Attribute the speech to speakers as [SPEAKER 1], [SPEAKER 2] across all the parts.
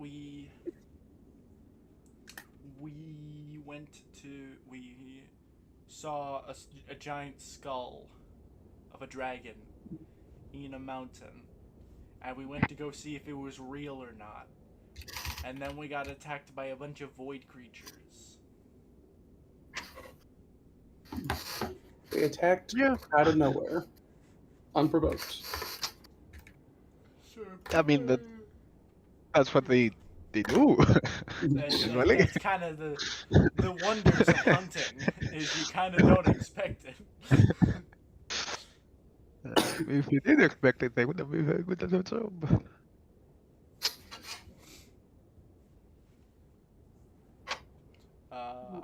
[SPEAKER 1] we saw a giant skull of a dragon in a mountain, and we went to go see if it was real or not. And then we got attacked by a bunch of void creatures.
[SPEAKER 2] They attacked
[SPEAKER 3] Yeah.
[SPEAKER 2] out of nowhere, unprovoked.
[SPEAKER 1] Sure.
[SPEAKER 3] I mean, that's what they do. Usually.
[SPEAKER 1] That's kind of the wonders of hunting, is you kind of don't expect it.
[SPEAKER 3] If you did expect it, they would have been very good at their job.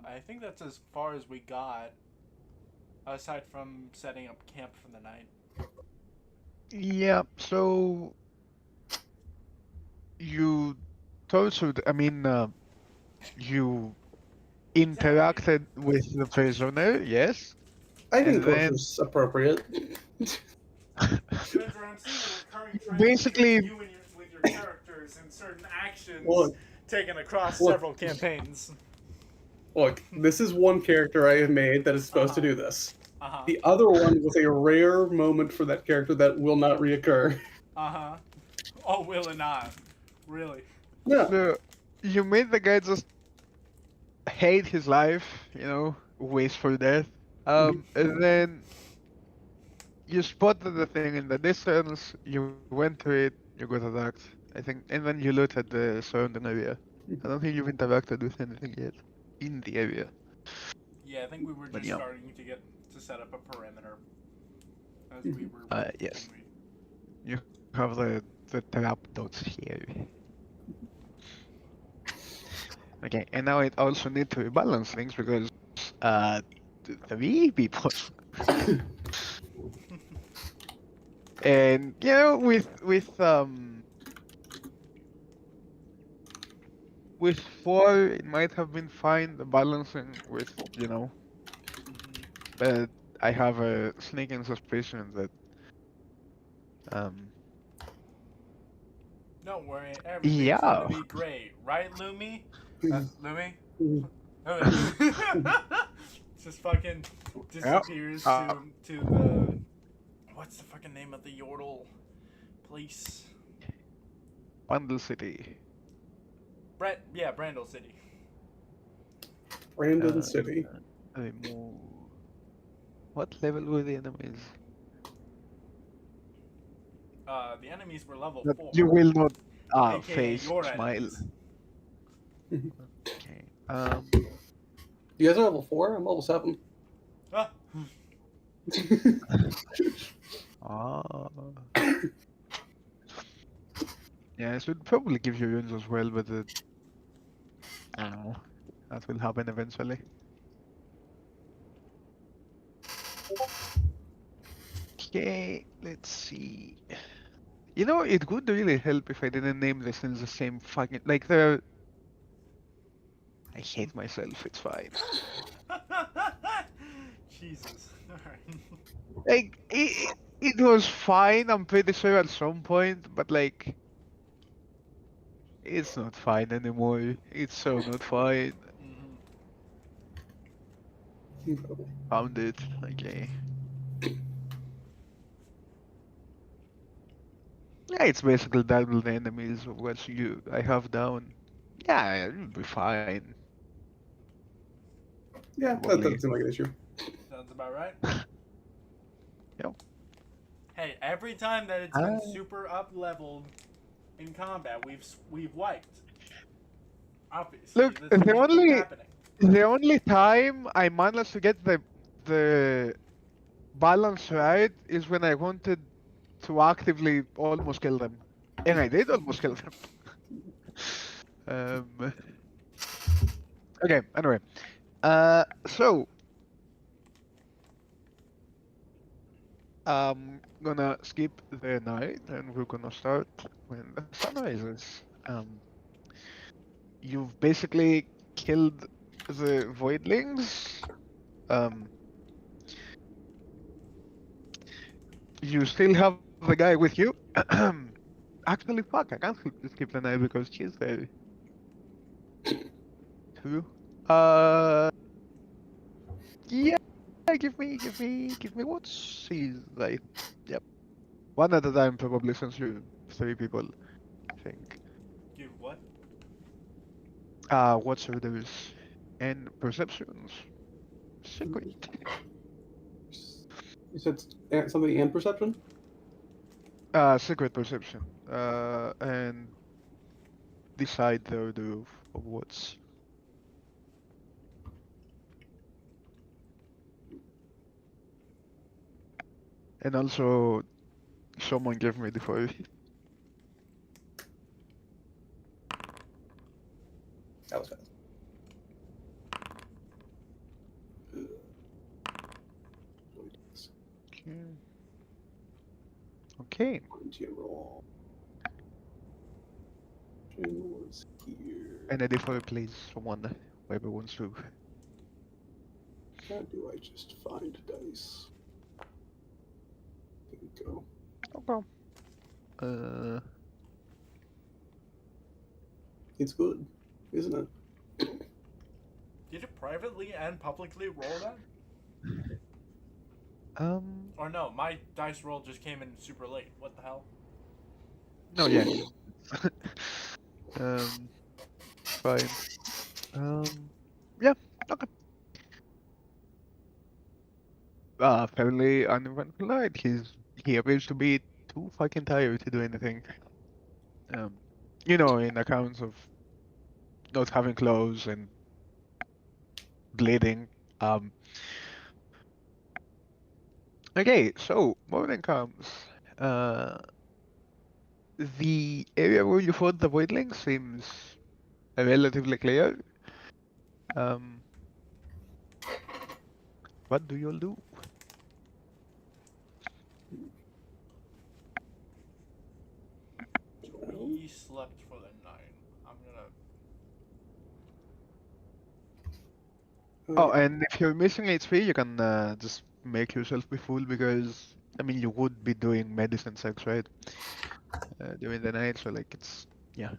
[SPEAKER 1] I think that's as far as we got, aside from setting up camp for the night.
[SPEAKER 3] Yeah, so you tortured, you interacted with the prisoner, yes?
[SPEAKER 2] I think
[SPEAKER 3] And then-
[SPEAKER 2] torture's appropriate.
[SPEAKER 1] Spencer, I'm seeing a recurring trend
[SPEAKER 3] Basically-
[SPEAKER 1] you and with your characters and certain actions
[SPEAKER 2] Look.
[SPEAKER 1] taken across
[SPEAKER 2] Look.
[SPEAKER 1] several campaigns.
[SPEAKER 2] Look, this is one character I have made that is supposed to do this.
[SPEAKER 1] Uh-huh.
[SPEAKER 2] The other one was a rare moment for that character that will not reoccur.
[SPEAKER 1] Uh-huh. Oh, will it not? Really?
[SPEAKER 2] No.
[SPEAKER 3] So you made the guy just hate his life, waste for death. And then you spotted the thing in the distance, you went to it, you got attacked, I think, and then you looted the surrounding area. I don't think you've interacted with anything yet in the area.
[SPEAKER 1] Yeah, I think we were
[SPEAKER 3] But
[SPEAKER 1] just
[SPEAKER 3] yeah.
[SPEAKER 1] starting to set up a perimeter. As we were.
[SPEAKER 3] Yes. You have the trap dots here. Okay, and now it also need to rebalance things because 3 people. And with 4 it might have been fine, the balancing with but I have a sneaking suspicion that
[SPEAKER 1] Don't worry, everything's
[SPEAKER 3] Yeah.
[SPEAKER 1] gonna be great, right, Lumi? Lumi? Just fucking disappears to the. What's the fucking name of the Yordle place?
[SPEAKER 3] Bundle City.
[SPEAKER 1] Brandle City.
[SPEAKER 2] Brandon City.
[SPEAKER 3] Remove. What level were the enemies?
[SPEAKER 1] The enemies were level
[SPEAKER 3] That
[SPEAKER 1] 4.
[SPEAKER 3] you will not
[SPEAKER 1] AKA
[SPEAKER 3] face
[SPEAKER 1] your
[SPEAKER 3] smile.
[SPEAKER 1] enemies.
[SPEAKER 3] Okay.
[SPEAKER 2] You guys are level 4? I'm level 7.
[SPEAKER 1] Ah,
[SPEAKER 3] Ah. Yeah, I should probably give you runes as well, but I don't know. That will happen eventually. Okay, let's see. It would really help if I didn't name this in the same fucking I hate myself. It's fine.
[SPEAKER 1] Jesus. Alright.
[SPEAKER 3] It was fine. I'm pretty sure at some point, but it's not fine anymore. It's so not fine. Found it. Okay. Yeah, it's basically double the enemies of what I have down. Yeah, it'll be fine.
[SPEAKER 2] Yeah, that doesn't seem like an issue.
[SPEAKER 1] Sounds about right.
[SPEAKER 3] Yep.
[SPEAKER 1] Hey, every time that it's been super up leveled in combat, we've wiped. Obviously,
[SPEAKER 3] Look,
[SPEAKER 1] this
[SPEAKER 3] the
[SPEAKER 1] keeps
[SPEAKER 3] only-
[SPEAKER 1] happening.
[SPEAKER 3] The only time I managed to get the balance right is when I wanted to actively almost kill them. And I did almost kill them. Okay, anyway. So I'm gonna skip the night and we're gonna start when the sun rises. You've basically killed the voidlings. You still have the guy with you. Actually, fuck, I can't skip the night because she's there. True. Yeah, give me what she's like. Yep. One at a time, probably, since you three people, I think.
[SPEAKER 1] Give what?
[SPEAKER 3] What's those? And perceptions. Secret.
[SPEAKER 2] You said something and perception?
[SPEAKER 3] Secret perception. And decide the order of what's. And also, someone gave me the file.
[SPEAKER 2] That was fast.
[SPEAKER 3] Okay.
[SPEAKER 2] General. General's here.
[SPEAKER 3] And a D4, please, someone, whoever wants to.
[SPEAKER 2] How do I just find dice? There we go.
[SPEAKER 3] Okay.
[SPEAKER 2] It's good, isn't it?
[SPEAKER 1] Did it privately and publicly roll that?
[SPEAKER 3] Um.
[SPEAKER 1] Or no, my dice roll just came in super late. What the hell?
[SPEAKER 3] No, yeah. Fine. Yeah. Okay. Fairly uneventful night. He appears to be too fucking tired to do anything. In accounts of not having clothes and bleeding. Um. Okay, so morning comes. Uh, the area where you fought the voidling seems relatively clear. Um. What do you all do?
[SPEAKER 1] We slept for the night. I'm gonna.
[SPEAKER 3] Oh, and if you're missing HP, you can just make yourself be full because I mean you would be doing medicine checks, right? During the night, so like yeah.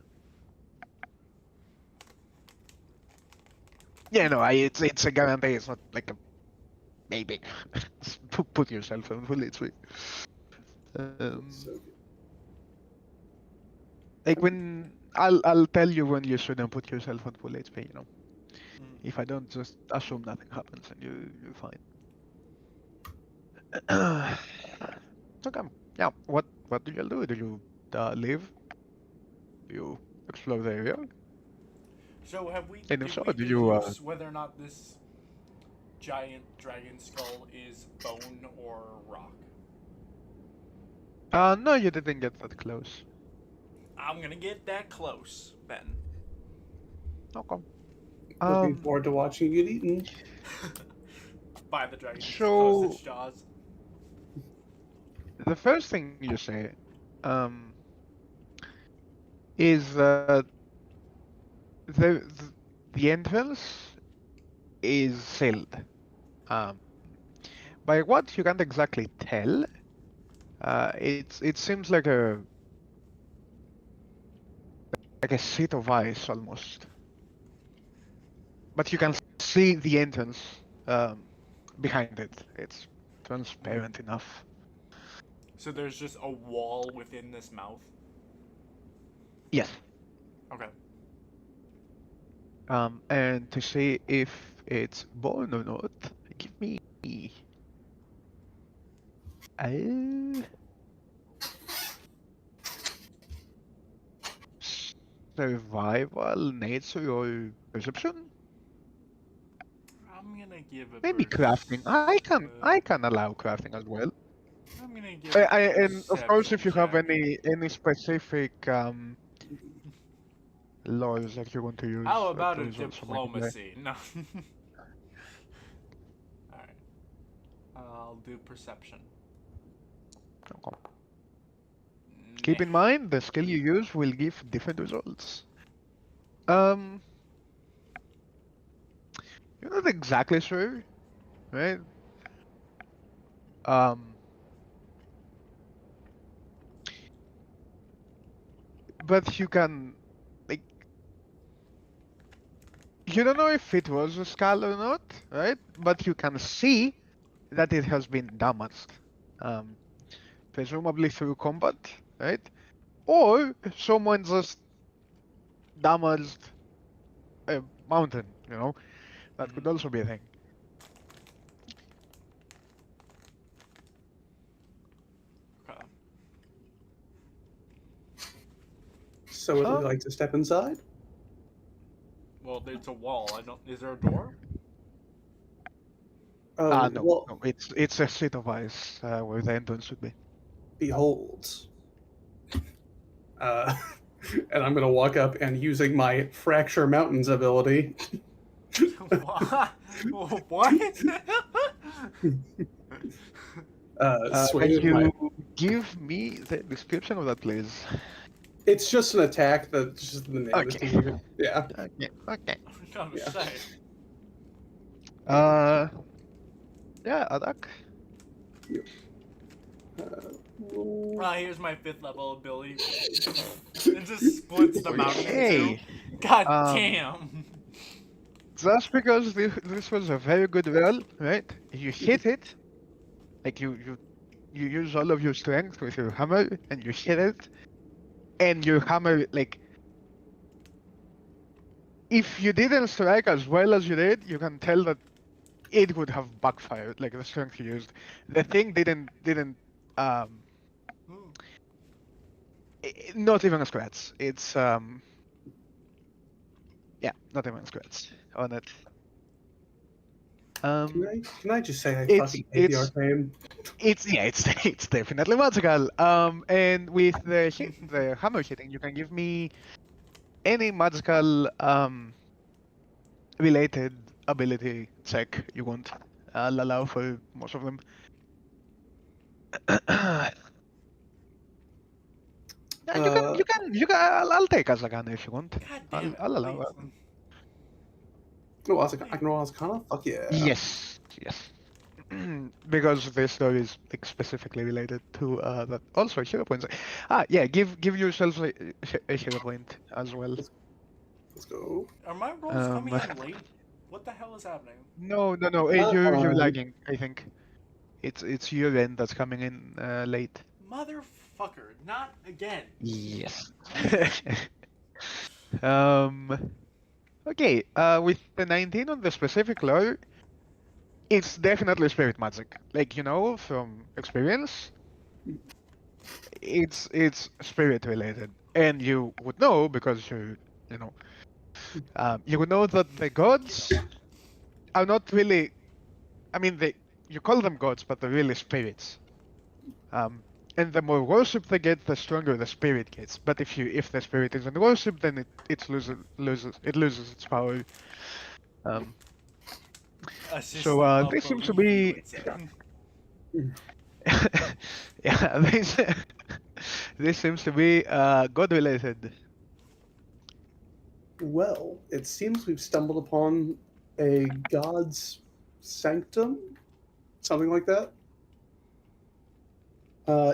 [SPEAKER 3] Yeah, no, it's a guarantee. It's not like a maybe. Just put yourself on full HP.
[SPEAKER 2] So good.
[SPEAKER 3] Like when I'll tell you when you shouldn't put yourself on full HP. If I don't, just assume nothing happens and you're fine. Okay. Yeah. What do you do? Do you leave? Do you explore the area?
[SPEAKER 1] So have we?
[SPEAKER 3] And if
[SPEAKER 1] Did
[SPEAKER 3] so,
[SPEAKER 1] we
[SPEAKER 3] do you?
[SPEAKER 1] deduce whether or not this giant dragon skull is bone or rock?
[SPEAKER 3] No, you didn't get that close.
[SPEAKER 1] I'm gonna get that close, Ben.
[SPEAKER 3] Okay.
[SPEAKER 2] Looking forward to watching you get eaten.
[SPEAKER 1] By the dragon
[SPEAKER 3] So-
[SPEAKER 1] close its jaws.
[SPEAKER 3] The first thing you say, is that the the entrance is sealed. Um, by what you can't exactly tell. It seems like a sheet of ice almost, but you can see the entrance behind it. It's transparent enough.
[SPEAKER 1] So there's just a wall within this mouth.
[SPEAKER 3] Yes.
[SPEAKER 1] Okay.
[SPEAKER 3] And to see if it's born or not, give me a survival, nature, or perception.
[SPEAKER 1] I'm gonna give a.
[SPEAKER 3] Maybe crafting. I can allow crafting as well.
[SPEAKER 1] I'm gonna give. A
[SPEAKER 3] And of course, if you have
[SPEAKER 1] check.
[SPEAKER 3] any specific laws that you want to use,
[SPEAKER 1] How about a
[SPEAKER 3] those also might apply.
[SPEAKER 1] diplomacy? No. Alright. I'll do perception.
[SPEAKER 3] Okay. Keep in mind, the skill you use will give different results. You're not exactly sure, right? but you can, like, you don't know if it was a skull or not, right? But you can see that it has been damaged, um, presumably through combat, right? Or someone just damaged a mountain, you know? That could also be a thing.
[SPEAKER 1] Okay.
[SPEAKER 2] So would we like to step inside?
[SPEAKER 1] Well, it's a wall. I don't. Is there a door?
[SPEAKER 3] No,
[SPEAKER 2] Well,
[SPEAKER 3] no, it's a sheet of ice where the entrance should be.
[SPEAKER 2] behold. Uh, and I'm gonna walk up and using my Fracture Mountains ability.
[SPEAKER 1] What? What?
[SPEAKER 2] Swing
[SPEAKER 3] Can
[SPEAKER 2] with my.
[SPEAKER 3] you give me the description of that, please?
[SPEAKER 2] It's just an attack that just the name is
[SPEAKER 3] Okay.
[SPEAKER 2] to you. Yeah.
[SPEAKER 3] Okay, okay.
[SPEAKER 1] I'm gonna
[SPEAKER 2] Yeah.
[SPEAKER 1] say.
[SPEAKER 3] Yeah, attack.
[SPEAKER 1] Ah, here's my 5th level ability. It just splits the mountain in two.
[SPEAKER 3] Okay.
[SPEAKER 1] God
[SPEAKER 3] Um,
[SPEAKER 1] damn.
[SPEAKER 3] Just because this was a very good roll, right? You hit it, like you use all of your strength with your hammer, and you hit it, and your hammer, like, if you didn't strike as well as you did, you can tell that it would have backfired, like the strength you used. The thing didn't um not even a scratch. It's yeah, not even a scratch on it.
[SPEAKER 2] Can I just say I
[SPEAKER 3] It's
[SPEAKER 2] fucking hate the arcane?
[SPEAKER 3] it's yeah, it's it's definitely magical. And with the hammer hitting, you can give me any magical related ability check you want. I'll allow for most of them. Yeah, you can. I'll take Azagana if you want.
[SPEAKER 1] God damn it.
[SPEAKER 3] I'll allow
[SPEAKER 1] Please.
[SPEAKER 3] that.
[SPEAKER 2] No, I can roll Arcana? Fuck yeah.
[SPEAKER 3] Yes, yes. Because this story is like specifically related to that. Also, hero points. Yeah. Give yourself a hero point as well.
[SPEAKER 2] Let's go.
[SPEAKER 1] Are my rolls coming in late? What the hell is happening?
[SPEAKER 3] No. You're lagging. I think it's your end that's coming in late.
[SPEAKER 1] Motherfucker, not again.
[SPEAKER 3] Yes. Okay. With the 19 on the specific lore, it's definitely spirit magic. Like, you know, from experience, it's spirit related, and you would know because you know, you would know that the gods are not really. I mean, you call them gods, but they're really spirits. And the more worship they get, the stronger the spirit gets. But if the spirit isn't worshipped, then it loses its power.
[SPEAKER 1] A
[SPEAKER 3] So
[SPEAKER 1] system of
[SPEAKER 3] this seems to
[SPEAKER 1] belief, you
[SPEAKER 3] be
[SPEAKER 1] would say.
[SPEAKER 3] yeah, this seems to be god related.
[SPEAKER 2] Well, it seems we've stumbled upon a god's sanctum, something like that.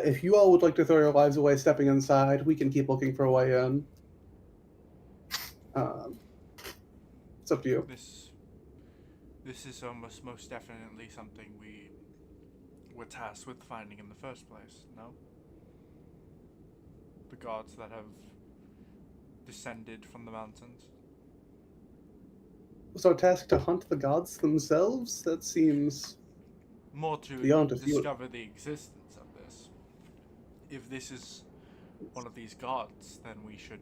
[SPEAKER 2] If you all would like to throw your lives away stepping inside, we can keep looking for a way in. It's up to you.
[SPEAKER 1] This is almost most definitely something we were tasked with finding in the first place, no? The gods that have descended from the mountains.
[SPEAKER 2] So, tasked to hunt the gods themselves? That seems
[SPEAKER 1] More to
[SPEAKER 2] beyond a few.
[SPEAKER 1] discover the existence of this. If this is one of these gods, then we should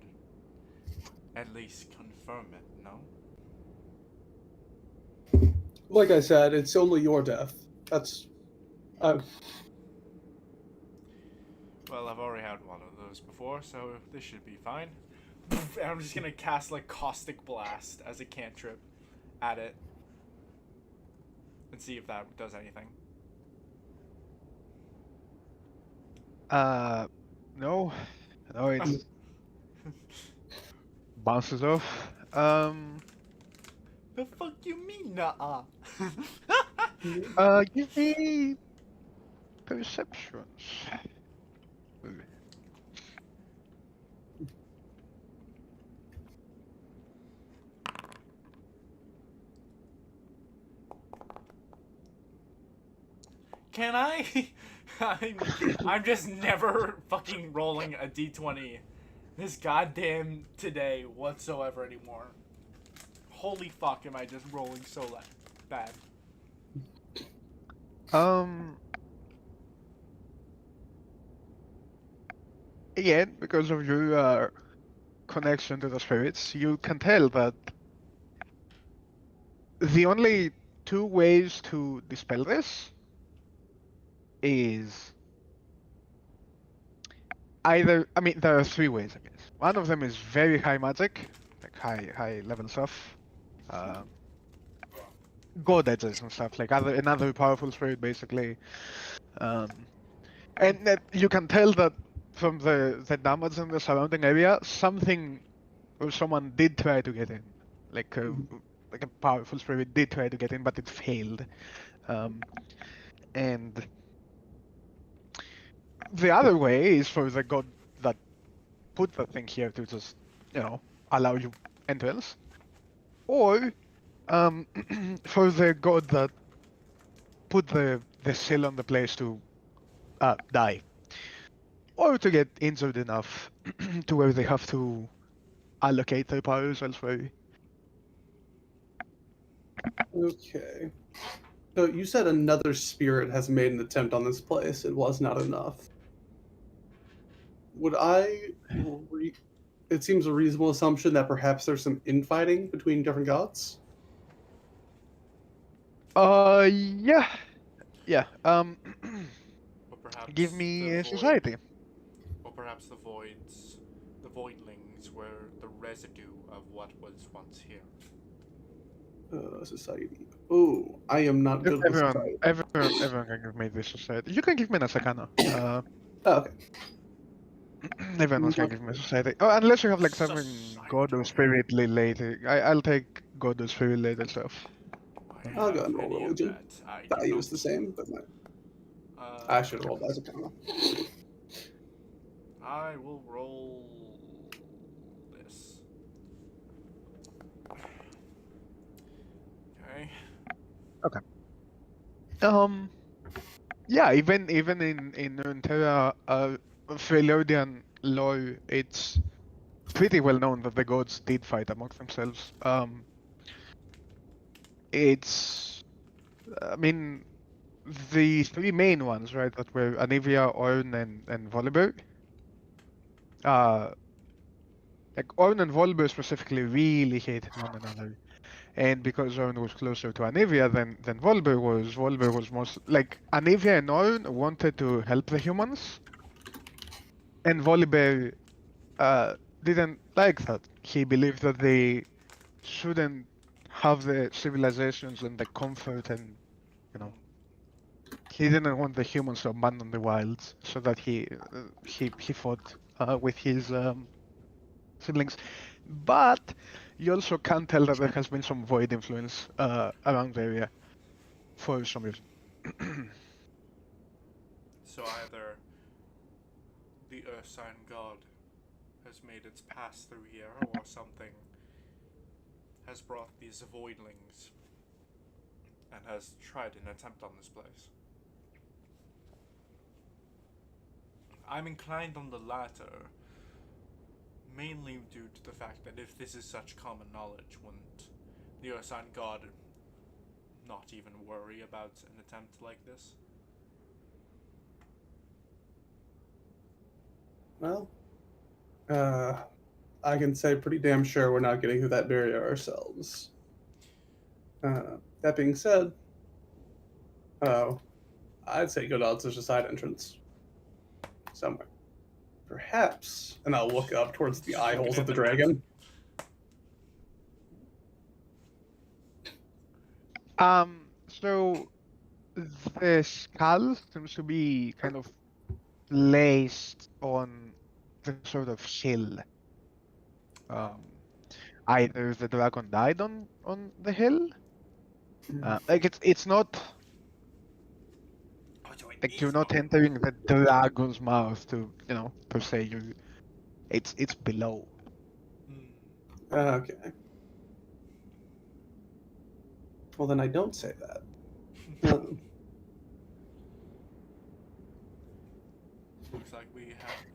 [SPEAKER 1] at least confirm it, no?
[SPEAKER 2] Like I said, it's only your death. That's.
[SPEAKER 1] Well, I've already had one of those before, so this should be fine. And I'm just gonna cast like Caustic Blast as a cantrip at it and see if that does anything.
[SPEAKER 3] No, it bounces off.
[SPEAKER 1] The fuck you mean, nuh-uh?
[SPEAKER 3] Give me perceptions.
[SPEAKER 1] Can I? I'm just never fucking rolling a d20 this goddamn today whatsoever anymore. Holy fuck, am I just rolling so bad?
[SPEAKER 3] Um, Again, because of your connection to the spirits, you can tell that the only two ways to dispel this is either, I mean, there are three ways, I guess. One of them is very high magic, like high level stuff, um, god edges and stuff, like another powerful spirit, basically. Um, and that you can tell that from the damage in the surrounding area, something or someone did try to get in, like a powerful spirit did try to get in, but it failed. And the other way is for the god that put the thing here to just, allow you entrance, or um, for the god that put the seal on the place to die, or to get injured enough to where they have to allocate their powers elsewhere.
[SPEAKER 2] Okay. So you said another spirit has made an attempt on this place. It was not enough. Would I? It seems a reasonable assumption that perhaps there's some infighting between different gods.
[SPEAKER 3] Yeah, yeah.
[SPEAKER 1] Or perhaps
[SPEAKER 3] Give me
[SPEAKER 1] the
[SPEAKER 3] a
[SPEAKER 1] void,
[SPEAKER 3] society.
[SPEAKER 1] or perhaps the voidlings were the residue of what was once here.
[SPEAKER 2] Society. Oh, I am not good with society.
[SPEAKER 3] Everyone can give me this society. You can give me a Sakana.
[SPEAKER 2] Oh, okay.
[SPEAKER 3] Everyone else can give me a society. Oh, unless you have like something God or
[SPEAKER 1] Society.
[SPEAKER 3] Spirit related. I'll take God or Spirit related stuff.
[SPEAKER 1] I
[SPEAKER 2] I'll
[SPEAKER 1] have
[SPEAKER 2] go and roll
[SPEAKER 1] any of
[SPEAKER 2] religion.
[SPEAKER 1] that. I do
[SPEAKER 2] Value
[SPEAKER 1] not.
[SPEAKER 2] is the same, but
[SPEAKER 1] Uh,
[SPEAKER 2] I should have rolled as a counter.
[SPEAKER 1] I will roll this. Okay.
[SPEAKER 3] Okay. Yeah, even in Runeterra, Freljordian lore, it's pretty well known that the gods did fight amongst themselves. It's, I mean, the three main ones, right, that were Anivia, Ornn, and Volibear. Uh, like Ornn and Volibear specifically really hated one another, and because Ornn was closer to Anivia than Volibear was most like Anivia and Ornn wanted to help the humans, and Volibear didn't like that. He believed that they shouldn't have the civilizations and the comfort and you know he didn't want the humans to abandon the wilds, so that he fought with his siblings. But you also can tell that there has been some void influence around the area for some reason.
[SPEAKER 1] So either the Earth Sign God has made its pass through here, or something has brought these voidlings and has tried an attempt on this place. I'm inclined on the latter, mainly due to the fact that if this is such common knowledge, wouldn't the Earth Sign God not even worry about an attempt like this?
[SPEAKER 2] Well, I can say pretty damn sure we're not getting through that barrier ourselves. That being said, I'd say go down to the side entrance somewhere. Perhaps, and I'll look up towards the eye holes of the dragon.
[SPEAKER 3] So the skull seems to be kind of placed on the sort of hill. Either the dragon died on the hill, like it's not like you're not entering the dragon's mouth to per se. It's below.
[SPEAKER 2] Okay. Well, then I don't say that.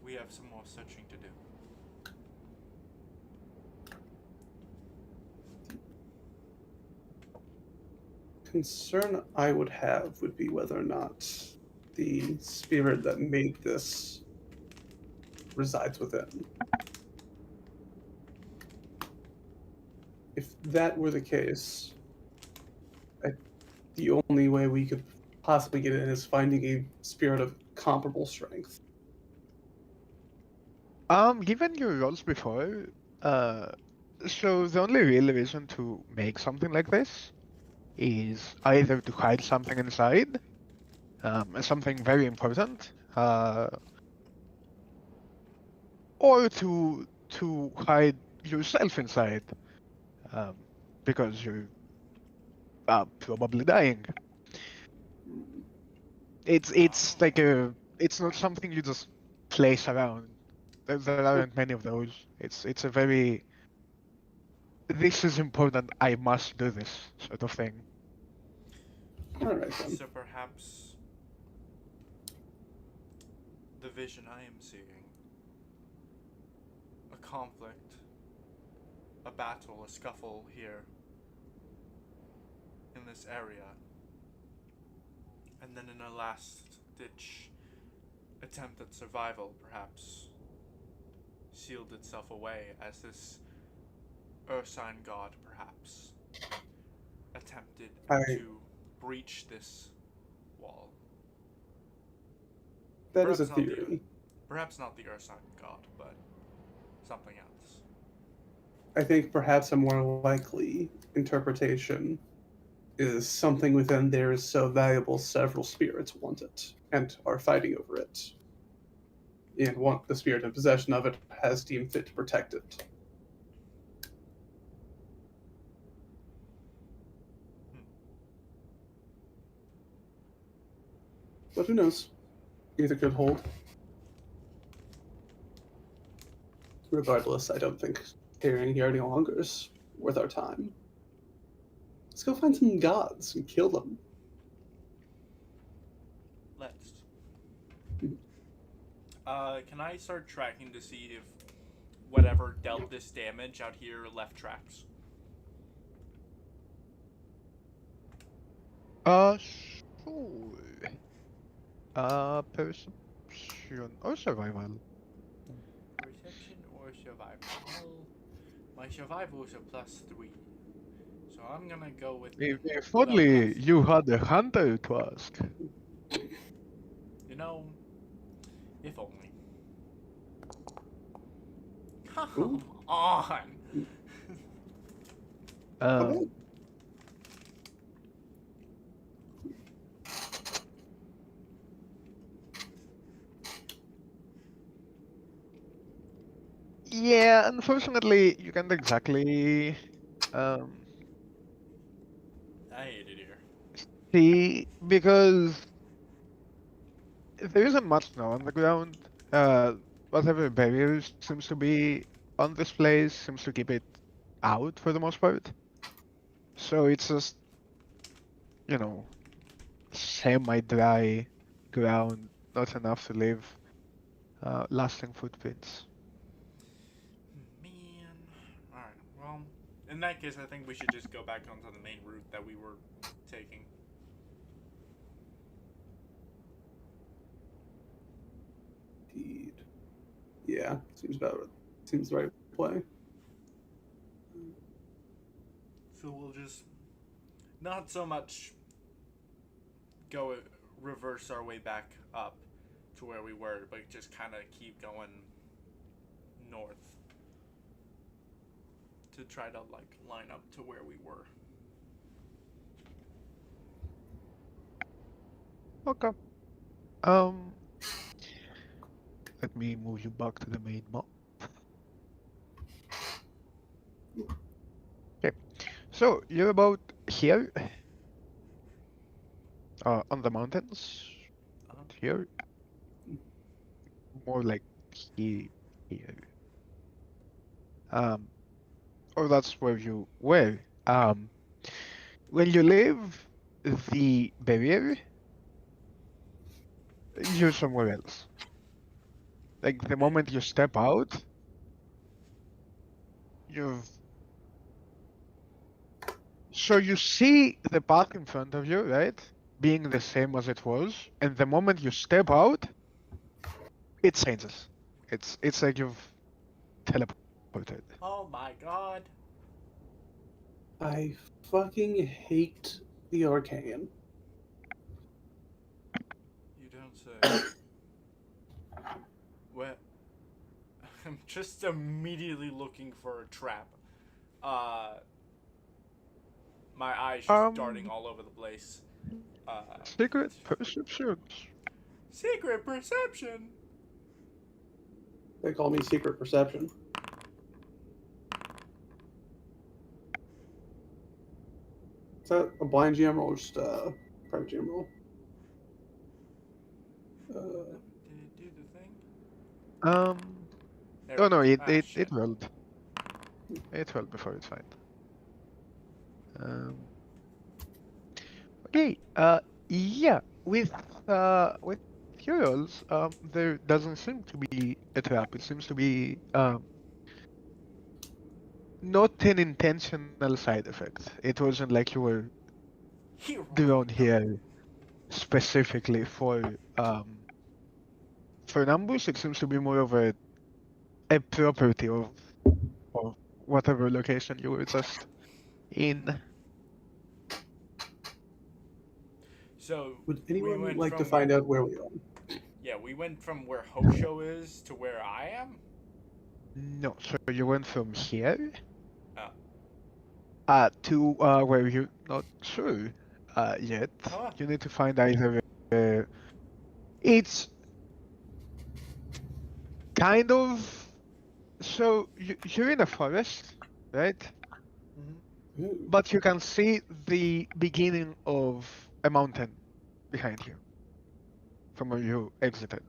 [SPEAKER 1] We have some more searching to do.
[SPEAKER 2] Concern I would have would be whether or not the spirit that made this resides within. If that were the case, the only way we could possibly get in is finding a spirit of comparable strength.
[SPEAKER 3] Given your rolls before, uh, so the only real reason to make something like this is either to hide something inside, something very important, or to hide yourself inside, um, because you're probably dying. It's like it's not something you just place around. There aren't many of those. It's a very this is important. I must do this sort of thing.
[SPEAKER 2] All right then.
[SPEAKER 1] So perhaps the vision I am seeing, a conflict, a battle, a scuffle here in this area, and then in a last-ditch attempt at survival, perhaps sealed itself away as this Ursine god, perhaps, attempted to breach this wall.
[SPEAKER 2] That is a
[SPEAKER 1] Perhaps not the-
[SPEAKER 2] theory.
[SPEAKER 1] Perhaps not the Ursine god, but something else.
[SPEAKER 2] I think perhaps a more likely interpretation is something within there is so valuable several spirits want it and are fighting over it. And want the spirit in possession of it has deemed fit to protect it. But who knows? Either could hold. Regardless, I don't think carrying here any longer is worth our time. Let's go find some gods and kill them.
[SPEAKER 1] Let's. Can I start tracking to see if whatever dealt this damage out here left tracks?
[SPEAKER 3] Sure. Perception or survival?
[SPEAKER 1] Perception or survival? Well, my survival is a +3, so I'm gonna go with.
[SPEAKER 3] If
[SPEAKER 1] the
[SPEAKER 3] only
[SPEAKER 1] plus.
[SPEAKER 3] you had a hunter to ask.
[SPEAKER 1] You know, if only.
[SPEAKER 2] Ooh.
[SPEAKER 1] Come on.
[SPEAKER 3] Um, yeah, unfortunately, you can't exactly um,
[SPEAKER 1] I hate it here.
[SPEAKER 3] see because there isn't much snow on the ground. Whatever barrier seems to be on this place seems to keep it out for the most part. So it's just, you know, semi-dry ground, not enough to leave lasting footprints.
[SPEAKER 1] Man. Alright, well, in that case, I think we should just go back onto the main route that we were taking.
[SPEAKER 2] Indeed. Yeah, seems the right play.
[SPEAKER 1] So we'll just not so much go reverse our way back up to where we were, but just kind of keep going north to try to like line up to where we were.
[SPEAKER 3] Okay. Let me move you back to the main map. Okay. So you're about here, on the mountains.
[SPEAKER 1] Uh-huh.
[SPEAKER 3] Here, more like here. Or that's where you were. When you leave the barrier, you're somewhere else. Like the moment you step out, you've so you see the path in front of you, right? Being the same as it was, and the moment you step out, it changes. It's like you've teleported.
[SPEAKER 1] Oh my god.
[SPEAKER 2] I fucking hate the arcane.
[SPEAKER 1] You don't say. What? I'm just immediately looking for a trap. Uh, my eyes just darting
[SPEAKER 3] Um,
[SPEAKER 1] all over the place. Uh,
[SPEAKER 3] secret perceptions.
[SPEAKER 1] secret perception.
[SPEAKER 2] They call me secret perception. Is that a blind GM roll or just a private GM roll?
[SPEAKER 1] Did it do the thing?
[SPEAKER 3] Um,
[SPEAKER 1] There
[SPEAKER 3] oh
[SPEAKER 1] it
[SPEAKER 3] no,
[SPEAKER 1] is.
[SPEAKER 3] it
[SPEAKER 1] Ah,
[SPEAKER 3] it
[SPEAKER 1] shit.
[SPEAKER 3] it rolled. It rolled before it's fine. Um, okay. Yeah. With your rolls, there doesn't seem to be a trap. It seems to be not an intentional side effect. It wasn't like you were
[SPEAKER 1] Hero.
[SPEAKER 3] drawn
[SPEAKER 1] No.
[SPEAKER 3] here specifically for an ambush. It seems to be more of a property of whatever location you were just in.
[SPEAKER 1] So
[SPEAKER 2] Would
[SPEAKER 1] we
[SPEAKER 2] anyone
[SPEAKER 1] went
[SPEAKER 2] like to
[SPEAKER 1] from
[SPEAKER 2] find out where we are?
[SPEAKER 1] yeah, we went from where Hosho is to where I am.
[SPEAKER 3] No, so you went from here
[SPEAKER 1] Oh.
[SPEAKER 3] to where you're not sure yet.
[SPEAKER 1] Huh.
[SPEAKER 3] You need to find either it's kind of so you're in a forest, right?
[SPEAKER 1] Mm-hmm.
[SPEAKER 2] Ooh.
[SPEAKER 3] But you can see the beginning of a mountain behind you from where you exited.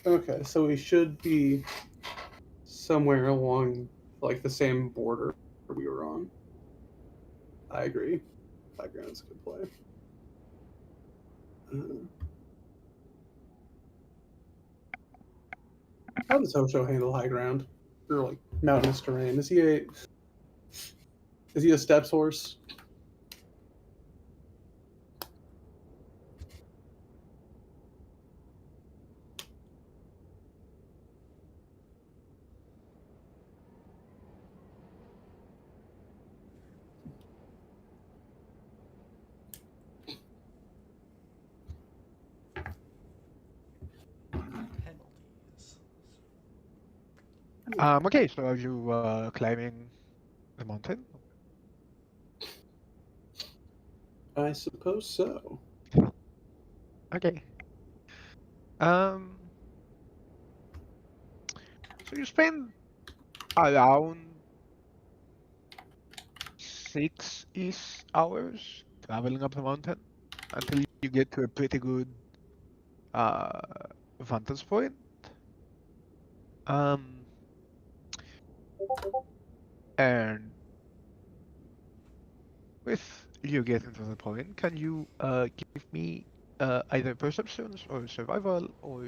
[SPEAKER 2] Okay, so we should be somewhere along like the same border we were on. I agree. Background's a good play. How does Hosho handle high ground or like mountainous terrain? Is he a steps horse?
[SPEAKER 1] Penalties.
[SPEAKER 3] Okay, so are you climbing the mountain?
[SPEAKER 2] I suppose so.
[SPEAKER 3] Okay. Um, so you spend around 6-ish hours traveling up the mountain until you get to a pretty good uh vantage point. Um, and with you getting to the point, can you give me either perceptions or survival or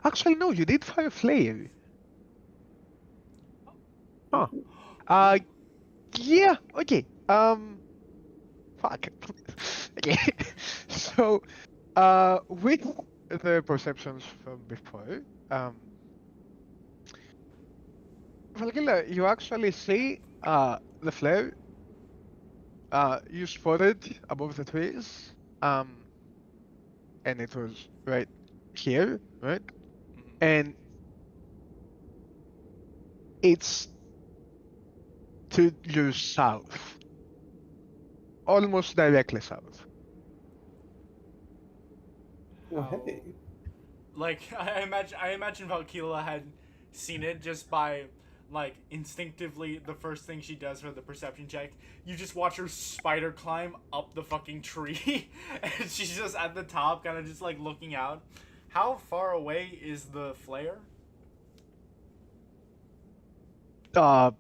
[SPEAKER 3] actually no, you did fire flare. Huh. Uh yeah, okay. Fuck. Okay. So with the perceptions from before, Valkyla, you actually see the flare you spotted above the trees. Um and it was right here, right?
[SPEAKER 1] Mm-hmm.
[SPEAKER 3] And it's to your south, almost directly south.
[SPEAKER 2] Oh,
[SPEAKER 1] How?
[SPEAKER 2] hey.
[SPEAKER 1] Like I imagine Valkyla had seen it just by like instinctively the first thing she does for the perception check. You just watch her spider climb up the fucking tree, and she's just at the top, kind of just like looking out. How far away is the flare?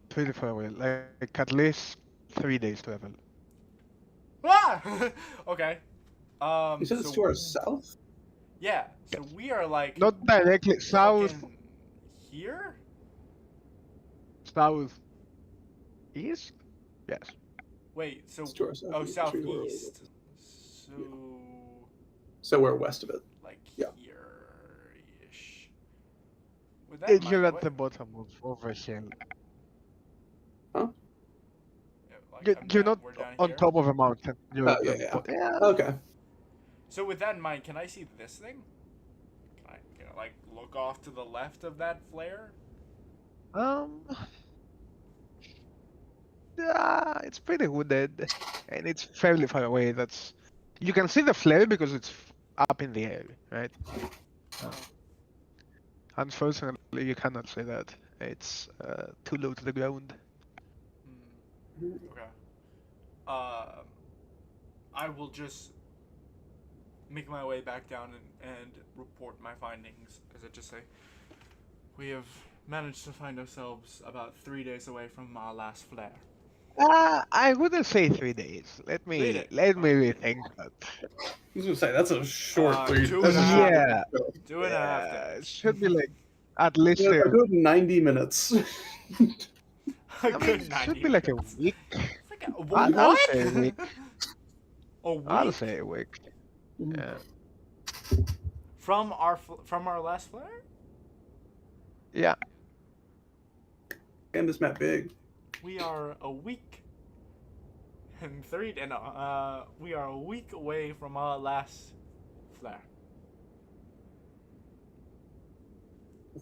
[SPEAKER 3] Pretty far away, like at least 3 days travel.
[SPEAKER 1] Ah! Okay.
[SPEAKER 2] You said it's
[SPEAKER 1] So
[SPEAKER 2] to our south?
[SPEAKER 1] Yeah. So
[SPEAKER 3] Yes.
[SPEAKER 1] we are like
[SPEAKER 3] Not directly south,
[SPEAKER 1] fucking here.
[SPEAKER 3] southeast. Yes.
[SPEAKER 1] Wait. So
[SPEAKER 2] It's to our southeast, which we were-
[SPEAKER 1] southeast. So
[SPEAKER 2] So we're west of it.
[SPEAKER 1] like
[SPEAKER 2] Yeah.
[SPEAKER 1] here-ish. With that in
[SPEAKER 3] You're
[SPEAKER 1] mind,
[SPEAKER 3] at the bottom of a hill.
[SPEAKER 2] Huh?
[SPEAKER 1] like
[SPEAKER 3] You're not
[SPEAKER 1] we're down
[SPEAKER 3] on
[SPEAKER 1] here.
[SPEAKER 3] top of a mountain. You're
[SPEAKER 2] Oh
[SPEAKER 3] at the
[SPEAKER 2] yeah.
[SPEAKER 3] yeah.
[SPEAKER 2] Okay.
[SPEAKER 1] So with that in mind, can I see this thing? Can I like look off to the left of that flare?
[SPEAKER 3] Yeah, it's pretty wooded, and it's fairly far away. You can see the flare because it's up in the air, right? Uh, Unfortunately, you cannot see that. It's too low to the ground.
[SPEAKER 1] Okay. I will just make my way back down and report my findings. As I just say, we have managed to find ourselves about 3 days away from our last flare.
[SPEAKER 3] I wouldn't say 3 days. Let
[SPEAKER 1] 3
[SPEAKER 3] me
[SPEAKER 1] days.
[SPEAKER 3] let me rethink that.
[SPEAKER 2] I was gonna say that's a short 3.
[SPEAKER 1] 2
[SPEAKER 2] That's
[SPEAKER 1] and a
[SPEAKER 2] a
[SPEAKER 1] half.
[SPEAKER 2] short-
[SPEAKER 3] Yeah,
[SPEAKER 1] 2.5
[SPEAKER 3] yeah, it
[SPEAKER 1] days.
[SPEAKER 3] should be like at least
[SPEAKER 2] Yeah, a good 90 minutes.
[SPEAKER 1] A
[SPEAKER 3] I
[SPEAKER 1] good
[SPEAKER 3] mean, it
[SPEAKER 1] 90
[SPEAKER 3] should be like a
[SPEAKER 1] minutes.
[SPEAKER 3] week.
[SPEAKER 1] It's like a,
[SPEAKER 3] I'll
[SPEAKER 1] what?
[SPEAKER 3] say a week.
[SPEAKER 1] A week?
[SPEAKER 3] I'll say a week. Yeah.
[SPEAKER 1] From our last flare?
[SPEAKER 3] Yeah.
[SPEAKER 2] And this map big.
[SPEAKER 1] We are a week and we are a week away from our last flare.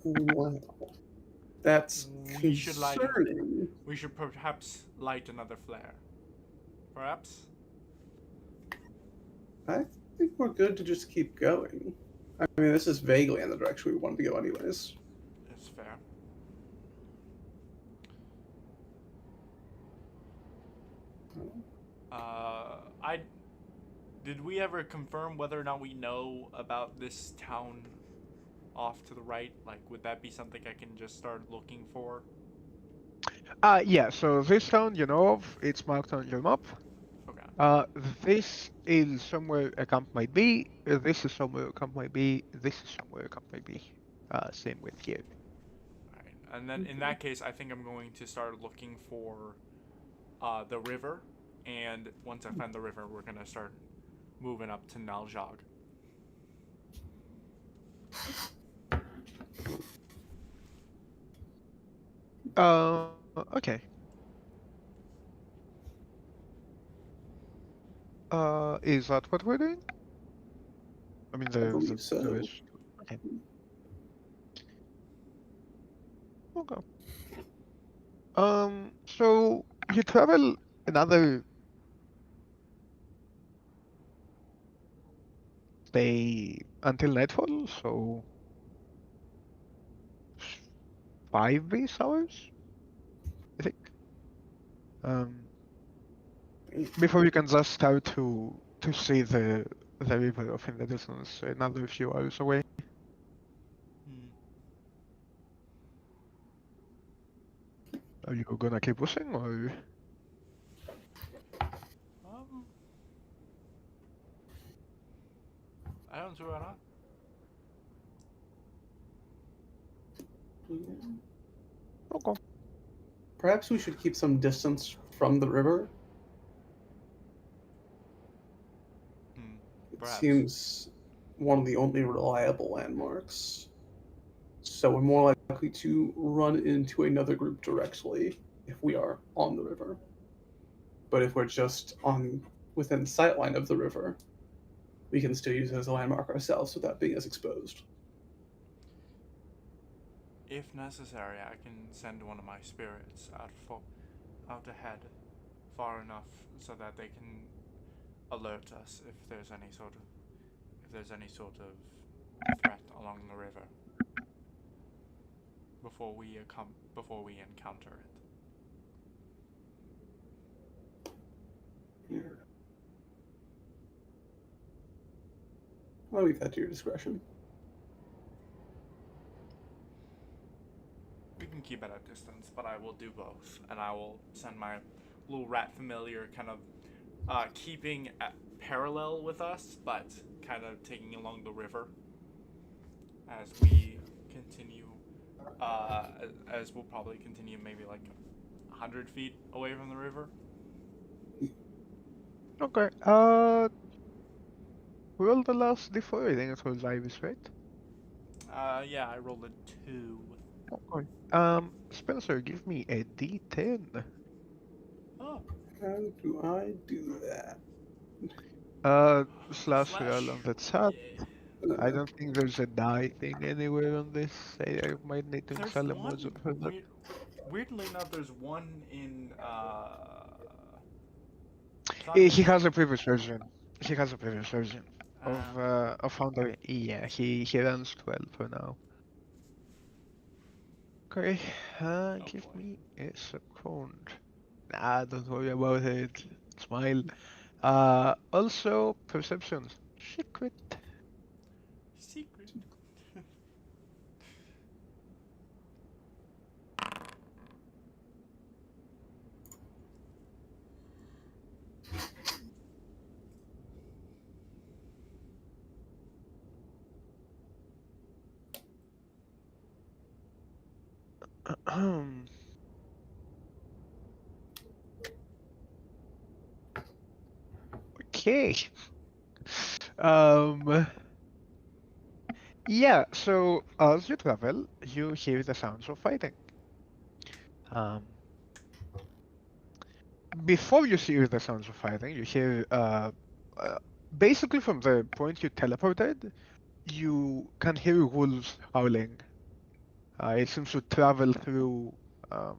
[SPEAKER 2] Wow. That's
[SPEAKER 1] We should light it.
[SPEAKER 2] concerning.
[SPEAKER 1] We should perhaps light another flare. Perhaps?
[SPEAKER 2] I think we're good to just keep going. I mean, this is vaguely in the direction we wanted to go anyways.
[SPEAKER 1] It's fair. Did we ever confirm whether or not we know about this town off to the right? Like, would that be something I can just start looking for?
[SPEAKER 3] Yeah, so this town you know of, it's marked on your map.
[SPEAKER 1] Okay.
[SPEAKER 3] This is somewhere a camp might be. This is somewhere a camp might be. This is somewhere a camp might be. Same with here.
[SPEAKER 1] Alright. And then in that case, I think I'm going to start looking for the river. And once I find the river, we're going to start moving up to Naljog.
[SPEAKER 3] Okay. Is that what we're doing? I mean,
[SPEAKER 2] I believe so.
[SPEAKER 3] the rest. Okay. Okay. So you travel another, say, until nightfall, so 5-ish hours, I think. Before you can just start to see the river off in the distance, another few hours away. Are you gonna keep pushing or?
[SPEAKER 1] I don't see why not.
[SPEAKER 3] Okay.
[SPEAKER 2] Perhaps we should keep some distance from the river. It
[SPEAKER 1] Perhaps.
[SPEAKER 2] seems one of the only reliable landmarks. So we're more likely to run into another group directly if we are on the river. But if we're just within sightline of the river, we can still use it as a landmark ourselves without being as exposed.
[SPEAKER 1] If necessary, I can send one of my spirits out ahead, far enough so that they can alert us if there's any sort of threat along the river before we encounter it.
[SPEAKER 2] Here. I'll leave that to your discretion.
[SPEAKER 1] We can keep it at distance, but I will do both, and I will send my little rat familiar kind of keeping parallel with us, but kind of taking along the river as we continue, as we'll probably continue maybe like 100 feet away from the river.
[SPEAKER 3] Okay. Roll the last d4. I think it was Iris, right?
[SPEAKER 1] Yeah, I rolled a 2.
[SPEAKER 3] Okay. Spencer, give me a d10.
[SPEAKER 1] Oh,
[SPEAKER 2] How do I do that?
[SPEAKER 3] Slash roll on the chat.
[SPEAKER 1] Yeah.
[SPEAKER 3] I don't think there's a die thing anywhere on this. I might need to
[SPEAKER 1] There's
[SPEAKER 3] install a
[SPEAKER 1] one.
[SPEAKER 3] module for that.
[SPEAKER 1] Weirdly enough, there's one in. It's not
[SPEAKER 3] He
[SPEAKER 1] in.
[SPEAKER 3] has a previous version. He has a previous version
[SPEAKER 1] Uh,
[SPEAKER 3] of Foundry. Yeah, he runs 12 for now. Okay,
[SPEAKER 1] oh
[SPEAKER 3] give
[SPEAKER 1] boy.
[SPEAKER 3] me a second. Nah, don't worry about it. Smile. Also perception. Secret.
[SPEAKER 1] Secret.
[SPEAKER 3] Okay. Um. Yeah. So as you travel, you hear the sounds of fighting. Um. Before you hear the sounds of fighting, you hear uh basically from the point you teleported, you can hear wolves howling. It seems to travel through um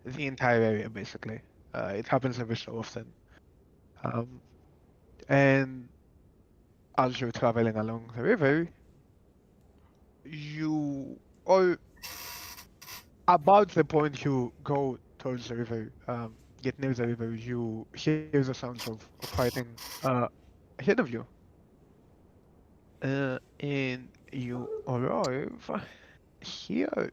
[SPEAKER 3] the entire area basically. It happens every so often. Um. And as you're traveling along the river, you or about the point you go towards the river, get near the river, you hear the sounds of fighting ahead of you. And you arrive here.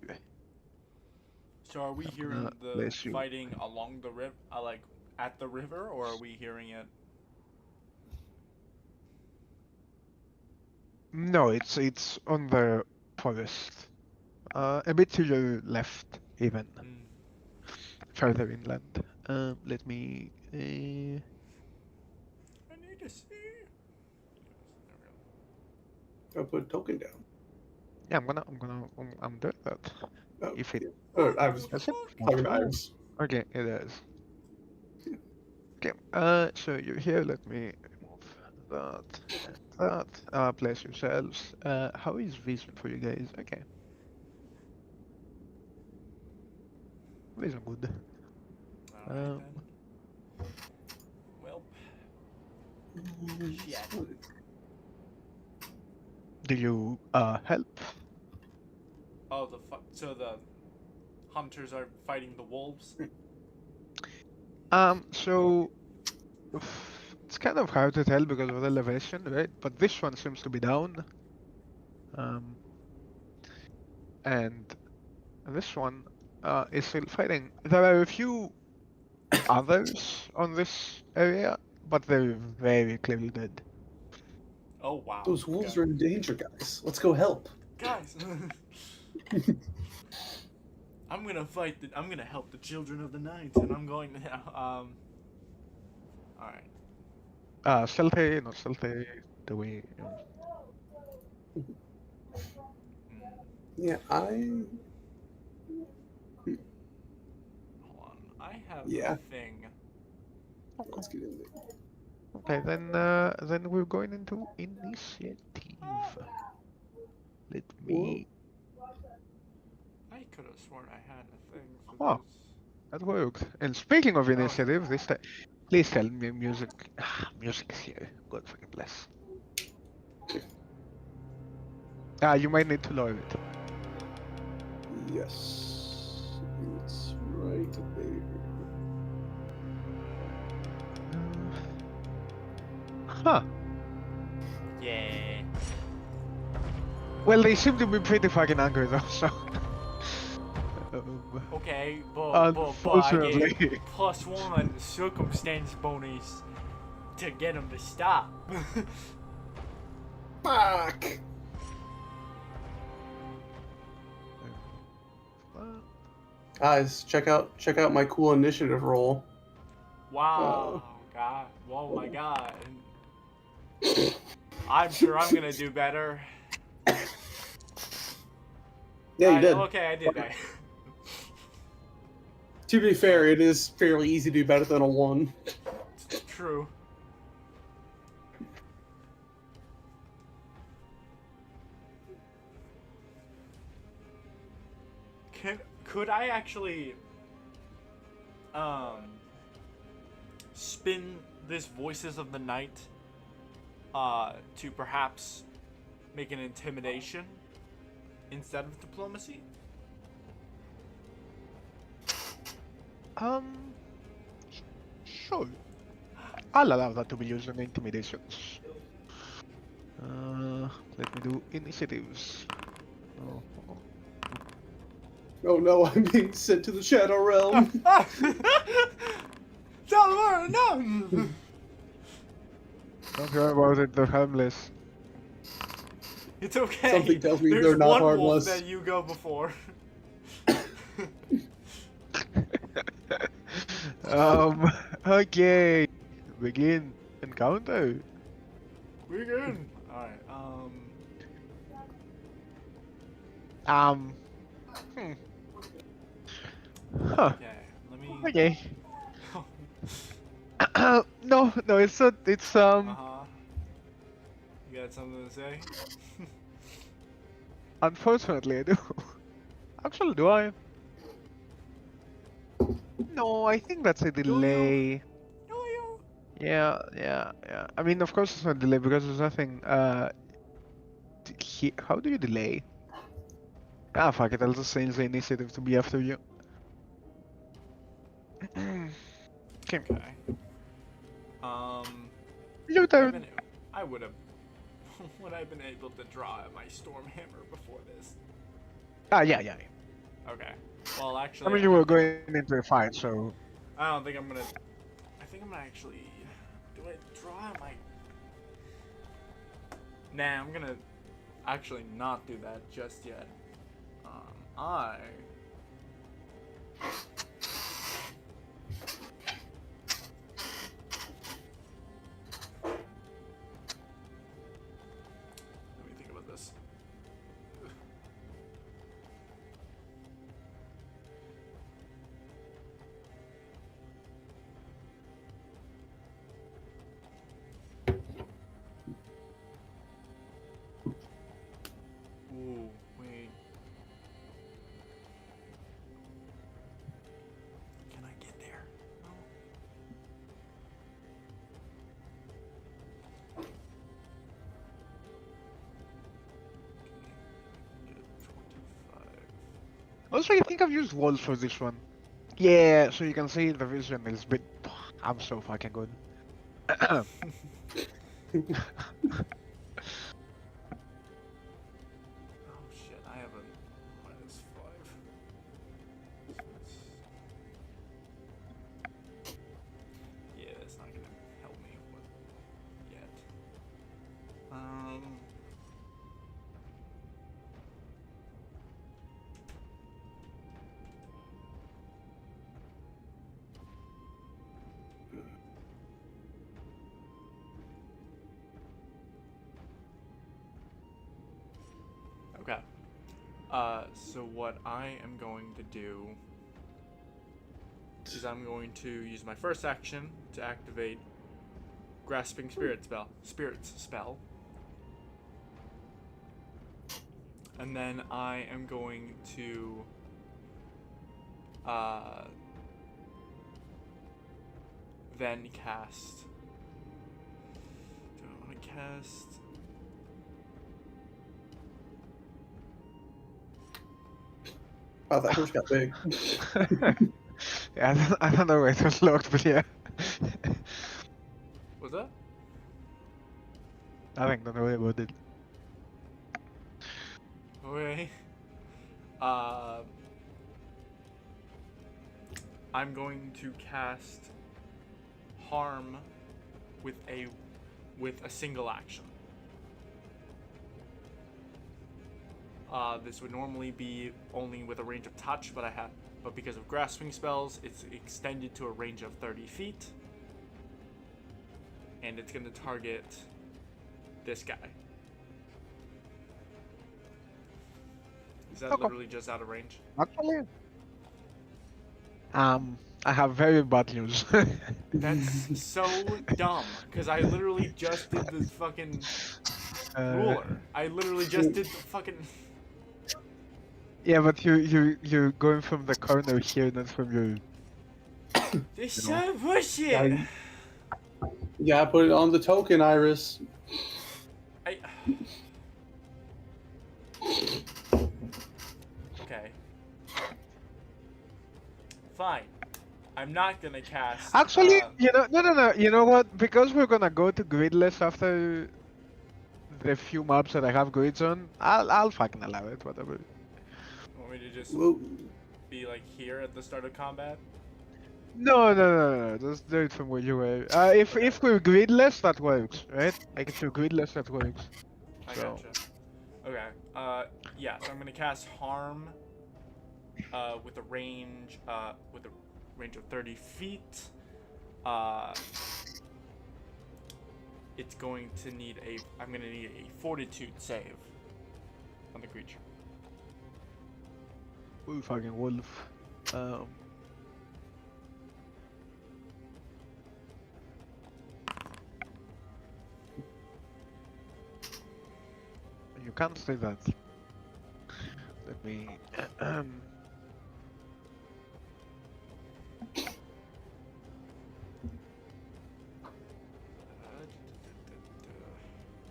[SPEAKER 1] So are we
[SPEAKER 3] I'm gonna
[SPEAKER 1] hearing the
[SPEAKER 3] place you.
[SPEAKER 1] fighting along the river, like at the river, or are we hearing it?
[SPEAKER 3] No, it's on the forest. A bit to your left, even
[SPEAKER 1] Mm.
[SPEAKER 3] further inland. Let me.
[SPEAKER 1] I need to see.
[SPEAKER 2] I'll put a token down.
[SPEAKER 3] Yeah, I'm doing that.
[SPEAKER 2] Oh,
[SPEAKER 3] If it
[SPEAKER 2] yeah. Oh, I was
[SPEAKER 3] does it.
[SPEAKER 2] talking to Iris.
[SPEAKER 3] Okay, it is. Okay, so you're here. Let me remove that and that. Place yourselves. How is vision for you guys? Okay, vision good.
[SPEAKER 1] All right
[SPEAKER 3] Um,
[SPEAKER 1] then. Well, shit.
[SPEAKER 3] do you help?
[SPEAKER 1] Oh, so the hunters are fighting the wolves.
[SPEAKER 3] So it's kind of hard to tell because of the elevation, right? But this one seems to be down. Um, and this one is still fighting. There are a few others on this area, but they're very clearly dead.
[SPEAKER 1] Oh wow.
[SPEAKER 2] Those wolves
[SPEAKER 1] Okay.
[SPEAKER 2] are in danger, guys. Let's go help.
[SPEAKER 1] Guys. I'm gonna help the children of the night, and I'm going to. All right.
[SPEAKER 3] Stealthy, not stealthy. Do we?
[SPEAKER 2] Yeah,
[SPEAKER 1] Hold on. I have
[SPEAKER 2] Yeah.
[SPEAKER 1] a thing.
[SPEAKER 2] Let's get in there.
[SPEAKER 3] Okay, then we're going into initiative. Let
[SPEAKER 2] Whoa.
[SPEAKER 3] me.
[SPEAKER 1] I could have sworn I had a thing for
[SPEAKER 3] Oh,
[SPEAKER 1] this.
[SPEAKER 3] that worked. And speaking of
[SPEAKER 1] Oh,
[SPEAKER 3] initiative, this time, please tell me music. Music is here. God fucking bless. You might need to lower it.
[SPEAKER 2] Yes. It's right there.
[SPEAKER 3] Huh.
[SPEAKER 1] Yeah.
[SPEAKER 3] Well, they seem to be pretty fucking angry though, so.
[SPEAKER 1] Okay, but I
[SPEAKER 3] Unfortunately.
[SPEAKER 1] get +1 circumstance bonus to get them to stop.
[SPEAKER 2] Fuck! Guys, check out my cool initiative roll.
[SPEAKER 1] Wow, God. Whoa, my God. I'm sure I'm gonna do better.
[SPEAKER 2] Yeah, you did.
[SPEAKER 1] Okay, I did.
[SPEAKER 2] To be fair, it is fairly easy to do better than a 1.
[SPEAKER 1] True. Could I actually spin this Voices of the Night to perhaps make an intimidation instead of diplomacy?
[SPEAKER 3] Sure. I'll allow that to be used in intimidations. Let me do initiatives. Oh,
[SPEAKER 2] Oh no, I'm being sent to the Shadow Realm.
[SPEAKER 1] No!
[SPEAKER 3] don't worry about it, they're harmless.
[SPEAKER 1] It's okay.
[SPEAKER 2] Something tells me
[SPEAKER 1] There's
[SPEAKER 2] they're not
[SPEAKER 1] one wolf
[SPEAKER 2] harmless.
[SPEAKER 1] that you go before.
[SPEAKER 3] Okay. Begin encounter.
[SPEAKER 1] We're good. Alright,
[SPEAKER 3] Um. Huh.
[SPEAKER 1] okay, let me...
[SPEAKER 3] Okay. No, it's not. It's
[SPEAKER 1] Uh-huh. You got something to say?
[SPEAKER 3] Unfortunately, I do. Actually, do I? No, I think that's a delay.
[SPEAKER 1] Yo-yo!
[SPEAKER 3] Yeah. I mean, of course, it's not a delay because there's nothing. How do you delay? Ah, fuck it. I'll just change the initiative to be after you. Okay.
[SPEAKER 1] Okay.
[SPEAKER 3] Your
[SPEAKER 1] Would
[SPEAKER 3] turn.
[SPEAKER 1] I would have... Would I have been able to draw my Storm Hammer before this?
[SPEAKER 3] Ah, yeah.
[SPEAKER 1] Okay. Well,
[SPEAKER 3] I
[SPEAKER 1] actually...
[SPEAKER 3] mean, you were going into a fight, so.
[SPEAKER 1] I don't think I'm gonna... I think I'm gonna actually... Do I draw my... Nah, I'm gonna actually not do that just yet. I... Let me think about this. Ooh, wait. Can I get there? No. Okay, get 25.
[SPEAKER 3] Also, I think I've used walls for this one. Yeah, so you can see the vision is bit. I'm so fucking good.
[SPEAKER 1] Oh shit, I have a -5. Yeah, it's not gonna help me yet. Okay. So what I am going to do is I'm going to use my first action to activate Grasping Spirits spell. And then I am going to then cast... Do I want to cast...
[SPEAKER 2] Wow, that horse got big.
[SPEAKER 3] Yeah, I don't know where it was locked, but yeah.
[SPEAKER 1] What's that?
[SPEAKER 3] Nothing, don't worry about it.
[SPEAKER 1] Okay. I'm going to cast Harm with a single action. This would normally be only with a range of touch, but because of grasping spells, it's extended to a range of 30 feet. And it's going to target this guy. Is that literally just out of range?
[SPEAKER 3] Actually, I have very bad news.
[SPEAKER 1] That's so dumb, because I literally just did the fucking ruler. I literally just did the fucking...
[SPEAKER 3] Yeah, but you're going from the corner here, not from your.
[SPEAKER 1] This is so bullshit!
[SPEAKER 2] You gotta put it on the token, Iris.
[SPEAKER 1] Okay. Fine. I'm not gonna cast...
[SPEAKER 3] Actually, no. You know what? Because we're gonna go to gridless after the few maps that I have grids on, I'll fucking allow it, whatever.
[SPEAKER 1] Want me to just be like here at the start of combat?
[SPEAKER 3] No. Just do it from where you were. If we're gridless, that works, right? Like if you're gridless, that works.
[SPEAKER 1] I
[SPEAKER 3] So.
[SPEAKER 1] gotcha. Okay. Yeah. So I'm gonna cast harm. With a range. With a range of 30 feet. It's going to need a. I'm gonna need a fortitude save on the creature.
[SPEAKER 3] Ooh, fucking wolf. You can't say that. Let me.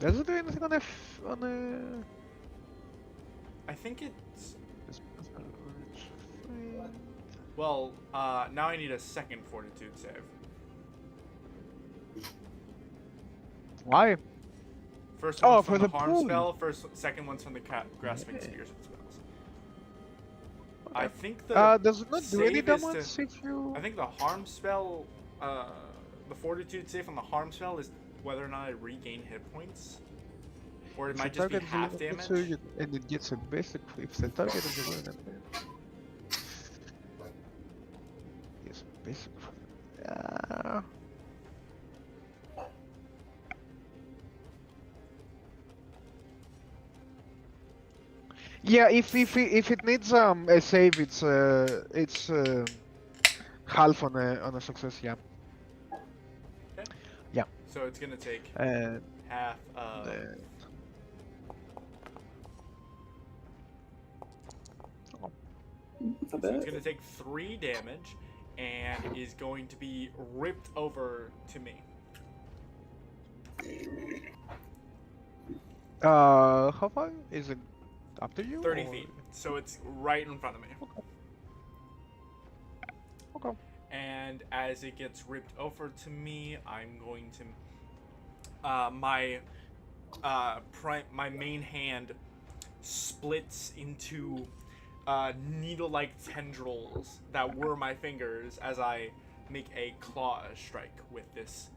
[SPEAKER 3] Does it do anything on
[SPEAKER 1] I think it's.
[SPEAKER 3] this-
[SPEAKER 1] Well, now I need a second fortitude save.
[SPEAKER 3] Why?
[SPEAKER 1] First
[SPEAKER 3] Oh,
[SPEAKER 1] one's
[SPEAKER 3] for
[SPEAKER 1] from the
[SPEAKER 3] the
[SPEAKER 1] harm
[SPEAKER 3] pool.
[SPEAKER 1] spell. Second one's from the grasping spears and spells. I think the
[SPEAKER 3] Does it not do any
[SPEAKER 1] save is
[SPEAKER 3] damage
[SPEAKER 1] to-
[SPEAKER 3] if you?
[SPEAKER 1] I think the harm spell, the fortitude save on the harm spell is whether or not I regain hit points, or it
[SPEAKER 3] If
[SPEAKER 1] might
[SPEAKER 3] the
[SPEAKER 1] just be
[SPEAKER 3] target is
[SPEAKER 1] half
[SPEAKER 3] eliminated,
[SPEAKER 1] damage.
[SPEAKER 3] so and it gets it basically. If the target is eliminated. Yes, basically. Yeah, if it needs a save, it's half on a success. Yeah.
[SPEAKER 1] So it's gonna take
[SPEAKER 3] And
[SPEAKER 1] half of. So it's gonna take 3 damage, and is going to be ripped over to me.
[SPEAKER 3] how far is it? Up to you?
[SPEAKER 1] 30
[SPEAKER 3] or-
[SPEAKER 1] feet. So it's right in front of me.
[SPEAKER 3] Okay.
[SPEAKER 1] And as it gets ripped over to me, I'm going to my main hand splits into needle-like tendrils that were my fingers as I make a claw strike with this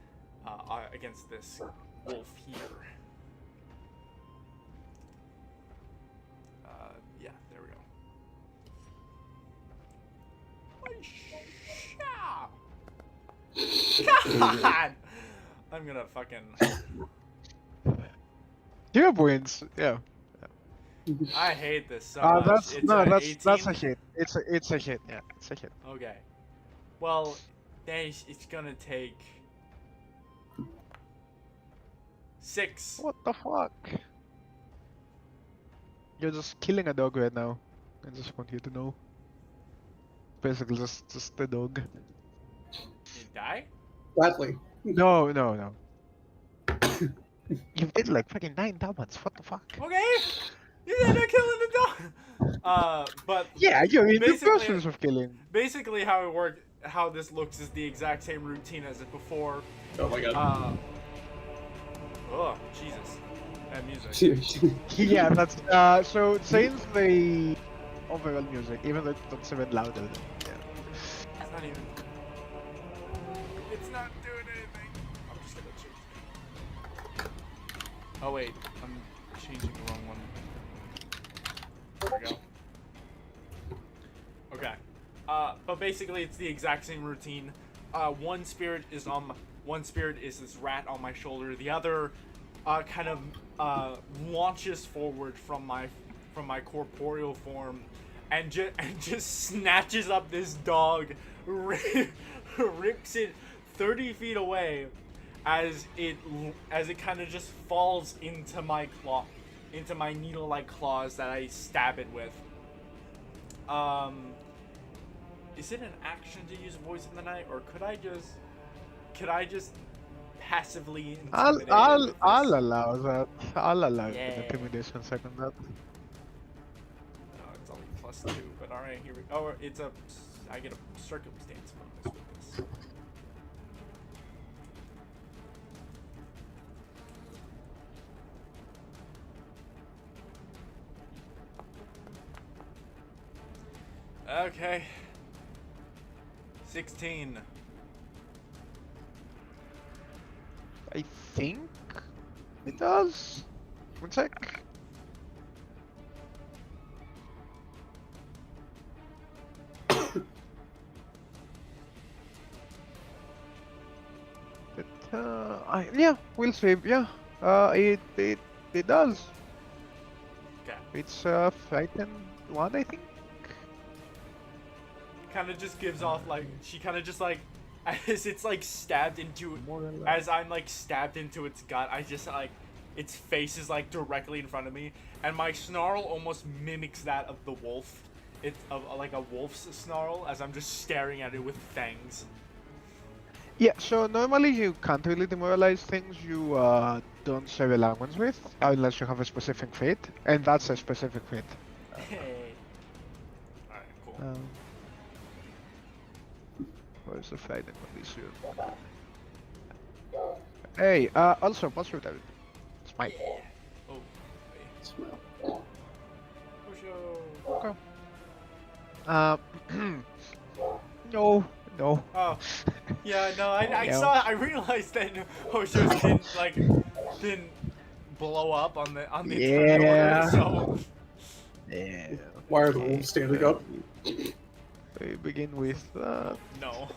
[SPEAKER 1] against this wolf here. Yeah, there we go. God! I'm gonna fucking.
[SPEAKER 3] Yeah, wins. Yeah.
[SPEAKER 1] I hate this so much.
[SPEAKER 3] That's
[SPEAKER 1] It's
[SPEAKER 3] no,
[SPEAKER 1] a
[SPEAKER 3] that's a
[SPEAKER 1] 18?
[SPEAKER 3] hit. It's a hit. Yeah, it's a hit.
[SPEAKER 1] Okay. Well, then it's gonna take 6.
[SPEAKER 3] What the fuck? You're just killing a dog right now. I just want you to know. Basically, just the dog.
[SPEAKER 1] You die?
[SPEAKER 2] Gladly.
[SPEAKER 3] No. You did like fucking 9 damage. What the fuck?
[SPEAKER 1] Okay. You ended up killing the dog. But
[SPEAKER 3] Yeah, you're in the
[SPEAKER 1] basically-
[SPEAKER 3] process of killing.
[SPEAKER 1] basically how this looks is the exact same routine as it before.
[SPEAKER 2] Oh my god.
[SPEAKER 1] Oh Jesus. That music.
[SPEAKER 3] Yeah, that's so change the overall music, even though that's even louder. Than, yeah.
[SPEAKER 1] It's not even. It's not doing anything. I'm just gonna change. Oh wait, I'm changing the wrong one. There we go. Okay. But basically, it's the exact same routine. One spirit is this rat on my shoulder. The other, kind of launches forward from my corporeal form, and just snatches up this dog, rips it 30 feet away, as it kind of just falls into my needle-like claws that I stab it with. Is it an action to use voice in the night, or could I just passively intimidate it with this?
[SPEAKER 3] I'll allow that. I'll allow
[SPEAKER 1] Yeah.
[SPEAKER 3] an intimidation second that.
[SPEAKER 1] No, it's only +2, but alright, here we go. Oh, I get a circumstance bonus with this. Okay. 16.
[SPEAKER 3] I think it does. One sec. Yeah, we'll save. Yeah, it does.
[SPEAKER 1] Okay.
[SPEAKER 3] It's frightened one, I think.
[SPEAKER 1] Kind of just gives off she kind of just as it's stabbed into,
[SPEAKER 3] More than that.
[SPEAKER 1] as I'm stabbed into its gut, I just its face is directly in front of me, and my snarl almost mimics that of the wolf. It's like a wolf's snarl, as I'm just staring at it with fangs.
[SPEAKER 3] Yeah, so normally you can't really demoralize things you don't share a language with, unless you have a specific fate, and that's a specific fate.
[SPEAKER 1] Hey. Alright, cool.
[SPEAKER 3] Where's the fighting condition? Hey, also, what's your target? It's mine.
[SPEAKER 1] Oh, wait.
[SPEAKER 2] Smell.
[SPEAKER 1] Osho.
[SPEAKER 3] Okay. No.
[SPEAKER 1] Oh, yeah, no, I
[SPEAKER 3] No.
[SPEAKER 1] I realized that Osho's didn't blow up on the turn
[SPEAKER 3] Yeah.
[SPEAKER 1] order, so.
[SPEAKER 3] Yeah.
[SPEAKER 2] Why are the wolves standing up?
[SPEAKER 3] We begin with that.
[SPEAKER 1] No.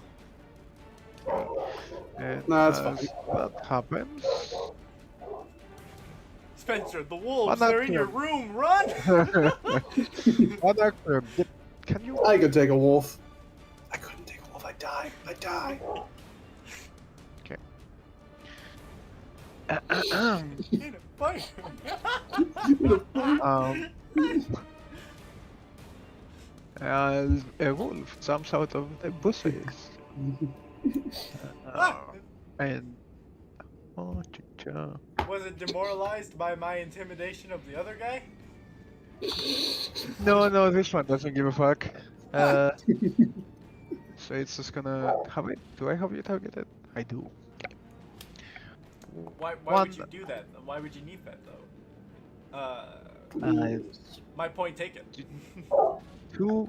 [SPEAKER 3] And
[SPEAKER 2] No, that's
[SPEAKER 3] as that happens.
[SPEAKER 1] Spencer, the wolves,
[SPEAKER 3] One
[SPEAKER 1] they're in your
[SPEAKER 3] action.
[SPEAKER 1] room, run!
[SPEAKER 3] One action. Can you?
[SPEAKER 2] I could take a wolf. I couldn't take a wolf. I die.
[SPEAKER 3] Okay.
[SPEAKER 1] In a fight.
[SPEAKER 3] As a wolf jumps out of the bushes. And
[SPEAKER 1] Was it demoralized by my intimidation of the other guy?
[SPEAKER 3] no, this one doesn't give a fuck. So it's just gonna have it. Do I have you targeted? I do.
[SPEAKER 1] Why
[SPEAKER 3] One-
[SPEAKER 1] would you do that? Why would you need that though? My point taken.
[SPEAKER 3] 2.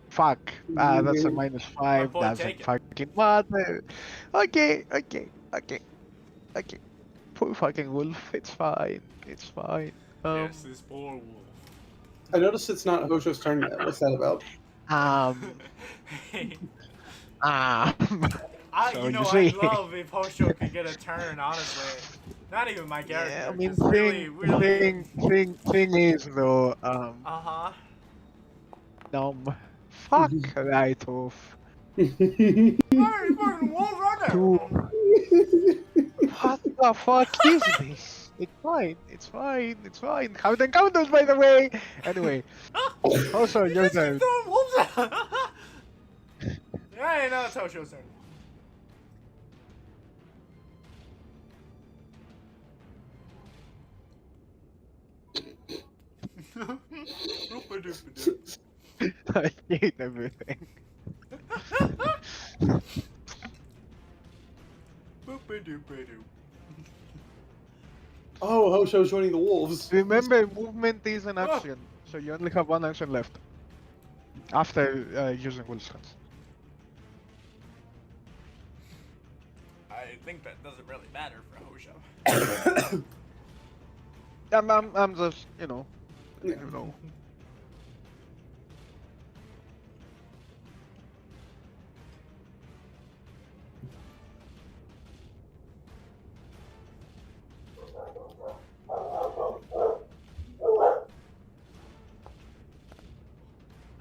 [SPEAKER 3] Fuck. That's a -5.
[SPEAKER 1] point
[SPEAKER 3] Doesn't
[SPEAKER 1] taken.
[SPEAKER 3] fucking matter. Okay. Poor fucking wolf. It's fine.
[SPEAKER 1] Yes, this poor wolf.
[SPEAKER 2] I noticed it's not Hosho's turn yet. What's that about?
[SPEAKER 1] Hey,
[SPEAKER 3] So
[SPEAKER 1] you know,
[SPEAKER 3] you see-
[SPEAKER 1] I'd love if Hosho could get a turn, honestly. Not even my character.
[SPEAKER 3] Yeah, I mean,
[SPEAKER 1] just really.
[SPEAKER 3] thing is though,
[SPEAKER 1] Uh-huh.
[SPEAKER 3] fuck right off.
[SPEAKER 1] Hey, fucking wolf, run there!
[SPEAKER 3] Two. What the fuck is this? It's fine. Count encounters, by the way. Anyway, also
[SPEAKER 1] You
[SPEAKER 3] your
[SPEAKER 1] just keep
[SPEAKER 3] turn.
[SPEAKER 1] throwing wolves out! Yeah, now it's Hosho's turn.
[SPEAKER 3] I hate everything.
[SPEAKER 1] Boop-a-doop-a-doop.
[SPEAKER 2] Oh, Hosho's joining the wolves.
[SPEAKER 3] Remember, movement is an action, so you only have one action left. After using Will Stance.
[SPEAKER 1] I think that doesn't really matter for Hosho.
[SPEAKER 3] I'm just, you know.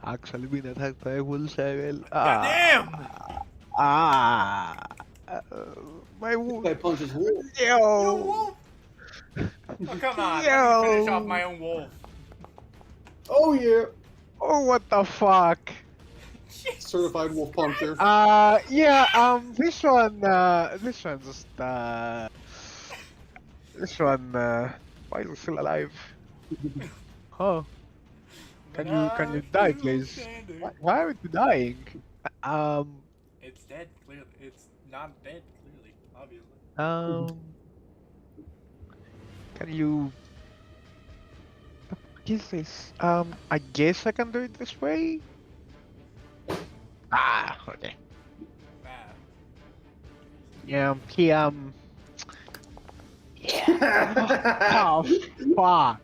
[SPEAKER 3] actually been attacked by a wolf, Cyril.
[SPEAKER 1] Goddamn!
[SPEAKER 3] Ah, uh, my wolf.
[SPEAKER 2] Guy punches wolf.
[SPEAKER 1] Yo,
[SPEAKER 3] Yo,
[SPEAKER 1] wolf! Oh, come on. Let me finish off my
[SPEAKER 3] yo.
[SPEAKER 1] own wolf.
[SPEAKER 2] Oh yeah,
[SPEAKER 3] Oh, what the fuck?
[SPEAKER 2] certified wolf puncher.
[SPEAKER 3] Yeah, this one, just, this one, why is it still alive? Huh? Can you die, please? Why are you dying? Um,
[SPEAKER 1] It's dead, clearly. It's not dead, clearly. Obviously.
[SPEAKER 3] um, can you? What is this? I guess I can do it this way. Ah, okay.
[SPEAKER 1] Ah.
[SPEAKER 3] Yeah, he, oh, fuck.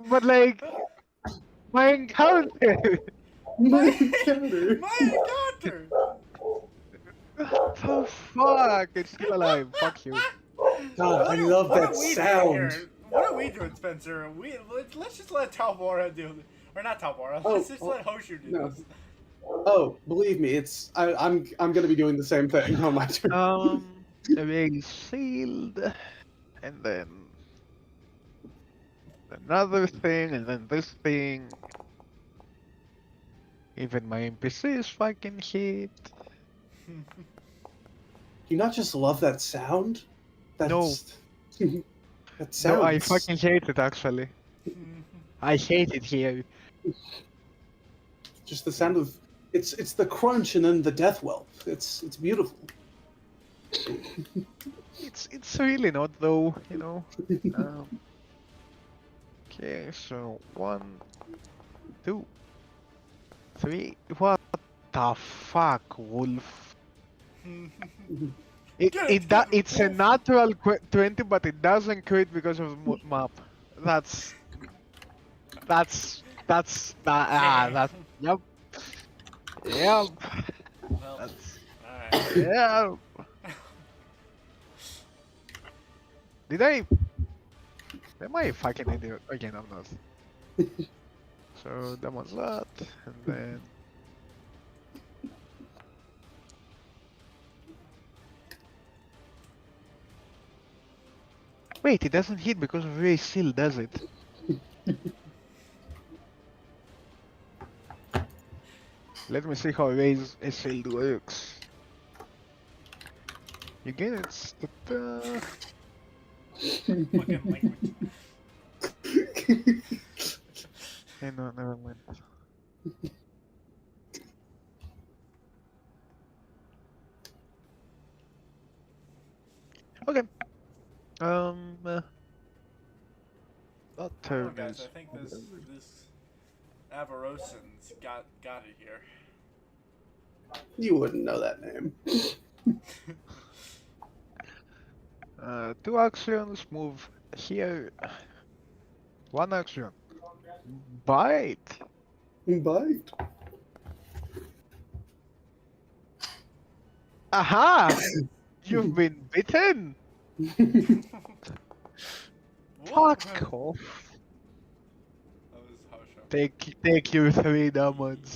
[SPEAKER 3] But like, my encounter.
[SPEAKER 2] My encounter.
[SPEAKER 1] My encounter!
[SPEAKER 3] What the fuck? It's still alive. Fuck you.
[SPEAKER 2] God, I love
[SPEAKER 1] what
[SPEAKER 2] that
[SPEAKER 1] are we doing
[SPEAKER 2] sound.
[SPEAKER 1] here? What are we doing, Spencer? Let's just let Talbora do it. Or not Talbora.
[SPEAKER 2] Oh,
[SPEAKER 1] Let's just
[SPEAKER 2] oh,
[SPEAKER 1] let Hoshu do
[SPEAKER 2] no.
[SPEAKER 1] this.
[SPEAKER 2] Oh, believe me, I'm gonna be doing the same thing on my turn.
[SPEAKER 3] Being sealed, and then another thing, and then this thing. Even my NPCs fucking hit.
[SPEAKER 2] Do you not just love that sound? That's, no. That sounds.
[SPEAKER 3] No, I fucking hate it actually. I hate it here.
[SPEAKER 2] Just the sound of it's the crunch and then the death whelp. It's beautiful.
[SPEAKER 3] It's really not though, you know. Okay, so 1, 2, 3. What the fuck, wolf? It's a natural 20, but it doesn't crit because of the map. That's yep. Yep.
[SPEAKER 1] Well,
[SPEAKER 3] That's
[SPEAKER 1] alright.
[SPEAKER 3] yeah. Did I? Am I a fucking idiot? Again, I'm not. So that was that, and then. Wait, it doesn't hit because of Ray Seal, does it? Let me see how Ray's Seal works. You get it.
[SPEAKER 1] Fucking language.
[SPEAKER 3] Hey, no, never mind. Okay. That
[SPEAKER 1] Oh,
[SPEAKER 3] turn
[SPEAKER 1] guys,
[SPEAKER 3] is.
[SPEAKER 1] I think this Avarosan's got it here.
[SPEAKER 2] You wouldn't know that name.
[SPEAKER 3] 2 actions, move here. 1 action. Bite.
[SPEAKER 2] Bite.
[SPEAKER 3] Aha! You've been bitten! Fuck off.
[SPEAKER 1] That was Hoshu.
[SPEAKER 3] Take your 3 damage.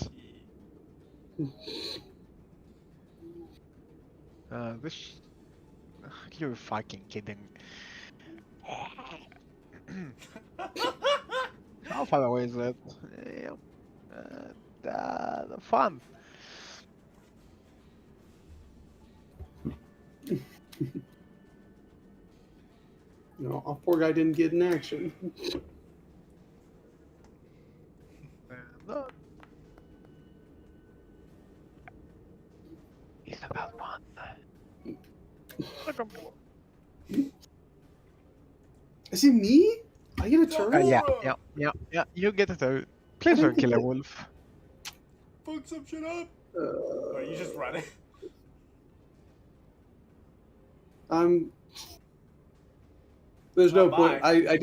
[SPEAKER 3] This. You're fucking kidding. How far away is that? Fun.
[SPEAKER 2] No, our poor guy didn't get in action.
[SPEAKER 3] No. It's about 1.
[SPEAKER 2] Is it me? I get a turn?
[SPEAKER 3] Yeah. You get it out. Please don't kill a wolf.
[SPEAKER 1] Fuck some shit up! Or you just run it?
[SPEAKER 2] There's
[SPEAKER 1] Well,
[SPEAKER 2] no point.
[SPEAKER 1] bye.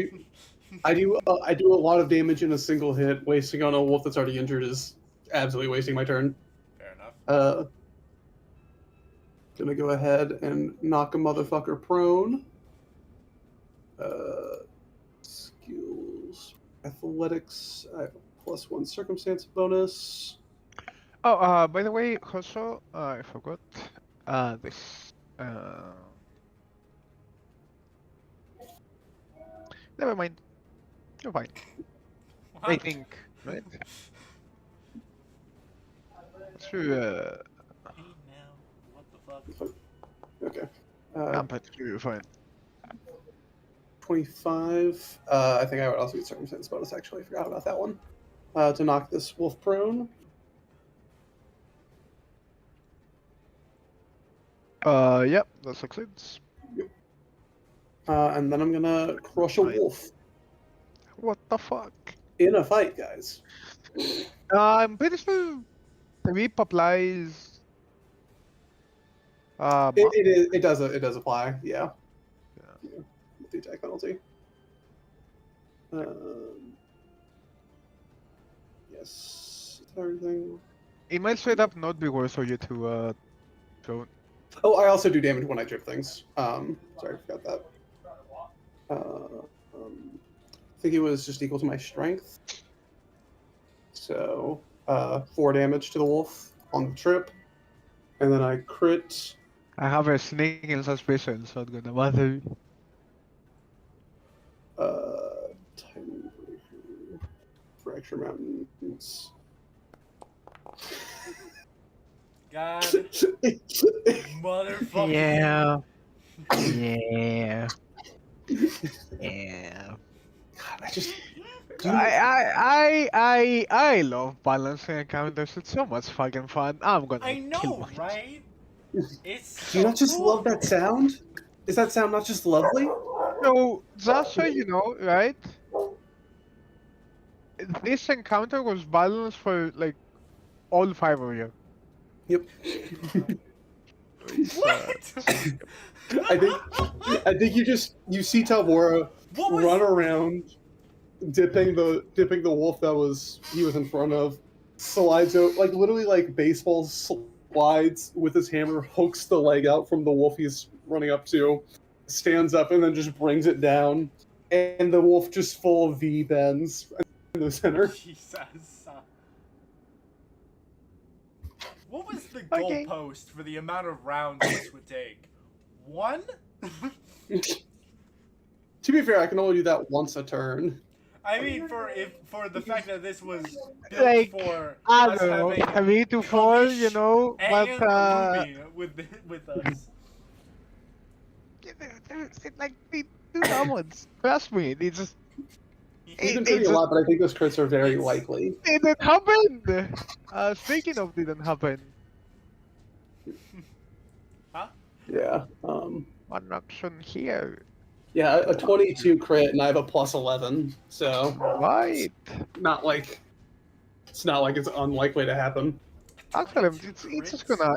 [SPEAKER 2] I do a lot of damage in a single hit. Wasting on a wolf that's already injured is absolutely wasting my turn.
[SPEAKER 1] Fair enough.
[SPEAKER 2] Gonna go ahead and knock a motherfucker prone. Skills. Athletics, I have a +1 circumstance bonus.
[SPEAKER 3] Oh, by the way, also, I forgot. This. Never mind. You're fine. I
[SPEAKER 1] What?
[SPEAKER 3] think, right? Sure.
[SPEAKER 1] Hey now, what the fuck?
[SPEAKER 2] Okay.
[SPEAKER 3] I'm pretty sure you're fine.
[SPEAKER 2] 25. I think I would also get circumstance bonus, actually. I forgot about that one. To knock this wolf prone.
[SPEAKER 3] Yep, that succeeds.
[SPEAKER 2] And then I'm gonna crush a
[SPEAKER 3] Right.
[SPEAKER 2] wolf
[SPEAKER 3] What the fuck?
[SPEAKER 2] in a fight, guys.
[SPEAKER 3] I'm pretty sure the whip applies. Buff.
[SPEAKER 2] It does apply. Yeah.
[SPEAKER 3] Yeah.
[SPEAKER 2] Multi-attack penalty. Yes. Everything.
[SPEAKER 3] It might straight up not be worth for you to throw.
[SPEAKER 2] Oh, I also do damage when I drip things. Sorry, I forgot that. I think it was just equal to my strength. So, 4 damage to the wolf on the trip. And then I crit.
[SPEAKER 3] I have a sneaking suspicion, so I'm gonna bother.
[SPEAKER 2] Titanbreaker, Fracture Mountains.
[SPEAKER 1] God, motherfucker.
[SPEAKER 3] Yeah. Yeah. Yeah.
[SPEAKER 2] God, I just.
[SPEAKER 3] I love balancing encounters. It's so much fucking fun. I'm gonna
[SPEAKER 1] I
[SPEAKER 3] kill
[SPEAKER 1] know,
[SPEAKER 3] my.
[SPEAKER 1] right? It's
[SPEAKER 2] Do you
[SPEAKER 1] so
[SPEAKER 2] not just
[SPEAKER 1] cool.
[SPEAKER 2] love that sound? Is that sound not just lovely?
[SPEAKER 3] So just so you know, right? This encounter was balanced for like all 5 of you.
[SPEAKER 2] Yep.
[SPEAKER 3] Very sad.
[SPEAKER 1] What?
[SPEAKER 2] I think you see Talvora
[SPEAKER 1] What was?
[SPEAKER 2] run around dipping the wolf he was in front of, slides out like literally like baseball slides with his hammer, hooks the leg out from the wolf he's running up to, stands up and then just brings it down, and the wolf just full of V bends in the center.
[SPEAKER 1] Jesus. What was the
[SPEAKER 3] Okay.
[SPEAKER 1] goalpost for the amount of rounds this would take? 1?
[SPEAKER 2] To be fair, I can only do that once a turn.
[SPEAKER 1] I mean, for the fact that this was built
[SPEAKER 3] Like,
[SPEAKER 1] for
[SPEAKER 3] I
[SPEAKER 1] us
[SPEAKER 3] don't know,
[SPEAKER 1] having
[SPEAKER 3] 3 to 4, you
[SPEAKER 1] Kalish
[SPEAKER 3] know, but
[SPEAKER 1] and Ruby with us.
[SPEAKER 3] like they do summons. Trust me, they just
[SPEAKER 2] He's been
[SPEAKER 3] they
[SPEAKER 2] pretty a
[SPEAKER 3] just
[SPEAKER 2] lot, but I think those crits are very
[SPEAKER 1] It's-
[SPEAKER 2] likely.
[SPEAKER 3] didn't happen. Speaking of didn't happen,
[SPEAKER 1] Huh?
[SPEAKER 2] Yeah.
[SPEAKER 3] one action here.
[SPEAKER 2] Yeah, a 22 crit, and I have a +11, so
[SPEAKER 3] Right.
[SPEAKER 2] it's not like it's unlikely to happen.
[SPEAKER 3] Actually,
[SPEAKER 1] 22
[SPEAKER 3] it's just
[SPEAKER 1] crits? With an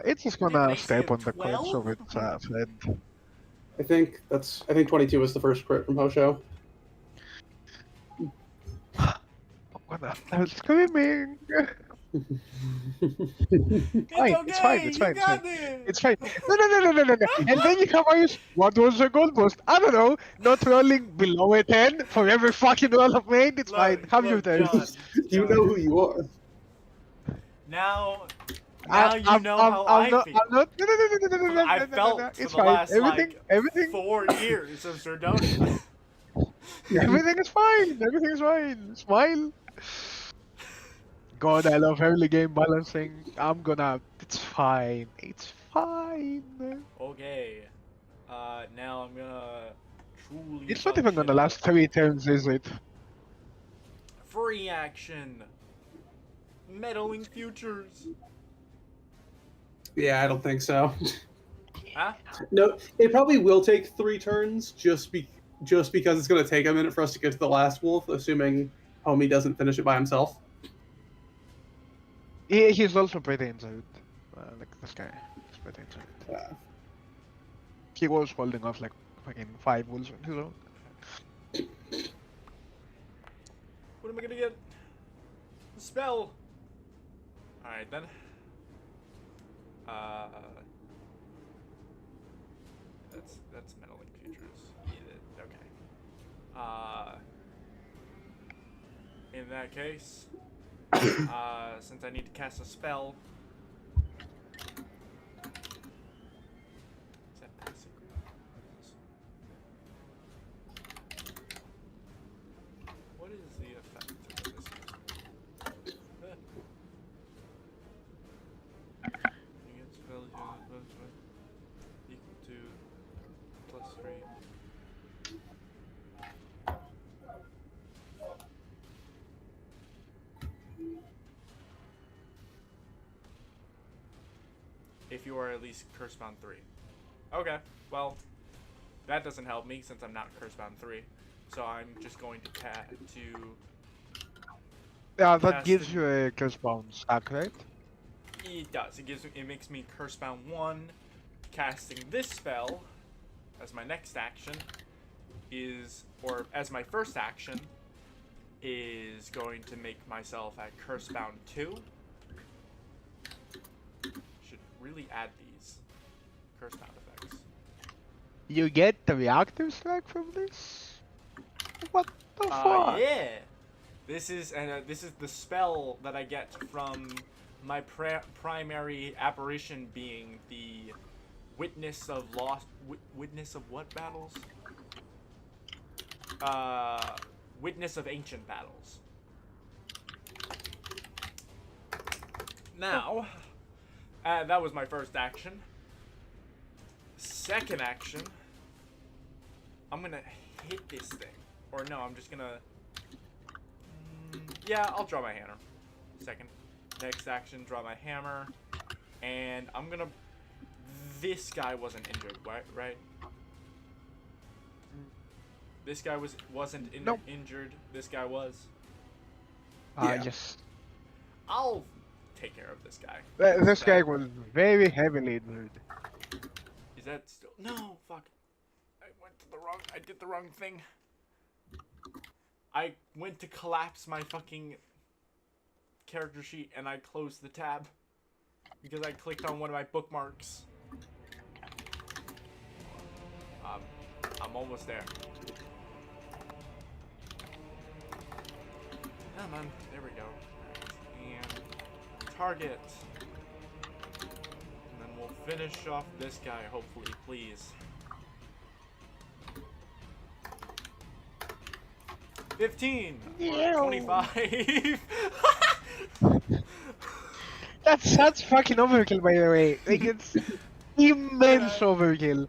[SPEAKER 3] gonna
[SPEAKER 1] AC
[SPEAKER 3] step
[SPEAKER 1] of
[SPEAKER 3] on the corpse
[SPEAKER 1] 12?
[SPEAKER 3] of its friend.
[SPEAKER 2] I think 22 was the first crit from Hosho.
[SPEAKER 3] I'm gonna start screaming.
[SPEAKER 1] It's
[SPEAKER 3] Fine,
[SPEAKER 1] okay.
[SPEAKER 3] it's fine, it's
[SPEAKER 1] You
[SPEAKER 3] fine,
[SPEAKER 1] got this.
[SPEAKER 3] it's fine. No. And then you come out, what was the goal post? I don't know, not rolling below a 10 for every fucking roll I've made. It's fine, have your turn.
[SPEAKER 1] John,
[SPEAKER 2] You know who you are.
[SPEAKER 1] Now you know how
[SPEAKER 3] I'm
[SPEAKER 1] I
[SPEAKER 3] not,
[SPEAKER 1] feel.
[SPEAKER 3] I'm not, no,
[SPEAKER 1] I felt for
[SPEAKER 3] it's
[SPEAKER 1] the
[SPEAKER 3] fine.
[SPEAKER 1] last
[SPEAKER 3] Everything,
[SPEAKER 1] 4 years of Sardonia.
[SPEAKER 3] everything is fine. Everything is fine. Smile. God, I love early game balancing. It's fine. It's fine.
[SPEAKER 1] Okay. Now I'm gonna truly.
[SPEAKER 3] It's not
[SPEAKER 1] fuck
[SPEAKER 3] even
[SPEAKER 1] shit
[SPEAKER 3] gonna
[SPEAKER 1] up.
[SPEAKER 3] last 3 turns, is it?
[SPEAKER 1] Free action. Meddling futures.
[SPEAKER 2] Yeah, I don't think so.
[SPEAKER 1] Huh?
[SPEAKER 2] No, it probably will take 3 turns, just because it's going to take a minute for us to get to the last wolf, assuming Homie doesn't finish it by himself.
[SPEAKER 3] He's also pretty into it. Like this guy. He's pretty into it.
[SPEAKER 2] Yeah.
[SPEAKER 3] He was holding off like fucking 5 wolves on his own.
[SPEAKER 1] What am I gonna get? A spell. Alright then. That's meddling futures. Yeah, okay. In that case, since I need to cast a spell. Is that passive? What is the effect of this? You get spells equal to +3. If you are at least Cursebound 3. Okay, well, that doesn't help me since I'm not Cursebound 3. So I'm just going to
[SPEAKER 3] Yeah, that
[SPEAKER 1] cast
[SPEAKER 3] gives
[SPEAKER 1] it.
[SPEAKER 3] you a Curse-bound stack, right?
[SPEAKER 1] It does. It makes me Cursebound 1. Casting this spell as my next action is, or as my first action, is going to make myself at Cursebound 2. Should really add these Cursebound effects.
[SPEAKER 3] You get the reactor strike from this? What the fuck?
[SPEAKER 1] Yeah. This is the spell that I get from my primary apparition being the Witness of Lost. Witness of what battles? Witness of Ancient Battles. Now, that was my first action. Second action, I'm gonna hit this thing. Or no, I'm just gonna... yeah, I'll draw my hammer. Second. Next action, draw my hammer. And I'm gonna... This guy wasn't injured, right? This guy wasn't
[SPEAKER 3] Nope.
[SPEAKER 1] injured. This guy was.
[SPEAKER 2] Yeah.
[SPEAKER 3] Yes.
[SPEAKER 1] I'll take care of this guy.
[SPEAKER 3] This guy was very heavily injured.
[SPEAKER 1] Is that still... No, fuck. I did the wrong thing. I went to collapse my fucking character sheet and I closed the tab. Because I clicked on one of my bookmarks. I'm almost there. Come on, there we go. And target. And then we'll finish off this guy, hopefully, please. 15 or 25.
[SPEAKER 3] That's such fucking overkill, by the way. Like, it's immense overkill.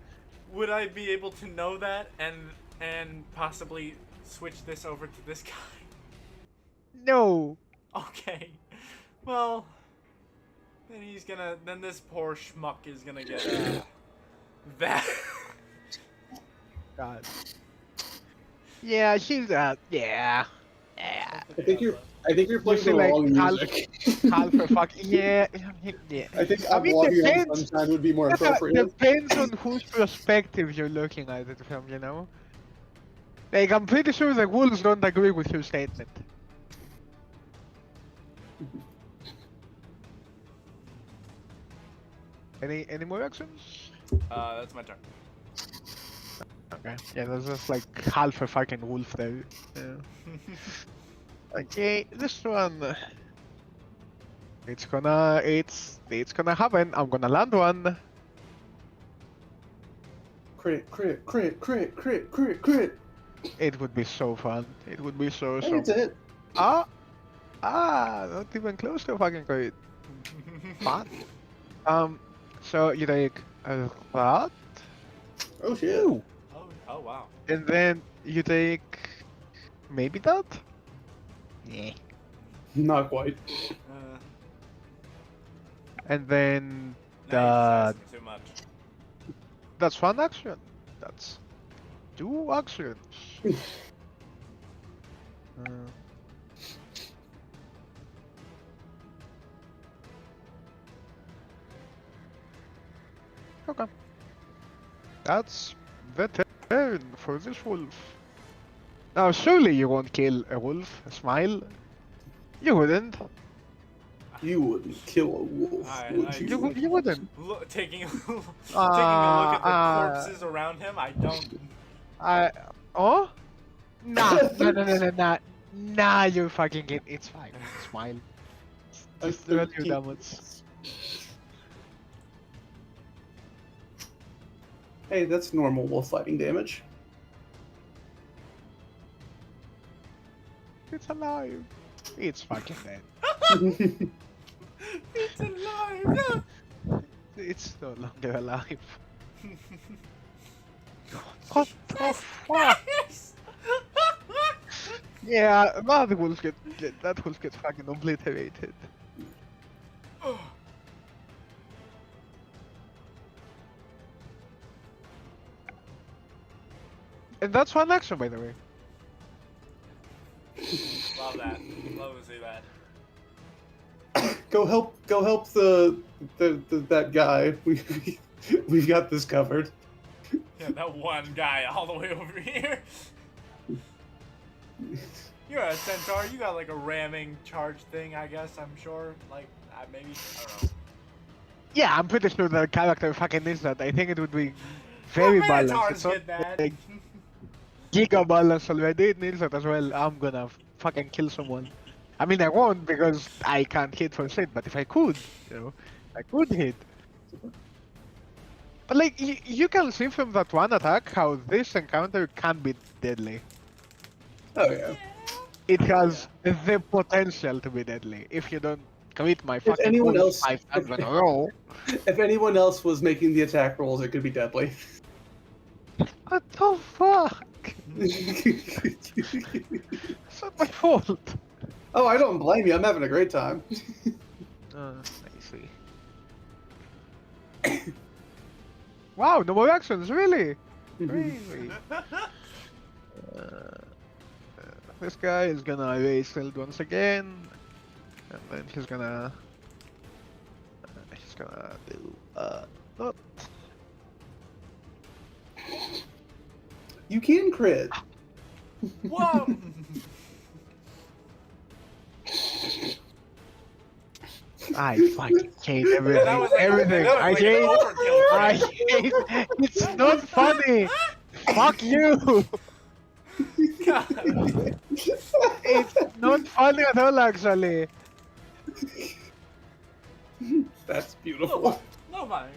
[SPEAKER 1] Would I be able to know that and possibly switch this over to this guy?
[SPEAKER 3] No.
[SPEAKER 1] Okay. Well, then this poor schmuck is gonna get that.
[SPEAKER 3] God. Yeah, she's yeah.
[SPEAKER 2] I think you're playing
[SPEAKER 3] see,
[SPEAKER 2] the
[SPEAKER 3] like,
[SPEAKER 2] wrong
[SPEAKER 3] half-
[SPEAKER 2] music.
[SPEAKER 3] Half a fuck. Yeah.
[SPEAKER 2] I think
[SPEAKER 3] I mean,
[SPEAKER 2] Walking on
[SPEAKER 3] depends.
[SPEAKER 2] Sunshine would be more appropriate.
[SPEAKER 3] Depends on whose perspective you're looking at it from, you know? Like, I'm pretty sure the wolves don't agree with your statement. Any more actions?
[SPEAKER 1] That's my turn.
[SPEAKER 3] Okay. Yeah, there's just like half a fucking wolf there. Yeah. Okay, this one. It's gonna happen. I'm gonna land one.
[SPEAKER 2] Crit, crit, crit, crit, crit, crit, crit.
[SPEAKER 3] It would be so fun. It would be so
[SPEAKER 2] That's it.
[SPEAKER 3] not even close to fucking great. Fun. So you take a that,
[SPEAKER 2] Oh shit.
[SPEAKER 1] Oh wow.
[SPEAKER 3] and then you take maybe that. Yeah.
[SPEAKER 2] Not quite.
[SPEAKER 3] And then
[SPEAKER 1] Now you're just asking too much.
[SPEAKER 3] that's one action. That's two actions. Okay. That's the turn for this wolf. Now, surely you won't kill a wolf. Smile. You wouldn't.
[SPEAKER 2] You wouldn't kill a wolf,
[SPEAKER 1] Alright,
[SPEAKER 2] would
[SPEAKER 1] I-
[SPEAKER 2] you?
[SPEAKER 3] You wouldn't.
[SPEAKER 1] Taking a look at the corpses around him, I don't.
[SPEAKER 3] Oh? Nah. Nah, you fucking kid. It's fine. Smile. Just roll your
[SPEAKER 2] 13.
[SPEAKER 3] damage.
[SPEAKER 2] Hey, that's normal wolf fighting damage.
[SPEAKER 3] It's alive. It's fucking dead.
[SPEAKER 1] It's alive.
[SPEAKER 3] It's no longer alive. What the fuck? Yeah, that wolf get fucking obliterated. And that's one action, by the way.
[SPEAKER 1] Love that. Love to see that.
[SPEAKER 2] Go help the that guy. We've got this covered.
[SPEAKER 1] Yeah, that one guy all the way over here. You're a centaur. You got like a ramming charge thing, I guess. I'm sure. Like maybe I don't know.
[SPEAKER 3] Yeah, I'm pretty sure the character fucking needs that. I think it would be very
[SPEAKER 1] Well,
[SPEAKER 3] balanced.
[SPEAKER 1] minotaurs
[SPEAKER 3] It's not
[SPEAKER 1] get that.
[SPEAKER 3] like giga balance already. It needs that as well. I'm gonna fucking kill someone. I mean, I won't because I can't hit for shit. But if I could, I could hit. But like, you can see from that one attack how this encounter can be deadly.
[SPEAKER 2] Oh yeah.
[SPEAKER 3] It has the potential to be deadly if you don't commit my fucking
[SPEAKER 2] anyone
[SPEAKER 3] rules
[SPEAKER 2] else-
[SPEAKER 3] 5 times in a row.
[SPEAKER 2] If anyone else was making the attack rolls, it could be deadly.
[SPEAKER 3] What the fuck? It's not my fault.
[SPEAKER 2] Oh, I don't blame you. I'm having a great time.
[SPEAKER 3] I see. Wow, no more actions, really? Really? This guy is gonna erase Shield once again, and then he's gonna do not.
[SPEAKER 2] You can crit.
[SPEAKER 1] Whoa!
[SPEAKER 3] I fucking hate everything.
[SPEAKER 1] That was like
[SPEAKER 3] Everything.
[SPEAKER 1] that was
[SPEAKER 3] I
[SPEAKER 1] like
[SPEAKER 3] hate.
[SPEAKER 1] an overkill.
[SPEAKER 3] I hate. It's not funny. Fuck you.
[SPEAKER 1] God.
[SPEAKER 3] It's not funny at all, actually.
[SPEAKER 2] That's beautiful.
[SPEAKER 1] No mind.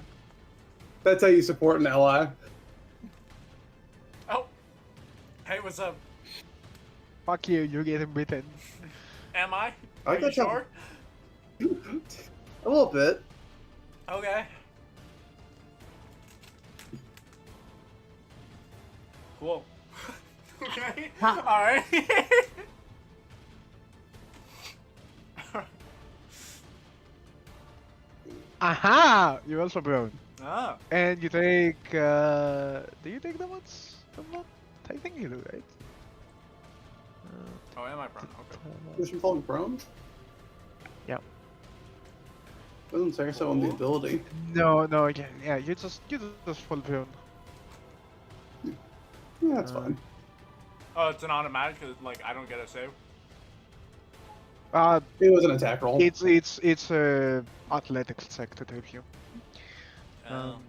[SPEAKER 2] That's how you support an ally.
[SPEAKER 1] Oh. Hey, what's up?
[SPEAKER 3] Fuck you. You're getting beaten.
[SPEAKER 1] Am I?
[SPEAKER 2] I
[SPEAKER 1] Are you
[SPEAKER 2] got some-
[SPEAKER 1] sure?
[SPEAKER 2] A little bit.
[SPEAKER 1] Okay. Cool. Okay. Alright.
[SPEAKER 3] Aha! You're also prone.
[SPEAKER 1] Ah.
[SPEAKER 3] And you take. Do you take the ones? I think you do, right?
[SPEAKER 1] Oh, am I prone? Okay.
[SPEAKER 2] Position falling prone?
[SPEAKER 3] Yep.
[SPEAKER 2] Doesn't say so on the ability.
[SPEAKER 3] No, yeah. You just fall prone.
[SPEAKER 2] Yeah, that's fine.
[SPEAKER 1] Oh, it's an automatic. 'Cause, like I don't get a save.
[SPEAKER 2] It was an attack roll.
[SPEAKER 3] It's a athletics check to trip you.
[SPEAKER 1] Um,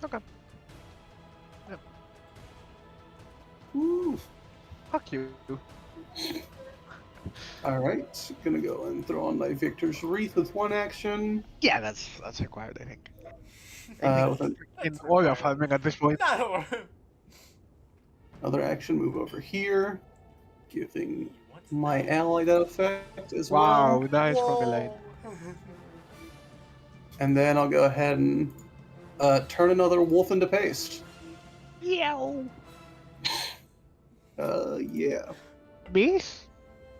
[SPEAKER 3] Okay.
[SPEAKER 2] Woo.
[SPEAKER 3] Fuck you.
[SPEAKER 2] Alright, gonna go and throw on my Victor's Wreath with one action.
[SPEAKER 3] Yeah, that's required, I think.
[SPEAKER 2] With
[SPEAKER 3] In all of farming at this point.
[SPEAKER 1] not
[SPEAKER 2] another action, move over here, giving my ally that effect as
[SPEAKER 3] Wow,
[SPEAKER 2] well.
[SPEAKER 3] nice fucking line.
[SPEAKER 2] And then I'll go ahead and turn another wolf into paste.
[SPEAKER 3] Yow.
[SPEAKER 2] Yeah.
[SPEAKER 3] Miss?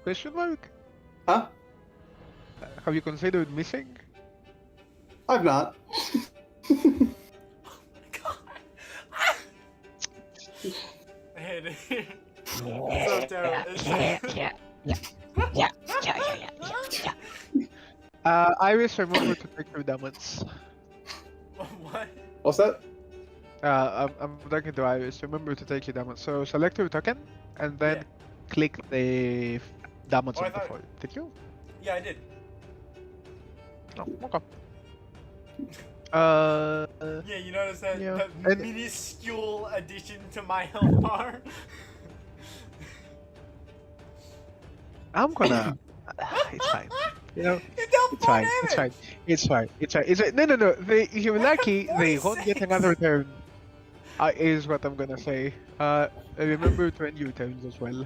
[SPEAKER 3] Question mark?
[SPEAKER 2] Huh?
[SPEAKER 3] Have you considered missing?
[SPEAKER 2] I've not.
[SPEAKER 1] God. I hate it. So terrible.
[SPEAKER 3] Iris, remember to take your damage.
[SPEAKER 1] What?
[SPEAKER 2] What's that?
[SPEAKER 3] I'm talking to Iris. Remember to take your damage. So select your token and then
[SPEAKER 1] Yeah.
[SPEAKER 3] click the Damonson
[SPEAKER 1] Oh, I thought-
[SPEAKER 3] before. Did you?
[SPEAKER 1] Yeah, I did.
[SPEAKER 3] No. Okay.
[SPEAKER 1] Yeah, you notice that,
[SPEAKER 3] Yeah.
[SPEAKER 1] that
[SPEAKER 3] And-
[SPEAKER 1] minuscule addition to my health bar?
[SPEAKER 3] I'm gonna. It's fine. You know,
[SPEAKER 1] It dealt
[SPEAKER 3] it's
[SPEAKER 1] 4
[SPEAKER 3] fine.
[SPEAKER 1] damage!
[SPEAKER 3] It's fine. It's fine. It's fine. It's fine. No, no, no. They, if you're lucky, they won't get
[SPEAKER 1] 46.
[SPEAKER 3] another turn. Is what I'm gonna say. Remember to end your turns as well.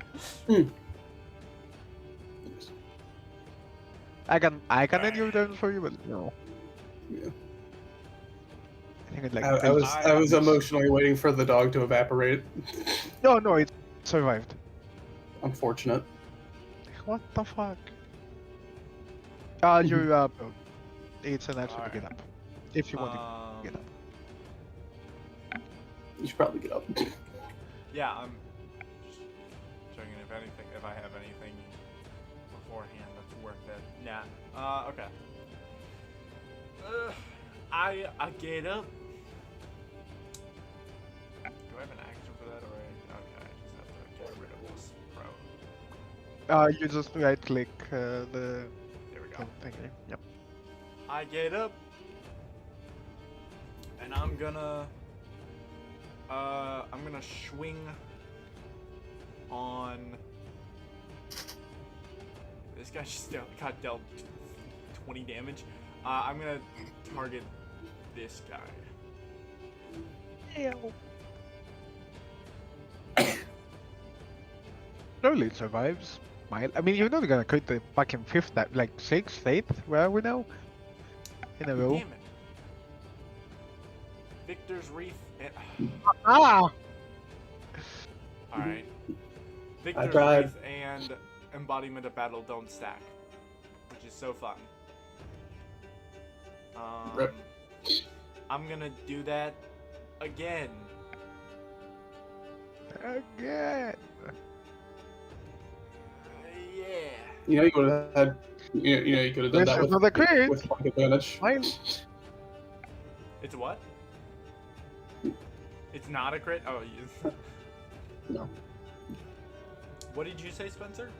[SPEAKER 3] I can end your turns for you, but no.
[SPEAKER 2] Yeah.
[SPEAKER 3] I think it like.
[SPEAKER 2] I was emotionally waiting for the dog to evaporate.
[SPEAKER 3] No, it survived.
[SPEAKER 2] Unfortunate.
[SPEAKER 3] What the fuck? You're it's an action to get up. If you want to get up.
[SPEAKER 2] You should probably get up.
[SPEAKER 1] Yeah, I'm just checking if I have anything beforehand that's worth it. Nah. Okay. I get up. Do I have an action for that, or okay? I just have to get rid of this pro.
[SPEAKER 3] You just right click the
[SPEAKER 1] There we go.
[SPEAKER 3] thingy. Yep.
[SPEAKER 1] I get up, and I'm gonna swing on. This guy just got dealt 20 damage. I'm gonna target this guy.
[SPEAKER 3] Slowly it survives. I mean, you're not gonna crit the fucking fifth, like sixth, eighth. Where are we now? In a row.
[SPEAKER 1] Damn it. Victor's Wreath.
[SPEAKER 3] Ah!
[SPEAKER 1] Alright. Victor's
[SPEAKER 2] tried.
[SPEAKER 1] Wreath and Embodiment of Battle don't stack, which is so fun.
[SPEAKER 2] Rip.
[SPEAKER 1] I'm gonna do that again.
[SPEAKER 3] Again.
[SPEAKER 1] Yeah.
[SPEAKER 2] You know, you could have had. You know, you could have done
[SPEAKER 3] This
[SPEAKER 2] that
[SPEAKER 3] is not a crit.
[SPEAKER 2] with like advantage.
[SPEAKER 3] Fine.
[SPEAKER 1] It's a what? It's not a crit? Oh, you...
[SPEAKER 2] No.
[SPEAKER 1] What did you say, Spencer?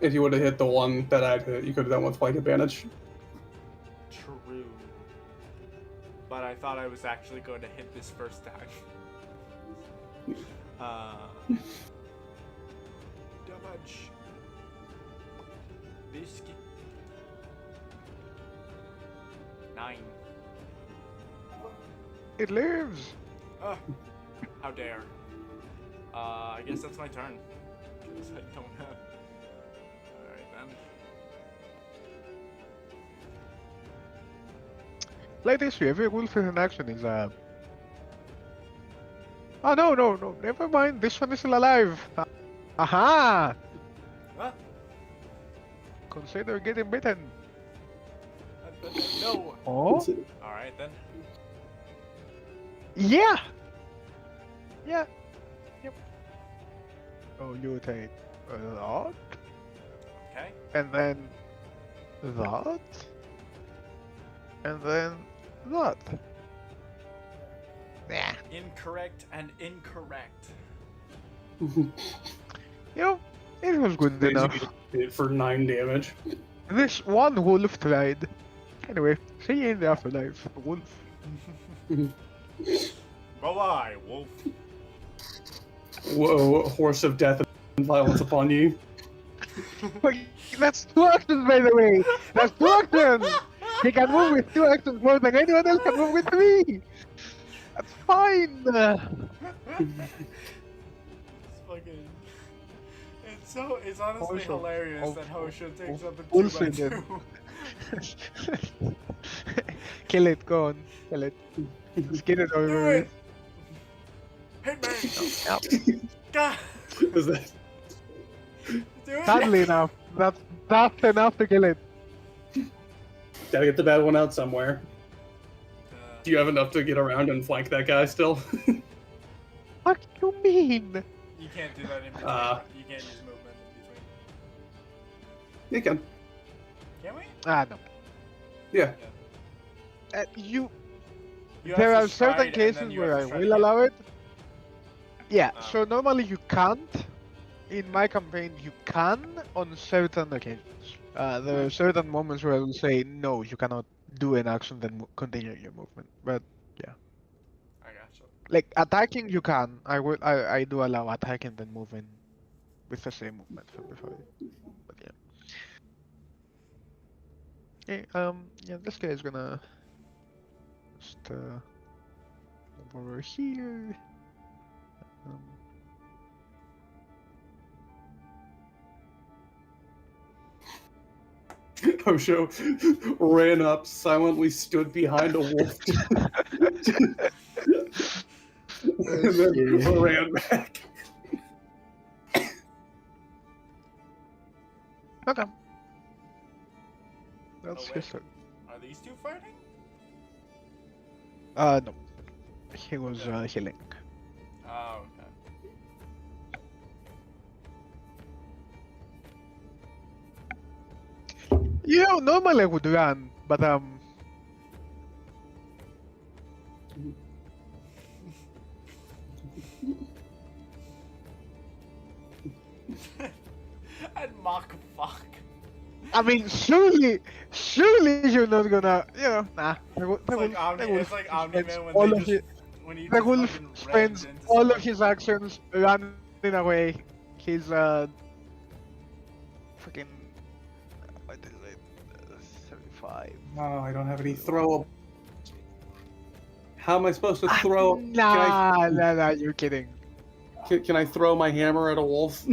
[SPEAKER 2] If you would have hit the one that I'd hit, you could have done with like advantage.
[SPEAKER 1] True. But I thought I was actually going to hit this first time. Damage. Biscuit. 9.
[SPEAKER 3] It lives.
[SPEAKER 1] How dare. I guess that's my turn. Because I don't have... Alright then.
[SPEAKER 3] Like this, every wolf in an action is Oh no, never mind. This one is still alive. Aha!
[SPEAKER 1] What?
[SPEAKER 3] Consider getting bitten.
[SPEAKER 1] No!
[SPEAKER 3] Oh?
[SPEAKER 1] Alright then.
[SPEAKER 3] Yeah! Yeah. Yep. Oh, you take that.
[SPEAKER 1] Okay.
[SPEAKER 3] And then that. And then that. Yeah.
[SPEAKER 1] Incorrect and incorrect.
[SPEAKER 3] You know, it was good enough.
[SPEAKER 2] Hit for 9 damage.
[SPEAKER 3] This one wolf tried. Anyway, see you in the afterlife, wolf.
[SPEAKER 1] Bye-bye, wolf.
[SPEAKER 2] Whoa, horse of death and violence upon you.
[SPEAKER 3] Wait, that's 2 actions, by the way! That's 2 actions! He can move with 2 actions more than anyone else can move with 3! That's fine!
[SPEAKER 1] It's fucking... It's honestly
[SPEAKER 3] Hosho.
[SPEAKER 1] hilarious that Hosho takes up a
[SPEAKER 3] Wolf
[SPEAKER 1] 2x2.
[SPEAKER 3] Kill it, go on. Kill it. Just get it
[SPEAKER 1] Do
[SPEAKER 3] over
[SPEAKER 1] it!
[SPEAKER 3] with.
[SPEAKER 1] Hit me! God!
[SPEAKER 2] Is that...
[SPEAKER 1] Do it!
[SPEAKER 3] Sadly enough. That's enough to kill it.
[SPEAKER 2] Gotta get the bad one out somewhere. Do you have enough to get around and flank that guy still?
[SPEAKER 3] What you mean?
[SPEAKER 1] You can't do that in between. You can't use movement in between.
[SPEAKER 2] You can.
[SPEAKER 1] Can we?
[SPEAKER 3] Ah, no.
[SPEAKER 2] Yeah.
[SPEAKER 1] You
[SPEAKER 3] There
[SPEAKER 1] have
[SPEAKER 3] are
[SPEAKER 1] to
[SPEAKER 3] certain
[SPEAKER 1] stride, and then
[SPEAKER 3] cases
[SPEAKER 1] you
[SPEAKER 3] where
[SPEAKER 1] have
[SPEAKER 3] I
[SPEAKER 1] to stride
[SPEAKER 3] will
[SPEAKER 1] again.
[SPEAKER 3] allow it. Yeah,
[SPEAKER 1] Oh.
[SPEAKER 3] so normally you can't, in my campaign you can on certain occasions. There are certain moments where I will say no, you cannot do an action then continue your movement. But yeah,
[SPEAKER 1] I gotcha.
[SPEAKER 3] like attacking you can. I do allow attacking then moving with the same movement from before. But yeah. Okay, yeah, this guy is gonna just move over here. Um,
[SPEAKER 2] Osho ran up, silently stood behind a wolf, and then
[SPEAKER 3] Okay.
[SPEAKER 2] ran back.
[SPEAKER 3] Okay,
[SPEAKER 1] Oh
[SPEAKER 3] that's
[SPEAKER 1] wait,
[SPEAKER 3] his turn.
[SPEAKER 1] are these two fighting?
[SPEAKER 3] No, he was
[SPEAKER 1] Okay.
[SPEAKER 3] healing.
[SPEAKER 1] Oh, okay.
[SPEAKER 3] You know, normally I would run, but
[SPEAKER 1] And mock fuck.
[SPEAKER 3] I mean, surely you're not gonna, nah.
[SPEAKER 1] It's like Omni. It's like Omni
[SPEAKER 3] spends
[SPEAKER 1] Man when
[SPEAKER 3] all
[SPEAKER 1] they
[SPEAKER 3] of
[SPEAKER 1] just
[SPEAKER 3] his,
[SPEAKER 1] when he
[SPEAKER 3] the
[SPEAKER 1] just
[SPEAKER 3] wolf
[SPEAKER 1] fucking
[SPEAKER 3] spends
[SPEAKER 1] rams into
[SPEAKER 3] all
[SPEAKER 1] someone.
[SPEAKER 3] of his actions running away. He's freaking what is it? 35.
[SPEAKER 2] Oh, I don't have any throw. How am I supposed to throw?
[SPEAKER 3] Nah, you're kidding.
[SPEAKER 2] Can I throw my hammer at a wolf?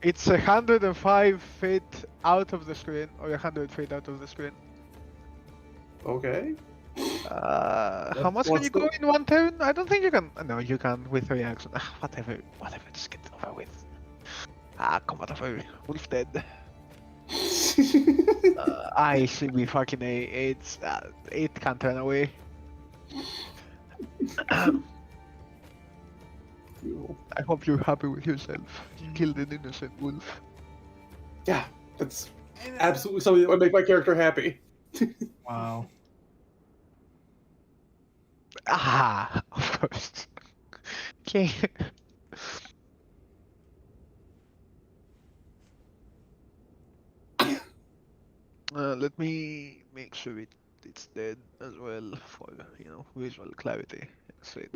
[SPEAKER 3] It's 105 feet out of the screen, or 100 feet out of the screen.
[SPEAKER 2] Okay.
[SPEAKER 3] How much can
[SPEAKER 2] What's
[SPEAKER 3] you go
[SPEAKER 2] the-
[SPEAKER 3] in one turn? I don't think you can. No, you can with reaction. Whatever, just get it over with. Come on over. Wolf dead. I see me fucking A. It can't run away. I hope you're happy with yourself. You killed an innocent wolf.
[SPEAKER 2] Yeah, that's
[SPEAKER 1] Innocent.
[SPEAKER 2] absolutely something that would make my character happy.
[SPEAKER 3] Wow. Of course. Okay. Let me make sure it's dead as well for visual clarity. That's it.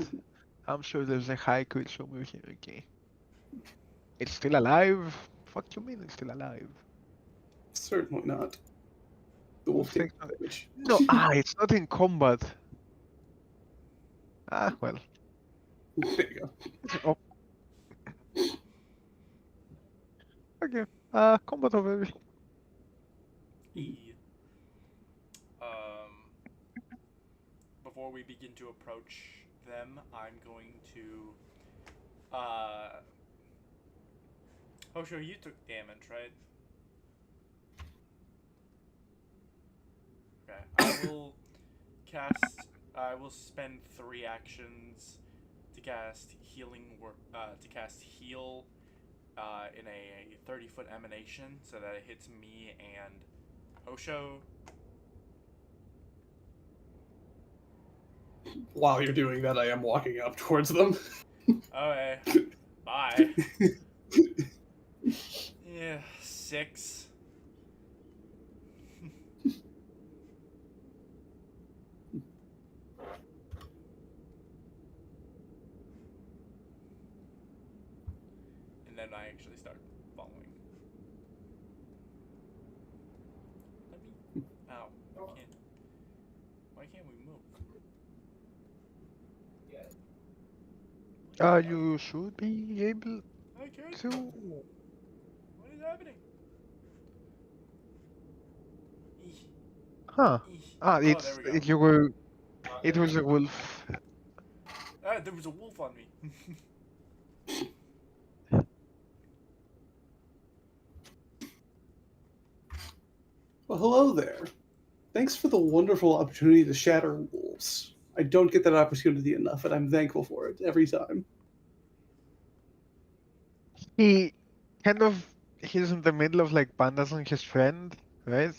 [SPEAKER 3] I'm sure there's a high crit somewhere here. Okay. It's still alive? Fuck you mean it's still alive?
[SPEAKER 2] Certainly not. The wolf takes
[SPEAKER 3] Think-
[SPEAKER 2] damage.
[SPEAKER 3] No, it's not in combat. Well.
[SPEAKER 2] There you go.
[SPEAKER 3] Oh, okay. Combat over.
[SPEAKER 1] E. Before we begin to approach them, I'm going to. Oh, sure, you took damage, right? Okay, I will cast. I will spend 3 actions to cast to cast heal in a 30-foot emanation, so that it hits me and Osho.
[SPEAKER 2] While you're doing that, I am walking up towards them.
[SPEAKER 1] Okay, bye. Yeah, 6. And then I actually start following. Let me. Ow. Why can't we move?
[SPEAKER 3] You should be able
[SPEAKER 1] I can't.
[SPEAKER 3] to.
[SPEAKER 1] What is happening? Eesh.
[SPEAKER 3] Huh.
[SPEAKER 1] Eesh.
[SPEAKER 3] It's
[SPEAKER 1] There we go.
[SPEAKER 3] you were. It was a wolf.
[SPEAKER 1] There was a wolf on me.
[SPEAKER 2] Well, hello there. Thanks for the wonderful opportunity to shatter wolves. I don't get that opportunity enough, and I'm thankful for it every time.
[SPEAKER 3] He kind of he's in the middle of like bandaging his friend, right?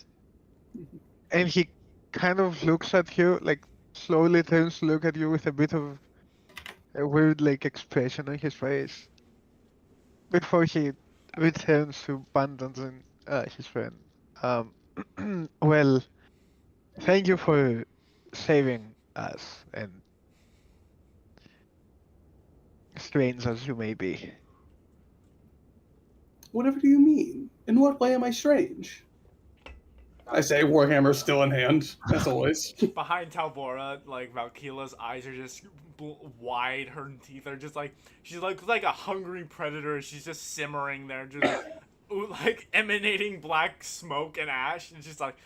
[SPEAKER 3] And he kind of looks at you, like slowly turns to look at you with a bit of a weird like expression on his face. before he returns to abandoning his friend. Um, well, thank you for saving us, and strange as you may be.
[SPEAKER 2] Whatever do you mean? In what way am I strange? I say, Warhammer still in hand, as always.
[SPEAKER 1] Behind Talbora, like Valkyla's eyes are just wide. Her teeth are just like she looks like a hungry predator. She's just simmering there, just like emanating black smoke and ash. And just like,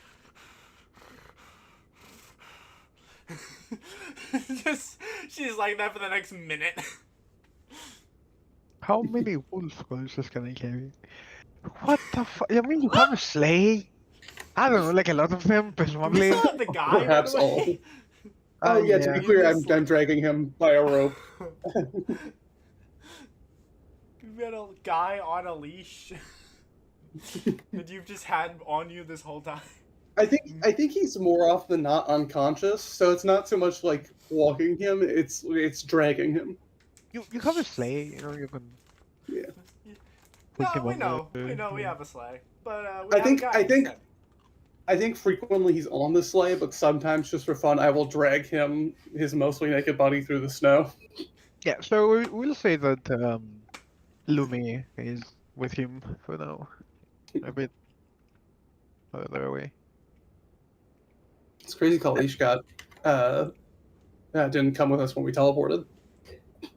[SPEAKER 1] just she's like that for the next minute.
[SPEAKER 3] How many wolf roses can I carry? What the fuck? I mean, you have a sleigh? I don't know, like a lot of them,
[SPEAKER 1] Do we
[SPEAKER 3] presumably.
[SPEAKER 1] still have the guy, by
[SPEAKER 2] Perhaps
[SPEAKER 1] the
[SPEAKER 2] all.
[SPEAKER 1] way?
[SPEAKER 2] Oh, yeah, to
[SPEAKER 3] yeah.
[SPEAKER 2] be clear,
[SPEAKER 1] In this
[SPEAKER 2] I'm dragging him by a rope.
[SPEAKER 1] You've got a guy on a leash that you've just had on you this whole time.
[SPEAKER 2] I think he's more often than not unconscious, so it's not so much like walking him, it's dragging him.
[SPEAKER 3] You have a sleigh, you know, you can
[SPEAKER 2] Yeah.
[SPEAKER 3] put
[SPEAKER 1] No,
[SPEAKER 3] him
[SPEAKER 1] we
[SPEAKER 3] on
[SPEAKER 1] know,
[SPEAKER 3] the-
[SPEAKER 1] we have a sleigh, but
[SPEAKER 2] I think frequently he's on the sleigh, but sometimes just for fun I will drag his mostly naked body through the snow.
[SPEAKER 3] Yeah, so we'll say that Lumi is with him for now. A bit further away.
[SPEAKER 2] It's crazy Kalish didn't come with us when we teleported.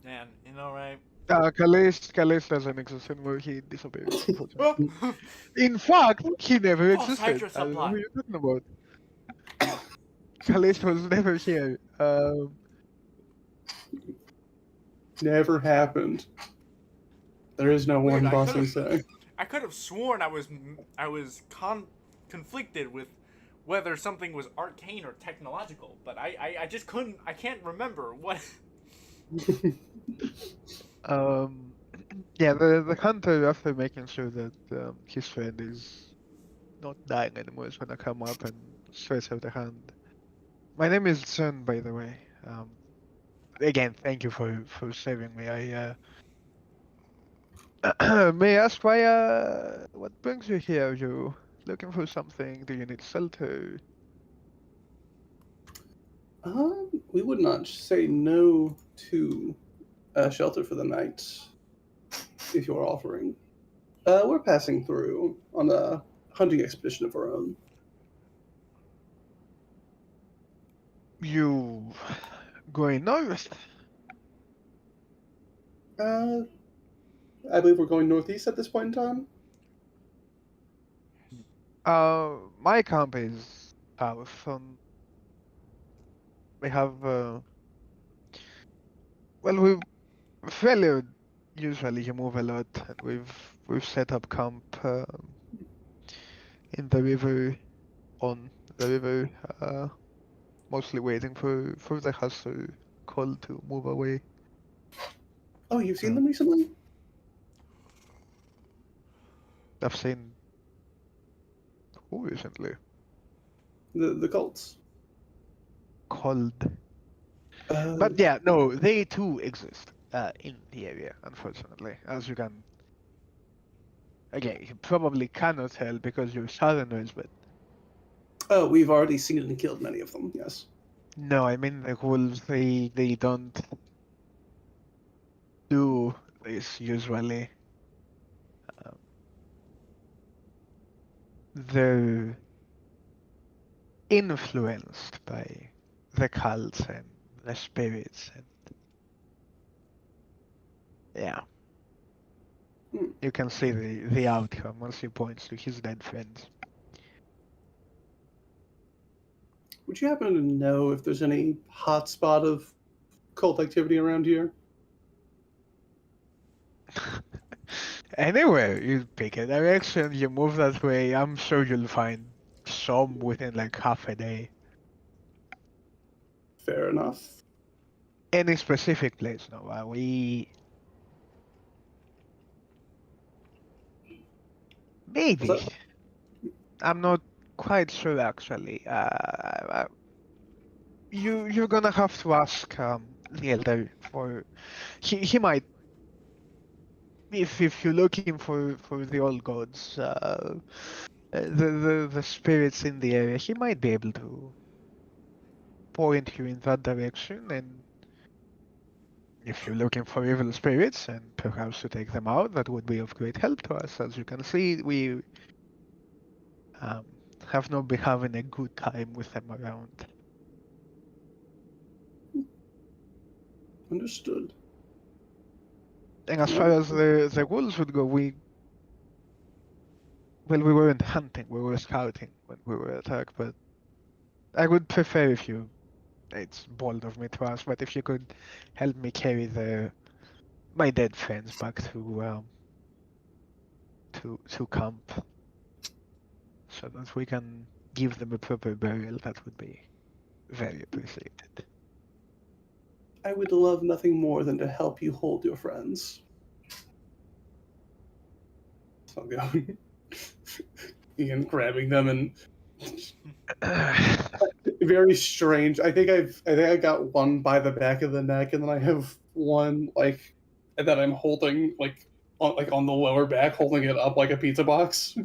[SPEAKER 1] Man, you know, right?
[SPEAKER 3] Kalis doesn't exist anymore, he disappeared. unfortunately.
[SPEAKER 1] Oh,
[SPEAKER 3] In fact, he never
[SPEAKER 1] False
[SPEAKER 3] existed.
[SPEAKER 1] hydro
[SPEAKER 3] I don't know
[SPEAKER 1] supply.
[SPEAKER 3] who you're talking about. Kalis was never here.
[SPEAKER 2] Never happened. There is no
[SPEAKER 1] Weird,
[SPEAKER 2] one
[SPEAKER 1] I
[SPEAKER 2] bossing
[SPEAKER 1] could've-
[SPEAKER 2] say.
[SPEAKER 1] I could have sworn I was conflicted with whether something was arcane or technological, but I just couldn't. I can't remember what.
[SPEAKER 3] Yeah, the hunter, after making sure that his friend is not dying anymore, is gonna come up and stretch out the hand. My name is Sun, by the way. Again, thank you for saving me. I may I ask why what brings you here? Are you looking for something? Do you need shelter?
[SPEAKER 2] We would not say no to shelter for the night if you are offering. We're passing through on a hunting expedition of our own.
[SPEAKER 3] You going north?
[SPEAKER 2] I believe we're going northeast at this point in time.
[SPEAKER 3] My camp is south. We have well, we fairly usually you move a lot, and we've set up camp in the river, on the river, mostly waiting for the hustle call to move away.
[SPEAKER 2] Oh, you've seen them recently?
[SPEAKER 3] I've seen who recently
[SPEAKER 2] The cults.
[SPEAKER 3] called, but yeah, no, they too exist in the area, unfortunately, as you can. Again, you probably cannot tell because you're southerners, but
[SPEAKER 2] Oh, we've already seen and killed many of them. Yes.
[SPEAKER 3] no, I mean the wolves. They don't do this usually. They're influenced by the cults and the spirits, and yeah, you can see the outcome as he points to his dead friends.
[SPEAKER 2] Would you happen to know if there's any hotspot of cult activity around here?
[SPEAKER 3] Anywhere you pick a direction, you move that way, I'm sure you'll find some within like half a day.
[SPEAKER 2] Fair enough.
[SPEAKER 3] Any specific place? No, we maybe.
[SPEAKER 2] What's that?
[SPEAKER 3] I'm not quite sure actually. You're gonna have to ask the elder for he might if you're looking for the old gods, the spirits in the area, he might be able to point you in that direction. And if you're looking for evil spirits and perhaps to take them out, that would be of great help to us. As you can see, we um, have not been having a good time with them around.
[SPEAKER 2] Understood.
[SPEAKER 3] And as far as the wolves would go, we weren't hunting, we were scouting when we were attacked, but I would prefer if you, it's bold of me to ask, but if you could help me carry my dead friends back to camp so that we can give them a proper burial, that would be very appreciated.
[SPEAKER 2] I would love nothing more than to help you hold your friends. So I'm going. Ian grabbing them and very strange. I think I got one by the back of the neck, and then I have one that I'm holding on the lower back, holding it up like a pizza box.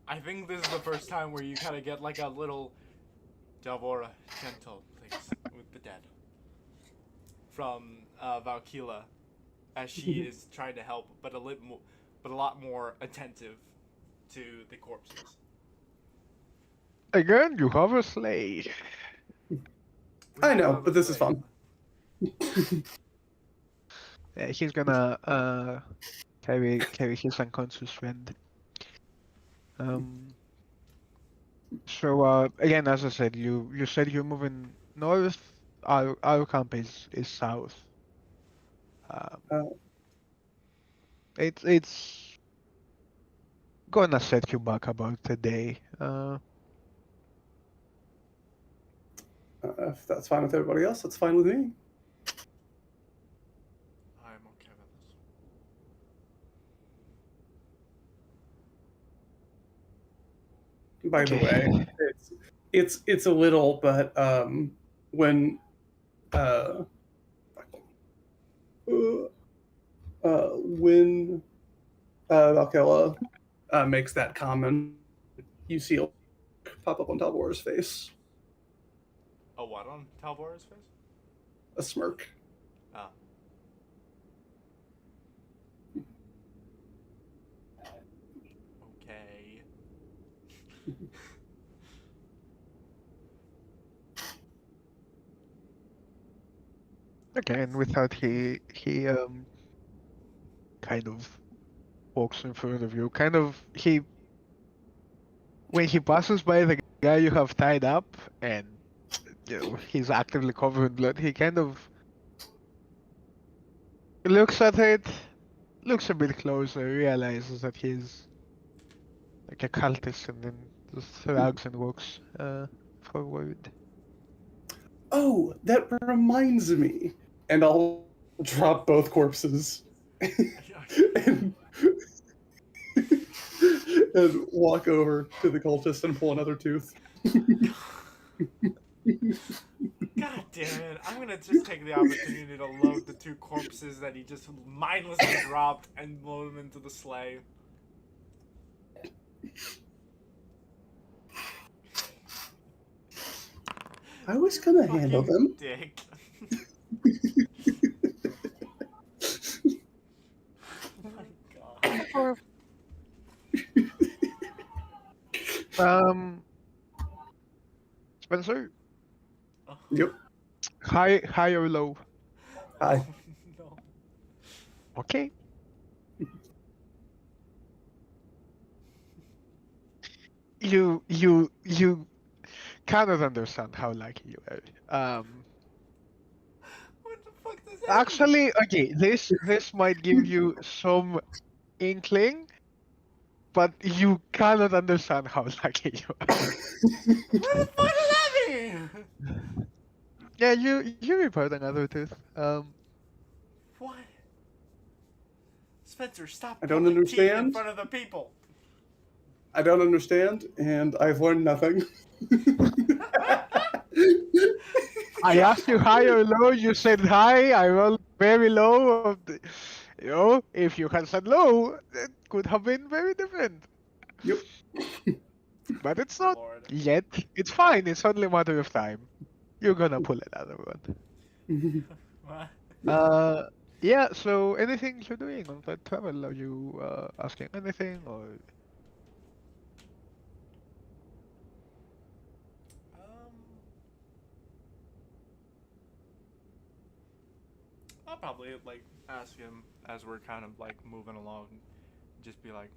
[SPEAKER 1] I think this is the first time where you kind of get like a little Delvora, gentle, please, with the dead. From Valkyla, as she is trying to help, but a lot more attentive to the corpses.
[SPEAKER 3] Again, you have a sleigh.
[SPEAKER 2] I know, but this is fun.
[SPEAKER 3] Yeah, he's gonna carry his unconscious friend. So again, as I said, you said you're moving north. Our camp is south. It's gonna set you back about a day.
[SPEAKER 2] If that's fine with everybody else, that's fine with me.
[SPEAKER 1] I'm okay with this.
[SPEAKER 2] By the way, it's a little, but when Valkyla makes that comment, you see a pop up on Talbor's face.
[SPEAKER 1] A what on Talvora's face?
[SPEAKER 2] A smirk.
[SPEAKER 1] Oh. Okay.
[SPEAKER 3] Okay, and with that, he kind of walks in front of you. When he passes by the guy you have tied up, and he's actively covered in blood, he kind of looks at it, looks a bit closer, realizes that he's like a cultist, and then just shrugs and walks forward.
[SPEAKER 2] Oh, that reminds me. And I'll drop both corpses and walk over to the cultist and pull another tooth.
[SPEAKER 1] God damn it. I'm gonna just take the opportunity to load the two corpses that he just mindlessly dropped and load them into the sleigh.
[SPEAKER 2] I was gonna handle them.
[SPEAKER 1] Dick. Oh my god.
[SPEAKER 3] Spencer?
[SPEAKER 2] Yep.
[SPEAKER 3] High or low?
[SPEAKER 2] Hi.
[SPEAKER 1] No.
[SPEAKER 3] Okay. You cannot understand how lucky you are.
[SPEAKER 1] What the fuck does that
[SPEAKER 3] Actually, okay, this might give you some inkling, but you cannot understand how lucky you are.
[SPEAKER 1] mean? What the fuck does that mean?
[SPEAKER 3] Yeah, you report another tooth.
[SPEAKER 1] What? Spencer, stop
[SPEAKER 2] I don't
[SPEAKER 1] pulling teeth
[SPEAKER 2] understand.
[SPEAKER 1] in front of the people.
[SPEAKER 2] I don't understand, and I've learned nothing.
[SPEAKER 3] I asked you high or low, you said high, I rolled very low of the, if you had said low, it could have been very different.
[SPEAKER 2] Yep.
[SPEAKER 3] But it's not
[SPEAKER 1] Lord.
[SPEAKER 3] yet. It's fine. It's only a matter of time. You're gonna pull it out of it.
[SPEAKER 1] What?
[SPEAKER 3] Uh, yeah. So, anything you're doing on that travel? Are you asking anything or?
[SPEAKER 1] Um, I'll probably like ask him as we're kind of like moving along, just be like,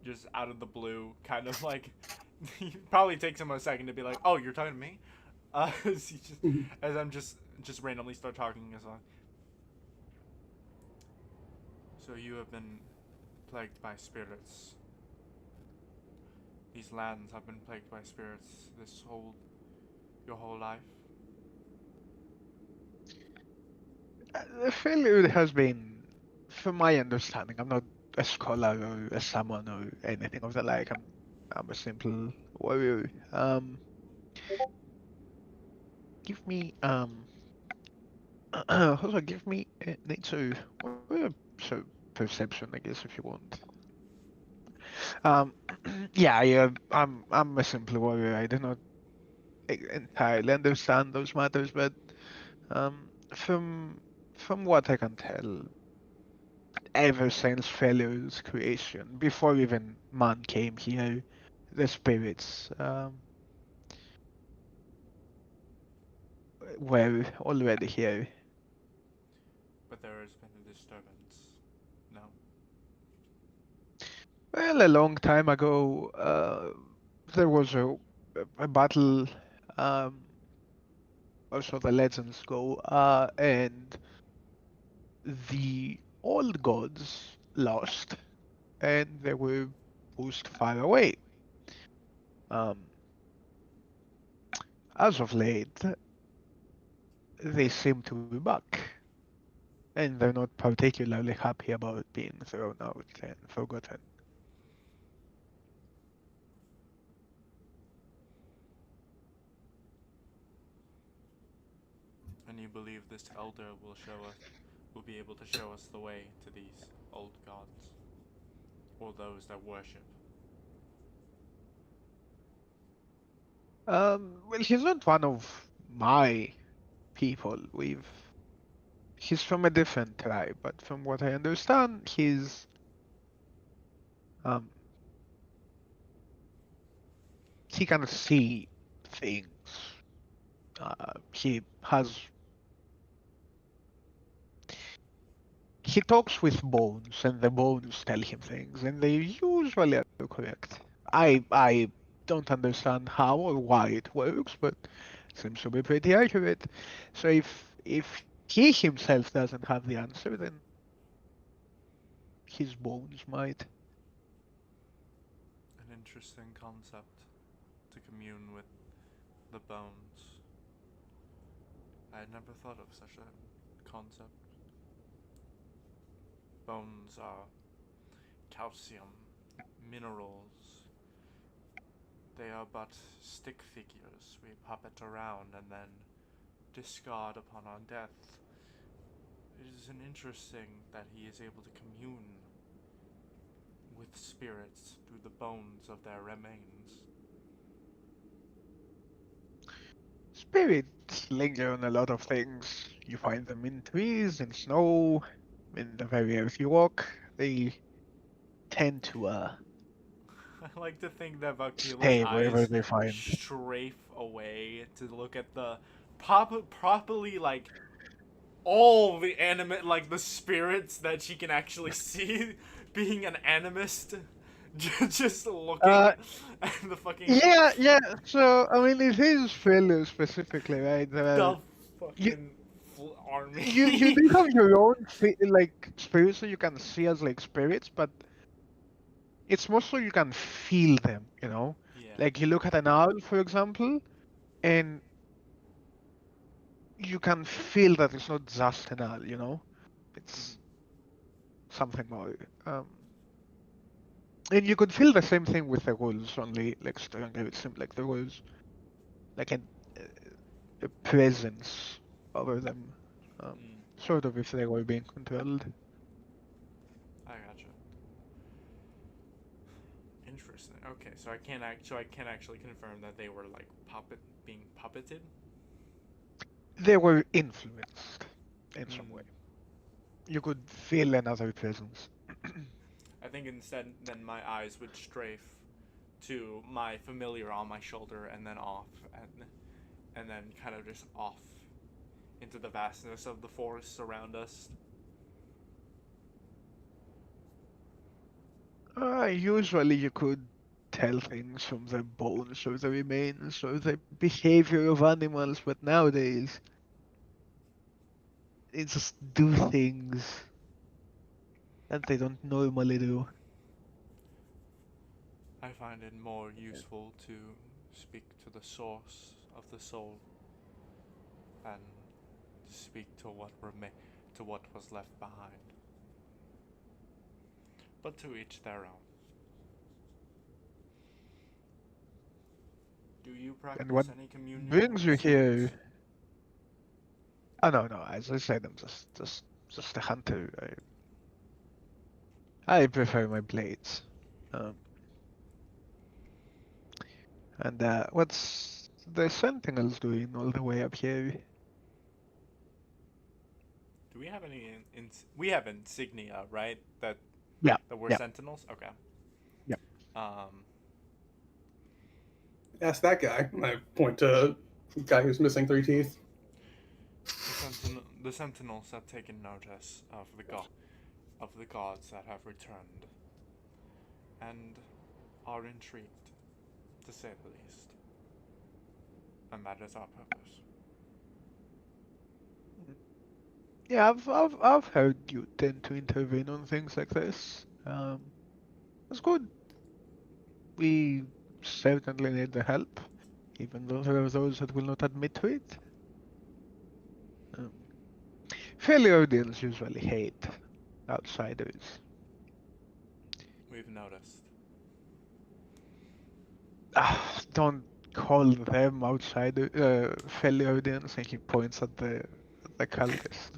[SPEAKER 1] just out of the blue, kind of like, he probably takes him a second to be like, "Oh, you're talking to me?" As, he just, as I'm just randomly start talking as well. So you have been plagued by spirits. These lands have been plagued by spirits your whole life.
[SPEAKER 3] The failure has been, from my understanding, I'm not a scholar or a shaman or anything of the like. I'm a simple warrior. Give me also give me nature or so perception, I guess, if you want. Um, yeah, I'm a simple warrior. I do not entirely understand those matters, but from what I can tell, ever since Failure's creation, before even man came here, the spirits were already here.
[SPEAKER 1] But there has been a disturbance. No.
[SPEAKER 3] Well, a long time ago, there was a battle, um, or so the legends go, and the old gods lost, and they were pushed far away. Um, as of late, they seem to be back, and they're not particularly happy about being thrown out and forgotten.
[SPEAKER 1] And you believe this elder will be able to show us the way to these old gods, or those that worship.
[SPEAKER 3] Well, he's not one of my people. He's from a different tribe, but from what I understand, um he can see things. He talks with bones, and the bones tell him things, and they usually are correct. I don't understand how or why it works, but it seems to be pretty accurate. So if he himself doesn't have the answer, then his bones might.
[SPEAKER 1] An interesting concept to commune with the bones. I had never thought of such a concept. Bones are calcium, minerals. They are but stick figures we puppet around and then discard upon our death. It is an interesting that he is able to commune with spirits through the bones of their remains.
[SPEAKER 3] Spirits linger on a lot of things. You find them in trees, in snow, in the very earth you walk. They tend to
[SPEAKER 1] I like to think that Vakila's
[SPEAKER 3] stay wherever
[SPEAKER 1] eyes
[SPEAKER 3] they find.
[SPEAKER 1] strafe away to look at the properly like all the animate like the spirits that she can actually see being an animist. Just looking
[SPEAKER 3] Uh,
[SPEAKER 1] at the fucking
[SPEAKER 3] yeah. So I mean, it is failure specifically, right?
[SPEAKER 1] the
[SPEAKER 3] You
[SPEAKER 1] fucking army.
[SPEAKER 3] you do have your own like spirits that you can see as like spirits, but it's more so you can feel them.
[SPEAKER 1] Yeah.
[SPEAKER 3] Like you look at an owl, for example, and you can feel that it's not just an owl. It's something more. And you could feel the same thing with the wolves, only like stronger. It seemed like the wolves, like a presence over them. Um,
[SPEAKER 1] Mm.
[SPEAKER 3] Sort of if they were being controlled.
[SPEAKER 1] I gotcha. Interesting. Okay, so I can't actually confirm that they were like being puppeted.
[SPEAKER 3] They were influenced in some
[SPEAKER 1] Mm.
[SPEAKER 3] way. You could feel another presence.
[SPEAKER 1] I think instead, then my eyes would strafe to my familiar on my shoulder, and then off, and then kind of just off into the vastness of the forests around us.
[SPEAKER 3] Usually you could tell things from the bones or the remains or the behavior of animals, but nowadays they just do things that they don't normally do.
[SPEAKER 1] I find it more useful to speak to the source of the soul than to speak to what was left behind. But to each their own. Do you
[SPEAKER 3] And what
[SPEAKER 1] practice any communion with
[SPEAKER 3] brings
[SPEAKER 1] the
[SPEAKER 3] you
[SPEAKER 1] spirits?
[SPEAKER 3] here? Oh no, as I said, I'm just a hunter. I prefer my blades. Um, and what's the Sentinels doing all the way up here?
[SPEAKER 1] Do we have any we have insignia, right?
[SPEAKER 3] Yeah,
[SPEAKER 1] That we're
[SPEAKER 3] yeah,
[SPEAKER 1] sentinels? Okay.
[SPEAKER 3] yeah.
[SPEAKER 1] Um
[SPEAKER 2] Ask that guy. I point to the guy who's missing 3 teeth.
[SPEAKER 1] the sentinels have taken notice of the gods that have returned and are intrigued, to say the least. And that is our purpose.
[SPEAKER 3] Yeah, I've heard you tend to intervene on things like this. It's good. We certainly need the help, even though there are those that will not admit to it. Um, Failure deals usually hate outsiders.
[SPEAKER 1] We've noticed.
[SPEAKER 3] Don't call them outsider failure deals, and he points at the cultist.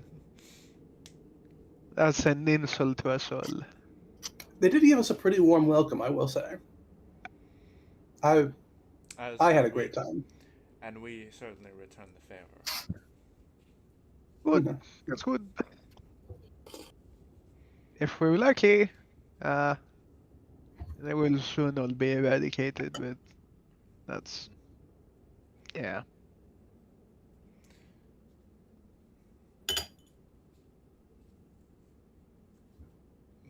[SPEAKER 3] That's an insult to us all.
[SPEAKER 2] They did give us a pretty warm welcome, I will say. I
[SPEAKER 1] As
[SPEAKER 2] I had
[SPEAKER 1] did
[SPEAKER 2] a
[SPEAKER 1] we,
[SPEAKER 2] great time.
[SPEAKER 1] and we certainly return the favor.
[SPEAKER 3] Good. That's good. If we're lucky, uh, they will soon all be eradicated, but that's, yeah.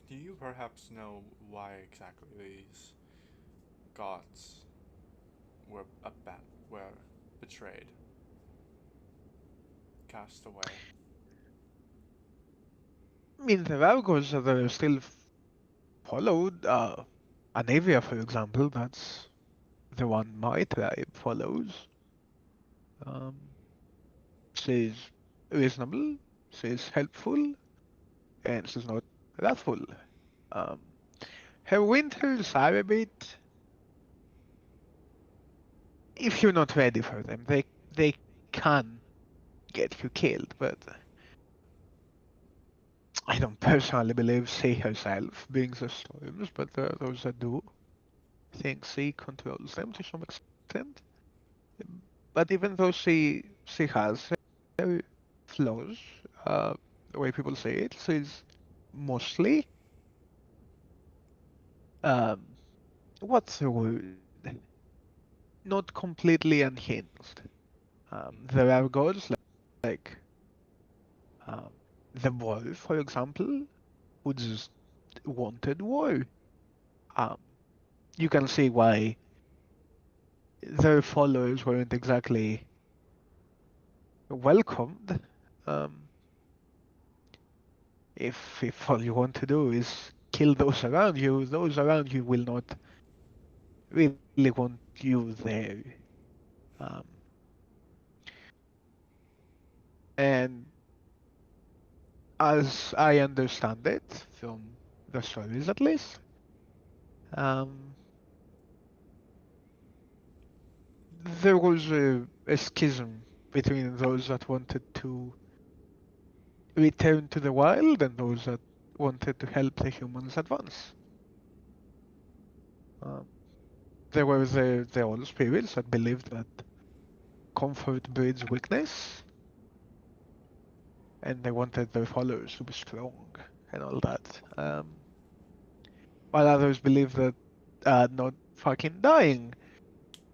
[SPEAKER 1] Do you perhaps know why exactly these gods were betrayed, cast away?
[SPEAKER 3] I mean, there are gods that are still followed. Anavia, for example, that's the one my tribe follows. Um, she's reasonable, she's helpful, and she's not wrathful. Um, Her winters are a bit. If you're not ready for them, they can get you killed. But I don't personally believe she herself brings the storms. But there are those that do. I think she controls them to some extent. But even though she has her flaws, the way people say it, she's mostly um, what's the word? Not completely unhinged. There are gods like um, the war, for example, who just wanted war. Um, you can see why their followers weren't exactly welcomed. Um, if all you want to do is kill those around you will not really want you there. Um, and as I understand it, from the stories at least, um, there was a schism between those that wanted to returned to the wild and those that wanted to help the humans advance. Um, there were the old spirits that believed that comfort breeds weakness, and they wanted their followers to be strong and all that. While others believe that not fucking dying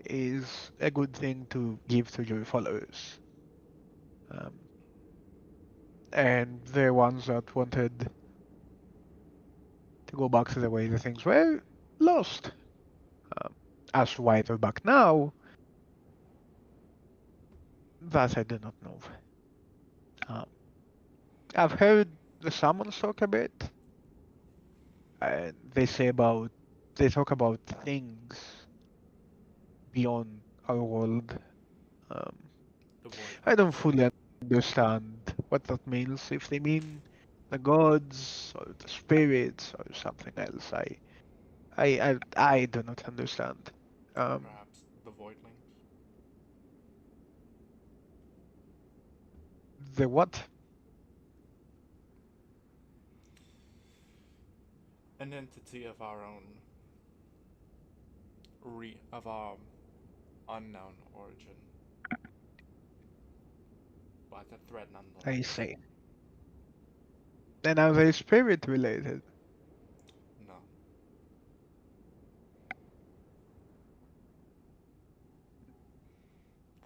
[SPEAKER 3] is a good thing to give to your followers. Um, and the ones that wanted to go back to the way the things were lost. Um, as to why they're back now, that I do not know. Um, I've heard the summons talk a bit, and they talk about things beyond our world. Um,
[SPEAKER 1] The void
[SPEAKER 3] I don't
[SPEAKER 1] ones.
[SPEAKER 3] fully understand what that means. If they mean the gods or the spirits or something else, I do not understand. Um,
[SPEAKER 1] Perhaps the voidlings.
[SPEAKER 3] the what?
[SPEAKER 1] An entity of our own, of our unknown origin, but a threat
[SPEAKER 3] I
[SPEAKER 1] nonetheless.
[SPEAKER 3] say. And are they spirit related?
[SPEAKER 1] No.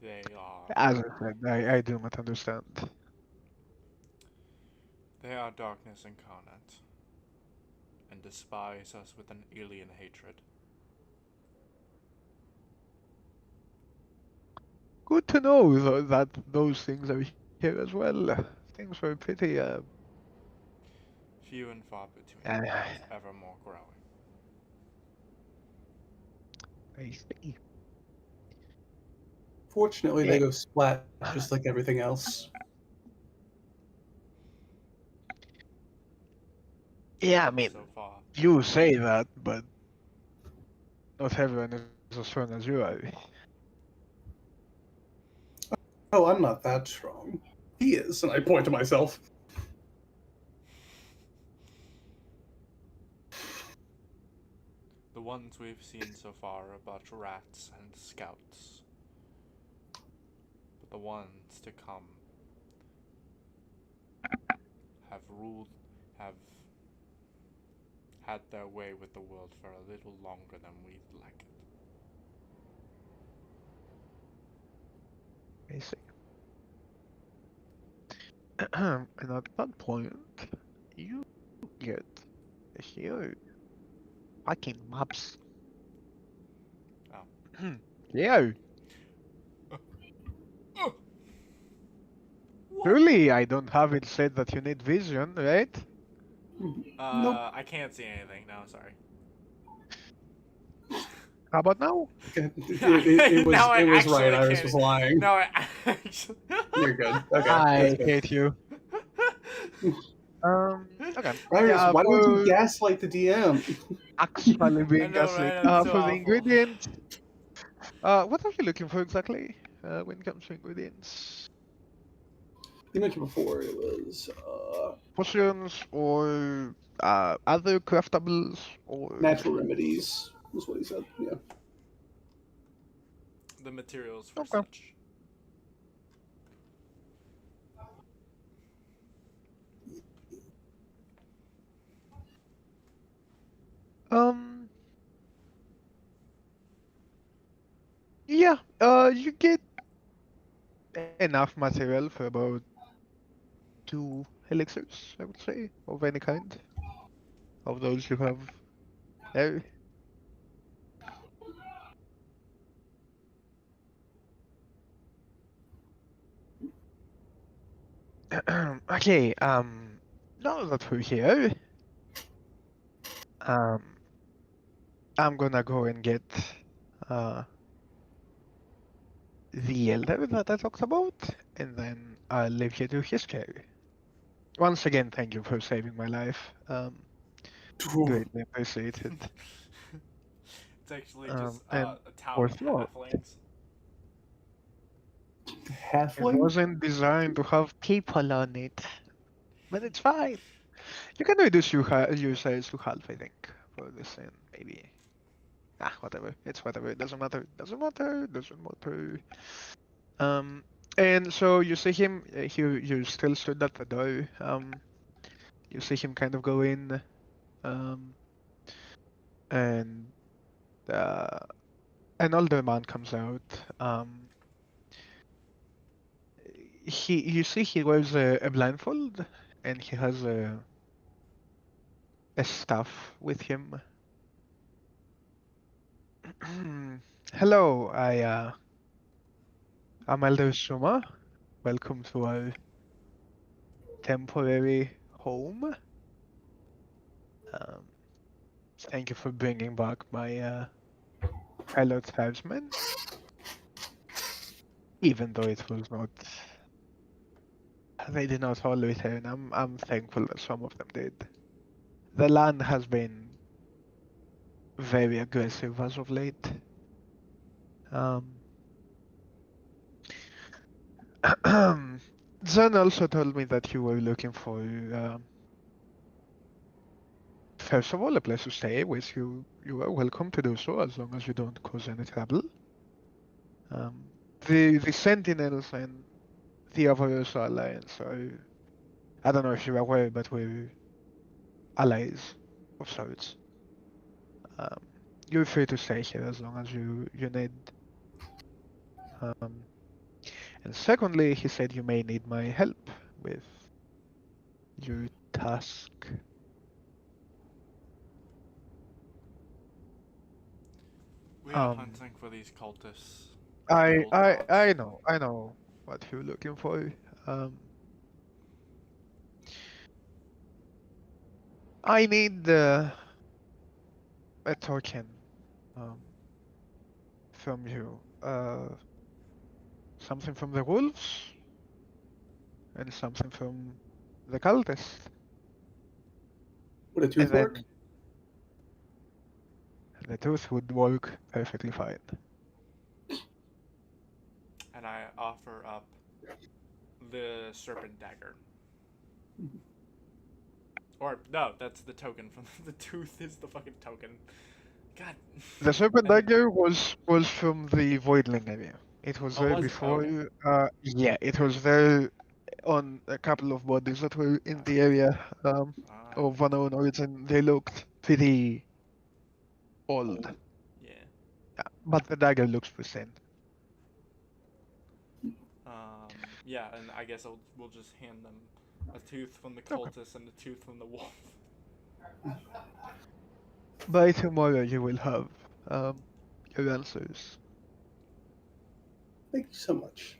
[SPEAKER 1] They are.
[SPEAKER 3] As I said, I do not understand.
[SPEAKER 1] They are darkness incarnate, and despise us with an alien hatred.
[SPEAKER 3] Good to know that those things are here as well. Things were pretty
[SPEAKER 1] Few and far between,
[SPEAKER 3] uh,
[SPEAKER 1] but ever more growing.
[SPEAKER 3] I see.
[SPEAKER 2] Fortunately,
[SPEAKER 3] Yeah.
[SPEAKER 2] they go splat just like everything else.
[SPEAKER 3] Yeah, I mean,
[SPEAKER 1] So far.
[SPEAKER 3] you say that, but not everyone is as strong as you are.
[SPEAKER 2] Oh, I'm not that strong. He is, and I point to myself.
[SPEAKER 1] The ones we've seen so far are but rats and scouts. But the ones to come have ruled, have had their way with the world for a little longer than we'd like it.
[SPEAKER 3] I see. And at that point, you get here fucking maps.
[SPEAKER 1] Oh.
[SPEAKER 3] Yeah.
[SPEAKER 1] What?
[SPEAKER 3] Surely I don't have it said that you need vision, right?
[SPEAKER 2] Nope.
[SPEAKER 1] I can't see anything. No, sorry.
[SPEAKER 3] How about now?
[SPEAKER 1] Now I
[SPEAKER 2] it was
[SPEAKER 1] actually
[SPEAKER 2] right. Iris
[SPEAKER 1] can't.
[SPEAKER 2] was lying.
[SPEAKER 1] No, I actually.
[SPEAKER 2] You're good. Okay, that's
[SPEAKER 3] I
[SPEAKER 2] good.
[SPEAKER 3] hate you. Okay.
[SPEAKER 2] Iris,
[SPEAKER 3] Yeah,
[SPEAKER 2] why would you
[SPEAKER 3] for
[SPEAKER 2] gaslight the DM?
[SPEAKER 3] actually
[SPEAKER 1] I
[SPEAKER 3] being
[SPEAKER 1] know,
[SPEAKER 3] gaslit.
[SPEAKER 1] right? I'm so
[SPEAKER 3] For the
[SPEAKER 1] awful.
[SPEAKER 3] ingredients, what are you looking for exactly? When it comes to ingredients?
[SPEAKER 2] You mentioned before it was
[SPEAKER 3] Potions or other craftables or
[SPEAKER 2] natural remedies. Was what he said. Yeah.
[SPEAKER 1] The materials for
[SPEAKER 3] okay.
[SPEAKER 1] such.
[SPEAKER 3] Um yeah, you get enough material for about 2 elixirs, I would say, of any kind. Of those you have there. Okay, now that we're here, um, I'm gonna go and get uh the elder that I talked about, and then I'll leave you to his care. Once again, thank you for saving my life. Greatly appreciated.
[SPEAKER 1] It's actually just
[SPEAKER 3] And
[SPEAKER 1] a town of
[SPEAKER 3] worth more.
[SPEAKER 1] halflings.
[SPEAKER 3] It
[SPEAKER 2] Halfling?
[SPEAKER 3] wasn't designed to have people on it. but it's fine. You can reduce your size to half, I think, for this, and maybe whatever. It's whatever. It doesn't matter. Doesn't matter. Doesn't matter. Um, and so you see him. You still stood at the door. You see him kind of go in. Um, and uh, an older man comes out. You see he wears a blindfold, and he has a staff with him. Hello, I'm Elder Suma. Welcome to our temporary home. Um, Thank you for bringing back my fellow tribesmen, even though it was not. They did not all return. I'm thankful that some of them did. The land has been very aggressive as of late. Um, Zen also told me that you were looking for, first of all, a place to stay, which you are welcome to do so as long as you don't cause any trouble. The Sentinels and the Avarosa Alliance are, I don't know if you're aware, but we're allies of sorts. Um, you're free to stay here as long as you need. Um, and secondly, he said you may need my help with your task.
[SPEAKER 1] We are hunting for these cultists.
[SPEAKER 3] I
[SPEAKER 1] The old
[SPEAKER 3] I
[SPEAKER 1] gods.
[SPEAKER 3] I know what you're looking for. I need a token um from you. Something from the wolves and something from the cultists.
[SPEAKER 2] Would a
[SPEAKER 3] And
[SPEAKER 2] tooth work?
[SPEAKER 3] then the tooth would work perfectly fine.
[SPEAKER 1] And I offer up the serpent dagger. Or no, that's the token from the tooth is the fucking token. God.
[SPEAKER 3] The serpent
[SPEAKER 1] And
[SPEAKER 3] dagger was from the voidling area. It was
[SPEAKER 1] oh,
[SPEAKER 3] there
[SPEAKER 1] was it? Oh,
[SPEAKER 3] before.
[SPEAKER 1] okay.
[SPEAKER 3] Yeah, it was there on a couple of bodies that were in the area of unknown origin. They looked pretty old.
[SPEAKER 1] Yeah.
[SPEAKER 3] Yeah, but the dagger looks pristine.
[SPEAKER 1] Yeah, and I guess we'll just hand them a tooth from the
[SPEAKER 3] Okay.
[SPEAKER 1] cultist and a tooth from the wolf.
[SPEAKER 3] By tomorrow you will have your answers.
[SPEAKER 2] Thank you so much.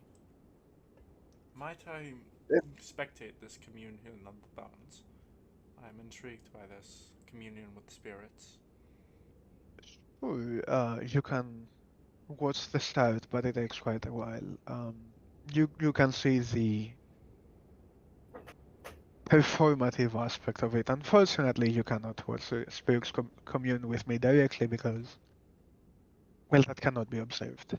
[SPEAKER 1] Might I
[SPEAKER 3] Yeah.
[SPEAKER 1] spectate this communion of the bones? I am intrigued by this communion with spirits.
[SPEAKER 3] Sure, you can watch the start, but it takes quite a while. You can see the performative aspect of it. Unfortunately, you cannot watch the spirits commune with me directly because, well, that cannot be observed.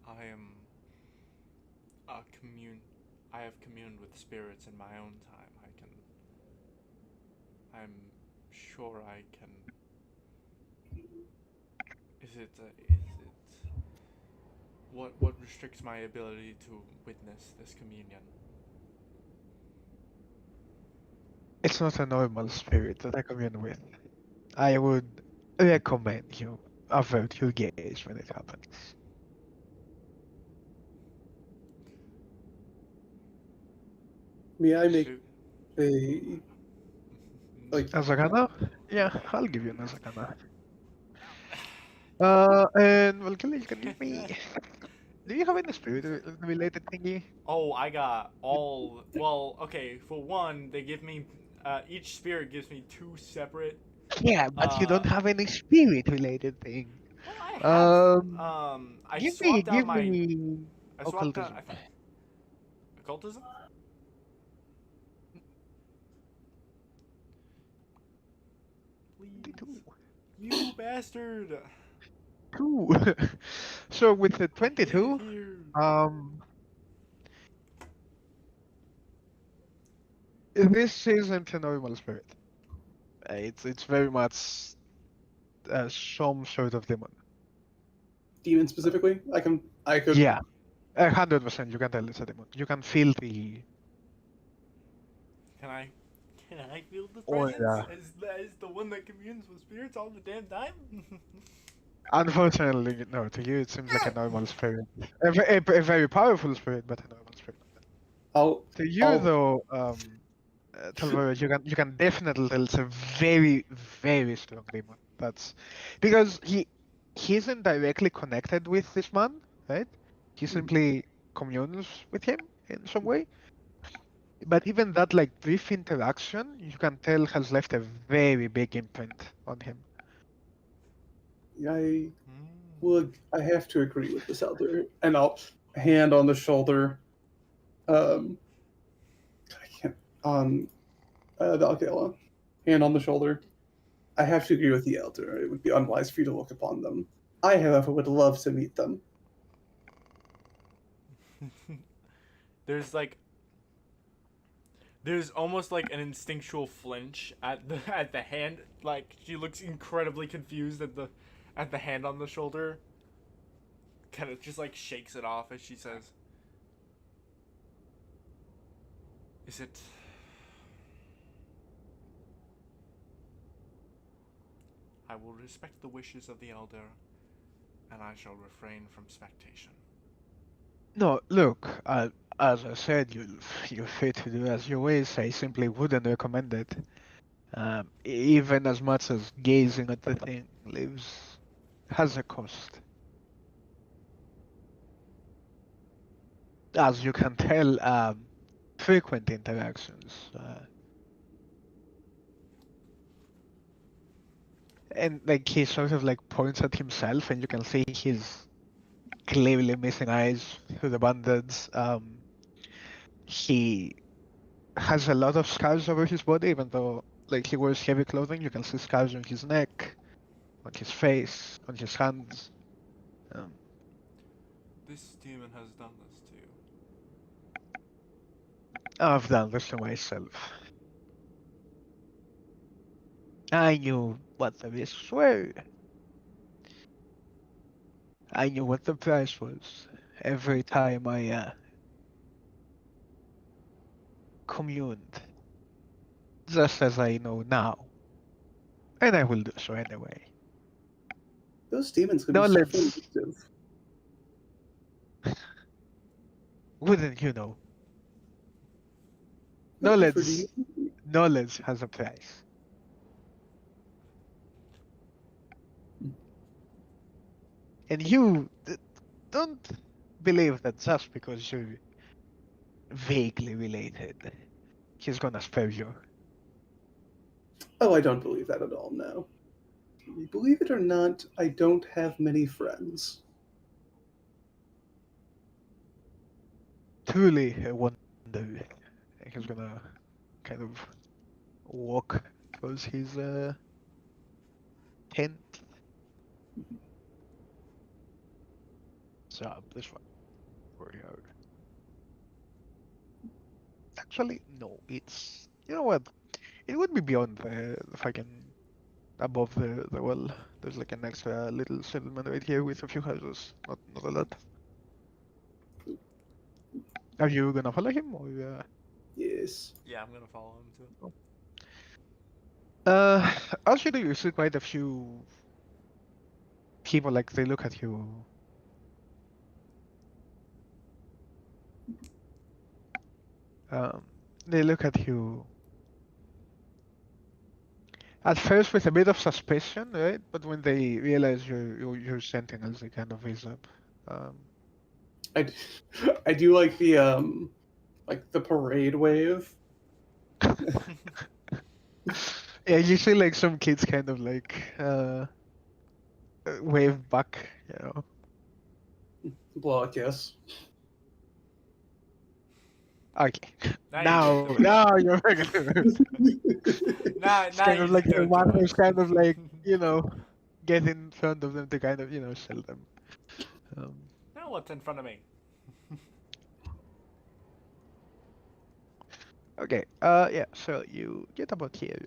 [SPEAKER 1] I am a commune. I have communed with spirits in my own time. I'm sure I can. Is it? What restricts my ability to witness this communion?
[SPEAKER 3] It's not a normal spirit that I commune with. I would recommend you avert your gaze when it happens.
[SPEAKER 2] May I make
[SPEAKER 1] Shoot.
[SPEAKER 2] a like?
[SPEAKER 3] Azagana? Yeah, I'll give you an Azagana. And well, Kelly, you can give me. Do you have any spirit related thingy?
[SPEAKER 1] Oh, I got all. Well, okay. For one, they give me. Each spirit gives me two separate.
[SPEAKER 3] Yeah, but you
[SPEAKER 1] Uh,
[SPEAKER 3] don't have any spirit related thing.
[SPEAKER 1] well, I have.
[SPEAKER 3] Um,
[SPEAKER 1] I
[SPEAKER 3] give me,
[SPEAKER 1] swapped out
[SPEAKER 3] give
[SPEAKER 1] my.
[SPEAKER 3] me
[SPEAKER 1] I swapped out.
[SPEAKER 3] occultism.
[SPEAKER 1] I think occultism. Please,
[SPEAKER 3] 22.
[SPEAKER 1] you bastard!
[SPEAKER 3] Two. So with the
[SPEAKER 1] I hate it
[SPEAKER 3] 22,
[SPEAKER 1] here.
[SPEAKER 3] um, this isn't a normal spirit. It's very much some sort of demon.
[SPEAKER 2] Demon specifically, I could.
[SPEAKER 3] Yeah, 100%. You can tell it's a demon. You can feel the
[SPEAKER 1] Can I? Can I feel the
[SPEAKER 3] aura.
[SPEAKER 1] presence as the one that communes with spirits all the damn time?
[SPEAKER 3] Unfortunately, no. To you, it seems like a normal spirit, a very powerful spirit, but a normal spirit.
[SPEAKER 2] I'll.
[SPEAKER 3] To you,
[SPEAKER 2] I'll.
[SPEAKER 3] though, Talvara, you can definitely tell it's a very, very strong demon. That's because he isn't directly connected with this man, right? He simply communes with him in some way. But even that like brief interaction, you can tell has left a very big imprint on him.
[SPEAKER 2] I would. I have to agree with this elder, and I'll hand on the shoulder. I can't on Valgala. Hand on the shoulder. I have to agree with the elder. It would be unwise for you to look upon them. I, however, would love to meet them.
[SPEAKER 1] There's like there's almost like an instinctual flinch at the hand. Like she looks incredibly confused at the hand on the shoulder. Kind of just like shakes it off as she says, "Is it?" I will respect the wishes of the elder, and I shall refrain from spectation.
[SPEAKER 3] No, look, as I said, you're free to do as you wish. I simply wouldn't recommend it. Even as much as gazing at the thing has a cost. As you can tell, frequent interactions. And like he sort of like points at himself, and you can see he's clearly missing eyes through the bandage. He has a lot of scars over his body, even though like he wears heavy clothing. You can see scars on his neck, on his face, on his hands. Um,
[SPEAKER 1] This demon has done this to you.
[SPEAKER 3] I've done this to myself. I knew what the risks were. I knew what the price was. Every time I communed, just as I know now, and I will do so anyway.
[SPEAKER 2] Those demons could
[SPEAKER 3] Now
[SPEAKER 2] be so
[SPEAKER 3] let's,
[SPEAKER 2] vindictive.
[SPEAKER 3] wouldn't you know?
[SPEAKER 2] What offer do you?
[SPEAKER 3] Knowledge has a price. And you don't believe that just because you're vaguely related, he's gonna spare you.
[SPEAKER 2] Oh, I don't believe that at all. No. Believe it or not, I don't have many friends.
[SPEAKER 3] Truly a wonder. And he's gonna kind of walk towards his tent. So this one. Where you are. Actually, no. It's you know what? It would be beyond the fucking above the well. There's like an extra little settlement right here with a few houses. Not a lot. Are you gonna follow him or?
[SPEAKER 2] Yes.
[SPEAKER 1] Yeah, I'm gonna follow him too.
[SPEAKER 3] Actually, you see quite a few people like they look at you. Um, they look at you at first with a bit of suspicion, right? But when they realize you're sentinels, they kind of raise up. Um,
[SPEAKER 2] I, I do like the parade wave.
[SPEAKER 3] yeah, you see like some kids kind of like wave back, you know.
[SPEAKER 2] Blow a kiss.
[SPEAKER 3] Okay.
[SPEAKER 1] Now
[SPEAKER 3] Now you're
[SPEAKER 1] now
[SPEAKER 3] it's kind of
[SPEAKER 1] you
[SPEAKER 3] like
[SPEAKER 1] just
[SPEAKER 3] your
[SPEAKER 1] do too
[SPEAKER 3] mother's
[SPEAKER 1] much.
[SPEAKER 3] kind of like, get in front of them to kind of, sell them. Um,
[SPEAKER 1] Now what's in front of me?
[SPEAKER 3] Okay. Yeah. So you get about here.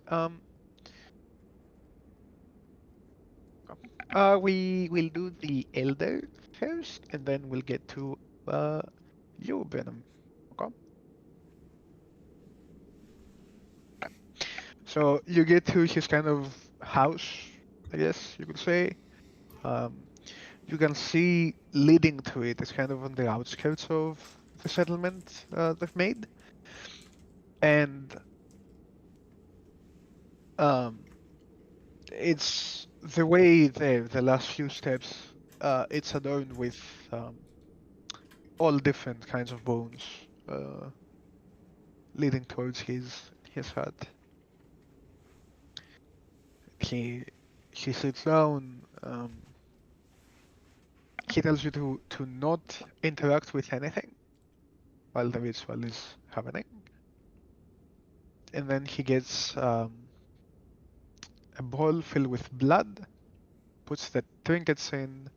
[SPEAKER 3] We will do the elder first, and then we'll get to uh you, Venom. Okay. So you get to his kind of house, I guess you could say. Um, you can see leading to it is kind of on the outskirts of the settlement they've made, and um, it's the way the last few steps. It's adorned with um, all different kinds of bones leading towards his hut. He he sits down. He tells you to not interact with anything while the ritual is happening, and then he gets a bowl filled with blood, puts the trinkets in,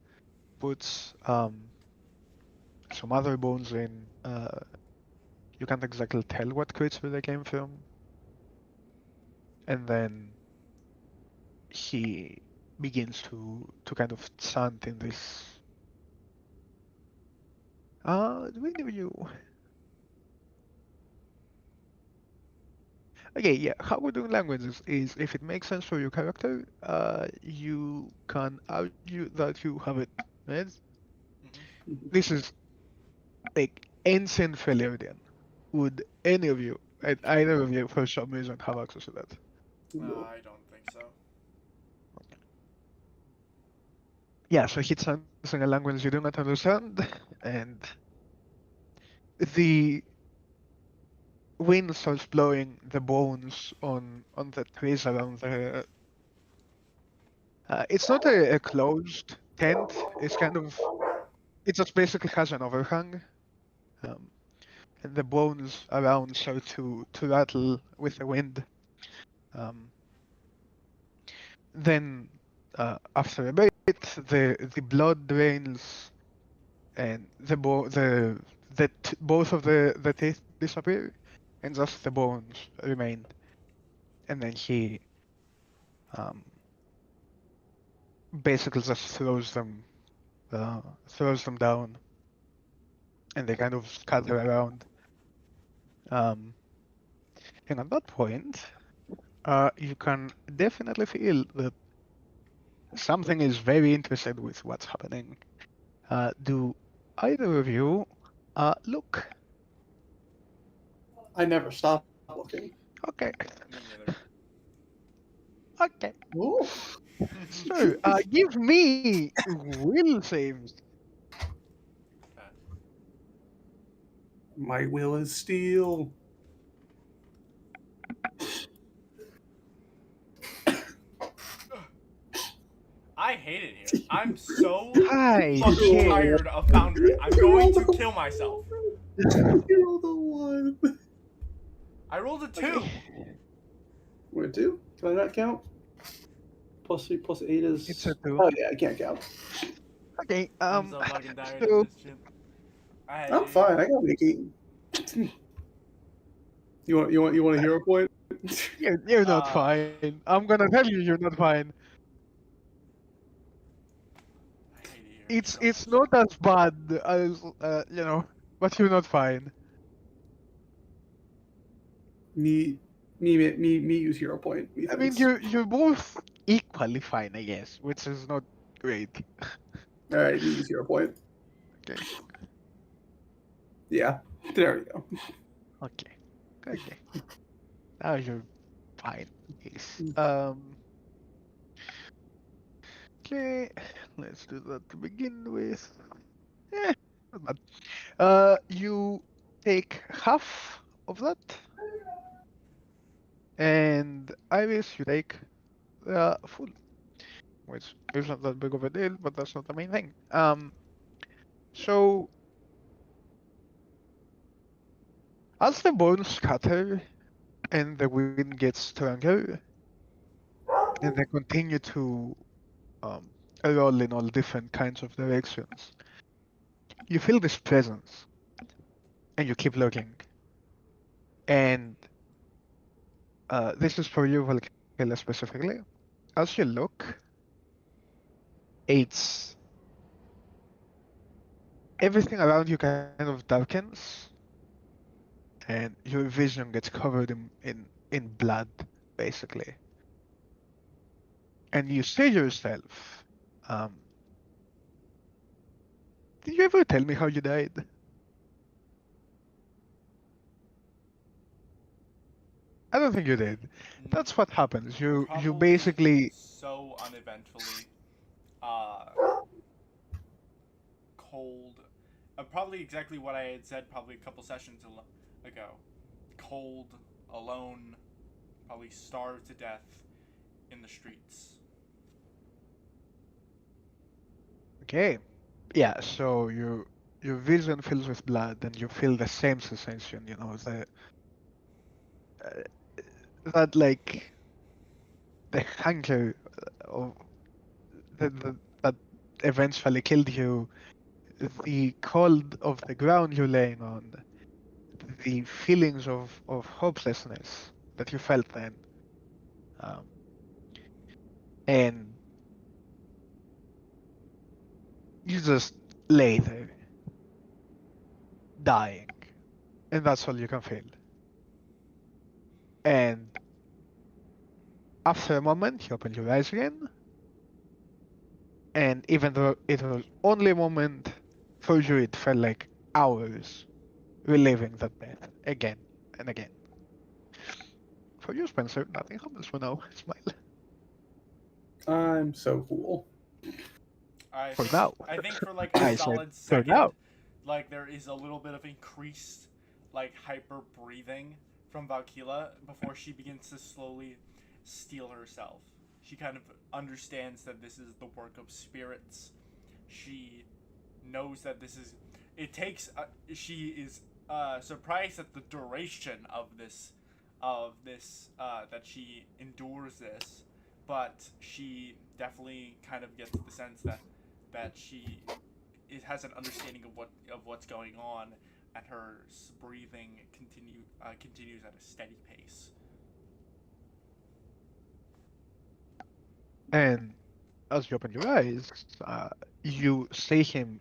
[SPEAKER 3] puts some other bones in. You can't exactly tell what creature they came from, and then he begins to kind of chant in this. Do we know you? Okay, yeah. How we're doing languages is if it makes sense for your character, you can argue that you have it. Right? This is like ancient Failurian. Would any of you, either of you, for some reason, have access to that?
[SPEAKER 2] No.
[SPEAKER 1] I don't think so.
[SPEAKER 3] Yeah, so he chants in a language you do not understand, and the wind starts blowing the bones on the trees around the. It's not a closed tent. It's kind of. It just basically has an overhang, um, and the bones around start to rattle with the wind. Um, then, after a bit, the blood drains, and both of the teeth disappear, and just the bones remain. And then he um, basically just throws them down, and they kind of scatter around. Um, and at that point, you can definitely feel that something is very interested with what's happening. Do either of you look?
[SPEAKER 2] I never stop looking.
[SPEAKER 3] Okay,
[SPEAKER 1] Me neither.
[SPEAKER 3] okay.
[SPEAKER 2] Oh,
[SPEAKER 3] So, give me will saves.
[SPEAKER 1] Okay.
[SPEAKER 2] my will is steel.
[SPEAKER 1] I hate it here. I'm so
[SPEAKER 3] Hi,
[SPEAKER 1] fucking
[SPEAKER 3] kid.
[SPEAKER 1] tired of Foundry. I'm going to kill myself.
[SPEAKER 2] You rolled a one.
[SPEAKER 1] I rolled a 2.
[SPEAKER 3] Okay.
[SPEAKER 2] Wait, two? Can I not count? Plus 3 plus 8 is.
[SPEAKER 3] It's a two.
[SPEAKER 2] Oh, yeah, I can't count.
[SPEAKER 3] Okay.
[SPEAKER 1] I'm so fucking tired
[SPEAKER 3] So
[SPEAKER 1] of this shit.
[SPEAKER 2] I'm fine. I got an 18. You want a hero point?
[SPEAKER 3] you're not
[SPEAKER 1] Uh,
[SPEAKER 3] fine. I'm gonna tell you you're not fine.
[SPEAKER 1] I hate it here
[SPEAKER 3] It's
[SPEAKER 1] so
[SPEAKER 3] it's
[SPEAKER 1] much.
[SPEAKER 3] not as bad as but you're not fine.
[SPEAKER 2] Me use hero point. Me
[SPEAKER 3] I mean,
[SPEAKER 2] thanks.
[SPEAKER 3] you're both equally fine, I guess, which is not great.
[SPEAKER 2] All right, me use hero point.
[SPEAKER 3] Okay.
[SPEAKER 2] Yeah, there we go.
[SPEAKER 3] Okay. Okay. Now you're fine. Yes. Okay. Let's do that to begin with. Not bad. You take half of that, and Iris, you take full, which isn't that big of a deal, but that's not the main thing. So as the bones scatter and the wind gets stronger, and they continue to um, roll in all different kinds of directions, you feel this presence, and you keep looking. And this is for you, Valkyria, specifically. As you look, it's everything around you kind of darkens, and your vision gets covered in blood, basically. And you say to yourself, um, did you ever tell me how you died? I don't think you did. That's what happens. You
[SPEAKER 1] Probably
[SPEAKER 3] basically
[SPEAKER 1] so uneventfully. Uh, Cold. Probably exactly what I had said probably a couple sessions ago. Cold, alone, probably starved to death in the streets.
[SPEAKER 3] okay. Yeah, so your vision fills with blood and you feel the same sensation, uh, that like the hunger of that eventually killed you, the cold of the ground you're laying on, the feelings of hopelessness that you felt then. Um, and you just lay there, dying. And that's all you can feel. And after a moment, you open your eyes again. And even though it was only a moment, for you it felt like hours reliving that death again and again. For you, Spencer, nothing happens for now. Smile.
[SPEAKER 2] I'm so cool.
[SPEAKER 1] I
[SPEAKER 3] For
[SPEAKER 1] think
[SPEAKER 3] now.
[SPEAKER 1] I think for like a
[SPEAKER 3] I said
[SPEAKER 1] solid
[SPEAKER 3] for
[SPEAKER 1] second,
[SPEAKER 3] now.
[SPEAKER 1] like there is a little bit of increased like hyper breathing from Valkyla before she begins to slowly steel herself. She kind of understands that this is the work of spirits. She knows that this is. It takes. She is surprised at the duration of this, that she endures this, but she definitely kind of gets the sense that she it has an understanding of what's going on, and her breathing continues at a steady pace.
[SPEAKER 3] And as you open your eyes, you see him.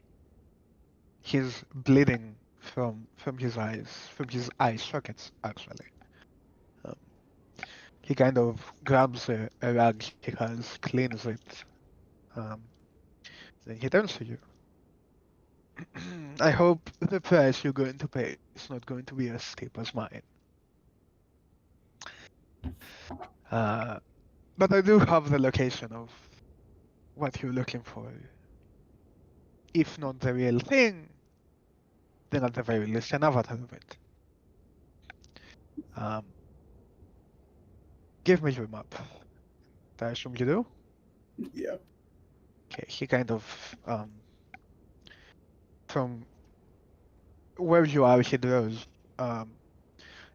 [SPEAKER 3] He's bleeding from his eyes, from his eye sockets, actually. Um, he kind of grabs a rag he has, cleans it, um, then he turns to you. I hope the price you're going to pay is not going to be as steep as mine. Uh, but I do have the location of what you're looking for. If not the real thing, then at the very least an avatar of it. Um, give me your map. I assume you do?
[SPEAKER 2] Yeah.
[SPEAKER 3] Okay, he kind of, from where you are, he draws um,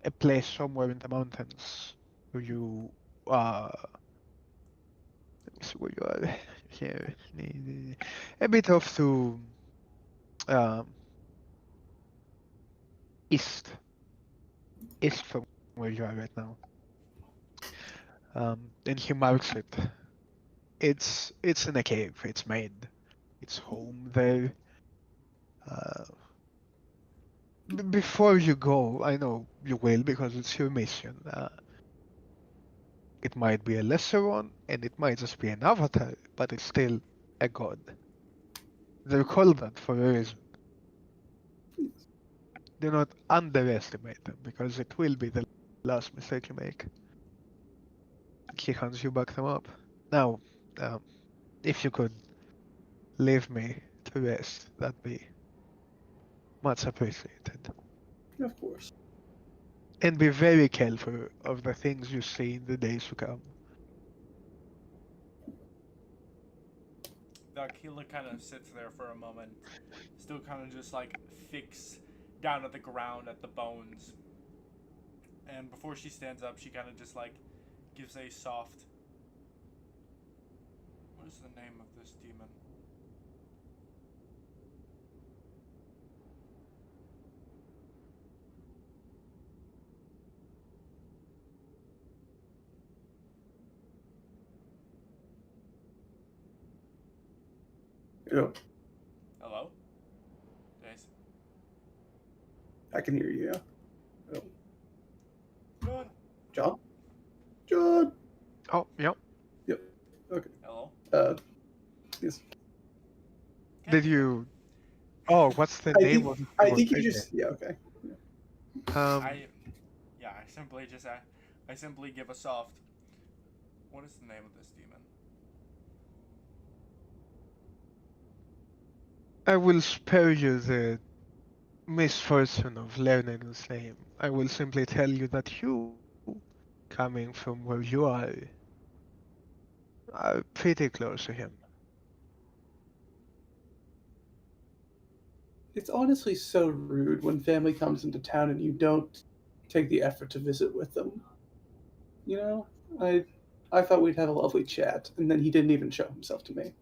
[SPEAKER 3] a place somewhere in the mountains where you, let me see where you are here. A bit off to um, east, east from where you are right now. And he marks it. It's in a cave. It's made its home there. Uh, before you go, I know you will because it's your mission. It might be a lesser one, and it might just be an avatar, but it's still a god. They're called that for a reason. Do not underestimate them because it will be the last mistake you make. He hands you back the map. Now, um, if you could leave me to rest, that'd be much appreciated.
[SPEAKER 2] Of course.
[SPEAKER 3] And be very careful of the things you see in the days to come.
[SPEAKER 1] Valkyla kind of sits there for a moment, still kind of just like fixed down at the ground at the bones. And before she stands up, she kind of just like gives a soft. What is the name of this demon?
[SPEAKER 2] Yep,
[SPEAKER 1] Hello? Yes.
[SPEAKER 2] I can hear you. Oh,
[SPEAKER 1] John?
[SPEAKER 2] John? John?
[SPEAKER 3] Oh, yeah.
[SPEAKER 2] Yep. Okay.
[SPEAKER 1] Hello?
[SPEAKER 2] Yes.
[SPEAKER 1] God
[SPEAKER 3] Did
[SPEAKER 1] damn it.
[SPEAKER 3] you? Oh, what's the
[SPEAKER 2] I
[SPEAKER 3] name
[SPEAKER 2] think
[SPEAKER 3] of the
[SPEAKER 2] I
[SPEAKER 3] demon?
[SPEAKER 2] think you
[SPEAKER 3] Okay.
[SPEAKER 2] just yeah, okay.
[SPEAKER 3] Um,
[SPEAKER 1] I simply just, I simply give a soft. What is the name of this demon?
[SPEAKER 3] I will spare you the misfortune of learning his name. I will simply tell you that you, coming from where you are pretty close to him.
[SPEAKER 2] It's honestly so rude when family comes into town and you don't take the effort to visit with them. You know, I I thought we'd have a lovely chat, and then he didn't even show himself to me.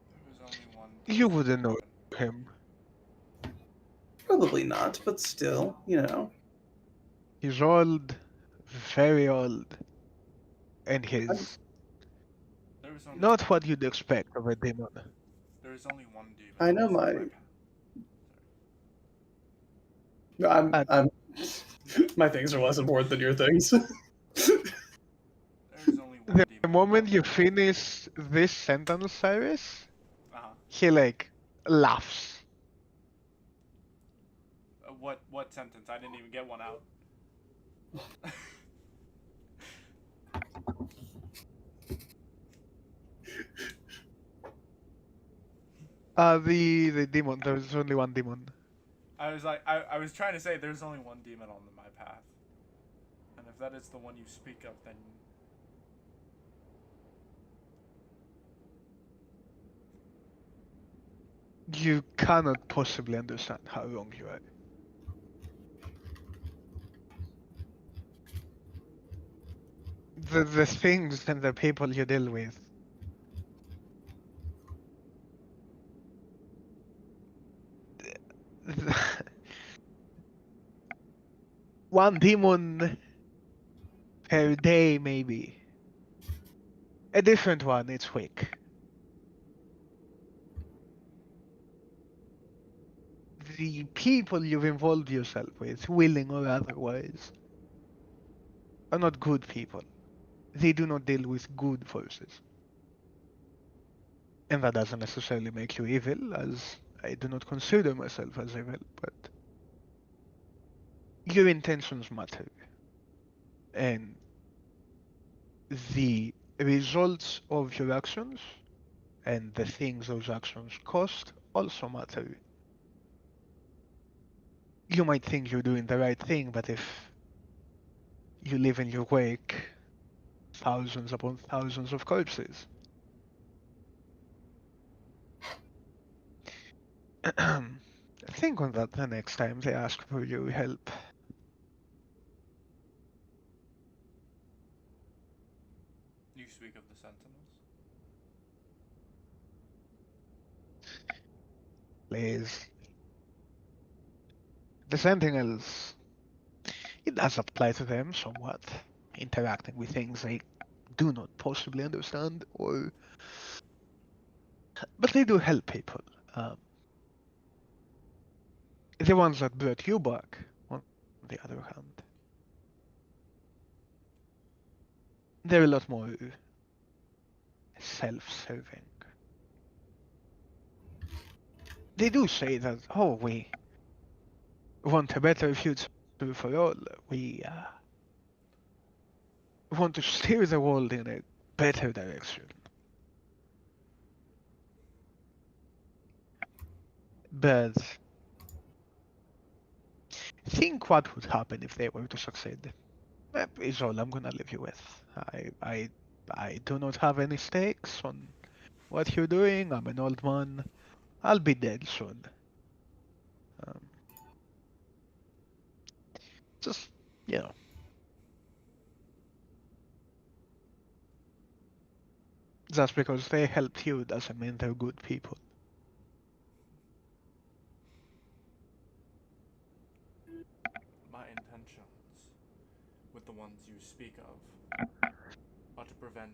[SPEAKER 1] There was only one
[SPEAKER 3] You
[SPEAKER 1] person
[SPEAKER 3] wouldn't
[SPEAKER 1] who
[SPEAKER 3] know
[SPEAKER 1] opened.
[SPEAKER 3] him.
[SPEAKER 2] Probably not, but still, you know.
[SPEAKER 3] He's old, very old, and
[SPEAKER 2] I'm,
[SPEAKER 3] he's
[SPEAKER 1] There was only
[SPEAKER 3] not
[SPEAKER 1] one.
[SPEAKER 3] what you'd expect of a demon.
[SPEAKER 1] There was only one demon
[SPEAKER 2] I
[SPEAKER 1] who
[SPEAKER 2] know
[SPEAKER 1] was in
[SPEAKER 2] my
[SPEAKER 1] my path.
[SPEAKER 2] no,
[SPEAKER 3] And
[SPEAKER 2] I'm my things are less important than your things.
[SPEAKER 1] There was only one
[SPEAKER 3] the
[SPEAKER 1] demon who
[SPEAKER 3] moment you
[SPEAKER 1] opened.
[SPEAKER 3] finish this sentence, Cyrus,
[SPEAKER 1] Uh huh.
[SPEAKER 3] he like laughs.
[SPEAKER 1] What sentence? I didn't even get one out.
[SPEAKER 3] The demon. There's only one demon.
[SPEAKER 1] I was like, I was trying to say there's only one demon on my path, and if that is the one you speak of, then
[SPEAKER 3] You cannot possibly understand how wrong you are. The things and the people you deal with. One demon per day, maybe. A different one each week. The people you've involved yourself with, willing or otherwise, are not good people. They do not deal with good forces. And that doesn't necessarily make you evil, as I do not consider myself as evil, but your intentions matter. And the results of your actions and the things those actions cost also matter. You might think you're doing the right thing, but if you leave in your wake thousands upon thousands of corpses, think on that the next time they ask for your help.
[SPEAKER 1] you speak of the Sentinels.
[SPEAKER 3] Please. The Sentinels, it does apply to them somewhat, interacting with things they do not possibly understand, or but they do help people. Um, the ones that brought you back, on the other hand, they're a lot more self-serving. They do say that, oh, we want a better future for all. We want to steer the world in a better direction. But think what would happen if they were to succeed. That is all I'm gonna leave you with. I do not have any stakes on what you're doing. I'm an old man. I'll be dead soon. Um, just, you know, just because they helped you doesn't mean they're good people.
[SPEAKER 1] My intentions with the ones you speak of are to prevent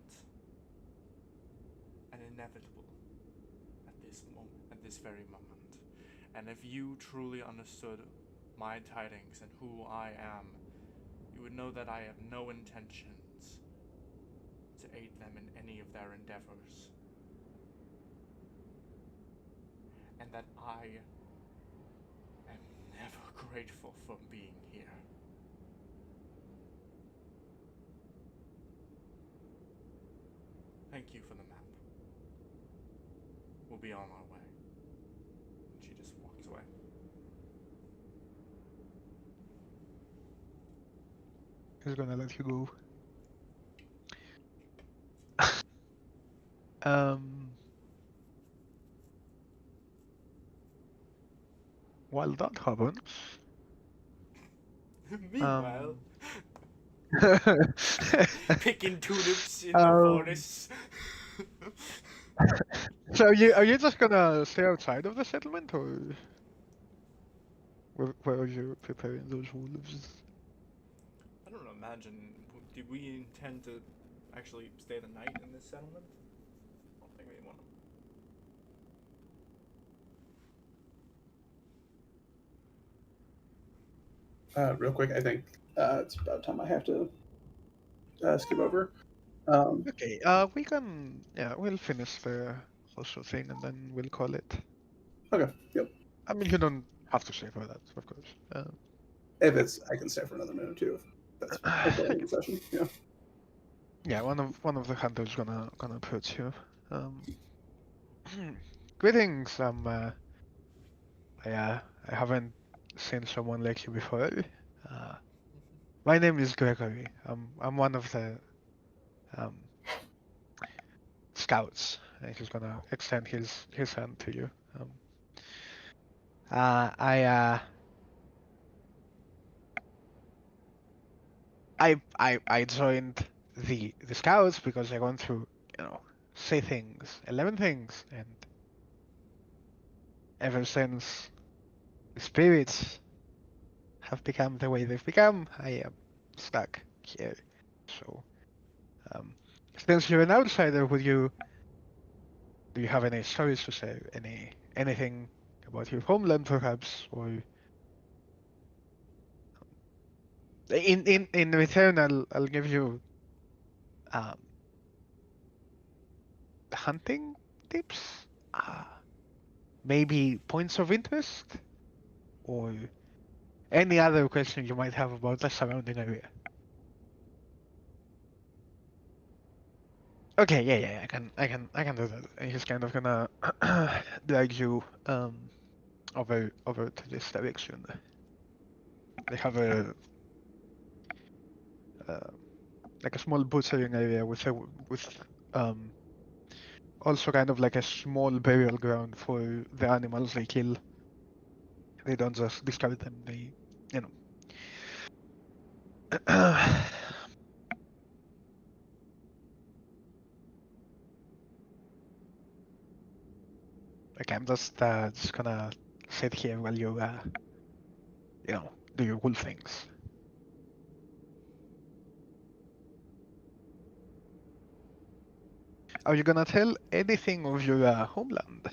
[SPEAKER 1] inevitable at this very moment. And if you truly understood my tidings and who I am, you would know that I have no intentions to aid them in any of their endeavors. And that I am never grateful for being here. Thank you for the map. We'll be on our way. And she just walks away.
[SPEAKER 3] He's gonna let you go. Um, while that happens,
[SPEAKER 1] Meanwhile, picking tulips in the
[SPEAKER 3] Um,
[SPEAKER 1] forest.
[SPEAKER 3] so are you just gonna stay outside of the settlement, or where are you preparing those wolves?
[SPEAKER 1] I don't imagine. Did we intend to actually stay the night in this settlement? I don't think we want to.
[SPEAKER 2] Real quick, I think it's about time I have to skip over.
[SPEAKER 3] Okay, we can, yeah, we'll finish the hostel thing and then we'll call it.
[SPEAKER 2] Okay, yep.
[SPEAKER 3] I mean, you don't have to stay for that, of course.
[SPEAKER 2] If it's, I can stay for another minute or two. If that's okay in the session. Yeah.
[SPEAKER 3] Yeah, one of the hunters gonna approach you. Greetings. I haven't seen someone like you before. Uh, my name is Gregory. I'm one of the um scouts. And he's gonna extend his hand to you. I I joined the scouts because I want to, say things, 11 things, and ever since the spirits have become the way they've become, I am stuck here. So, um, since you're an outsider, do you have any stories to say? Anything about your homeland, perhaps, or in return, I'll give you um hunting tips, maybe points of interest, or any other question you might have about the surrounding area. Okay, yeah, I can do that. And he's kind of gonna drag you over to this direction. They have a uh, like a small butchering area with um also kind of like a small burial ground for the animals they kill. They don't just discard them. They, you know. Okay, I'm just gonna sit here while you do your cool things. Are you gonna tell anything of your homeland?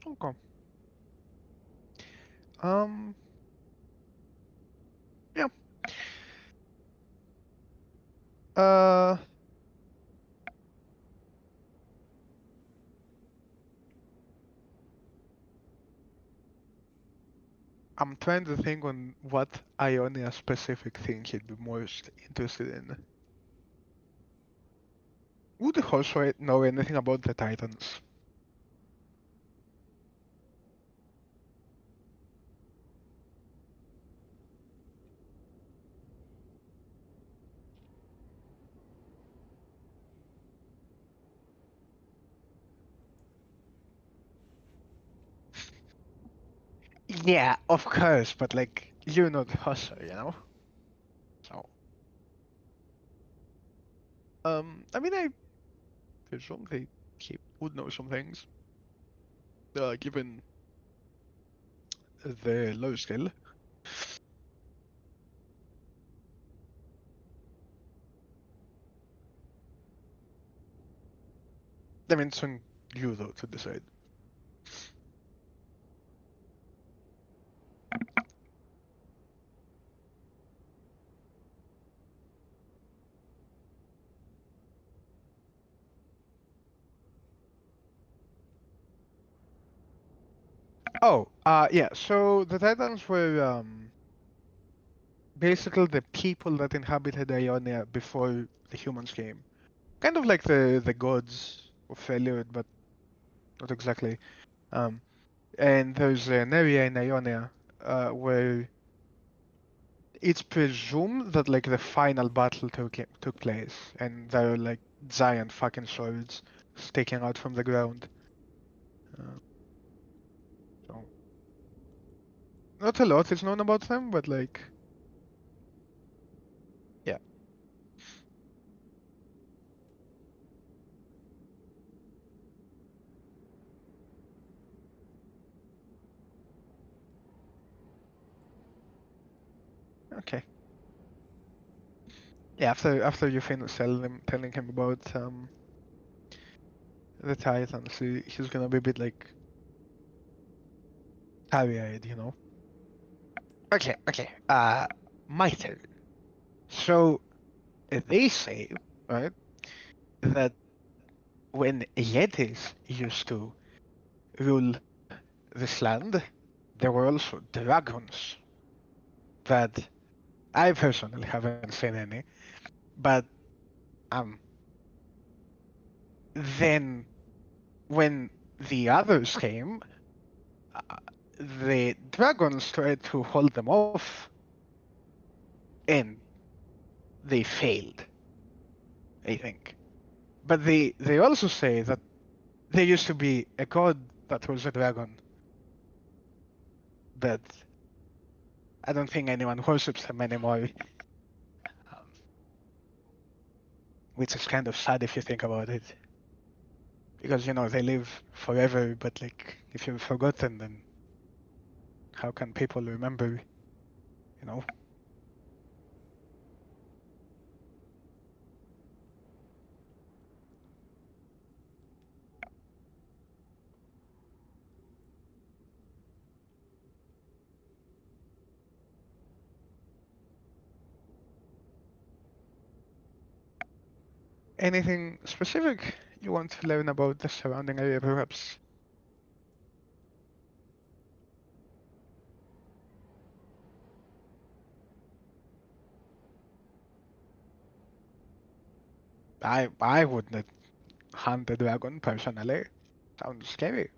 [SPEAKER 3] Okay. Um. Yeah. Uh. I'm trying to think on what Ionia specific thing he'd be most interested in. Would Josué know anything about the Titans? Yeah, of course, but like you're not Josué, you know. So, I mean, I presume he would know some things, given the low skill. I mean, it's on you though to decide. Oh, yeah. So the Titans were basically the people that inhabited Ionia before the humans came. Kind of like the gods of Freljord, but not exactly. Um, and there's an area in Ionia where it's presumed that like the final battle took place, and there are like giant fucking swords sticking out from the ground. Uh, so not a lot is known about them, but like yeah. Okay. Yeah, after you finish telling him about the Titans, he's gonna be a bit like tired, you know. Okay. My turn. So they say, right, that when Yetis used to rule this land, there were also dragons that I personally haven't seen any, but um, then when the others came, uh, the dragons tried to hold them off, and they failed, I think. But they also say that there used to be a god that was a dragon, but I don't think anyone worships him anymore, um, which is kind of sad if you think about it. Because, you know, they live forever, but like, if you've forgotten, then how can people remember, you know? Anything specific you want to learn about the surrounding area, perhaps? I wouldn't hunt a dragon personally. Sounds scary.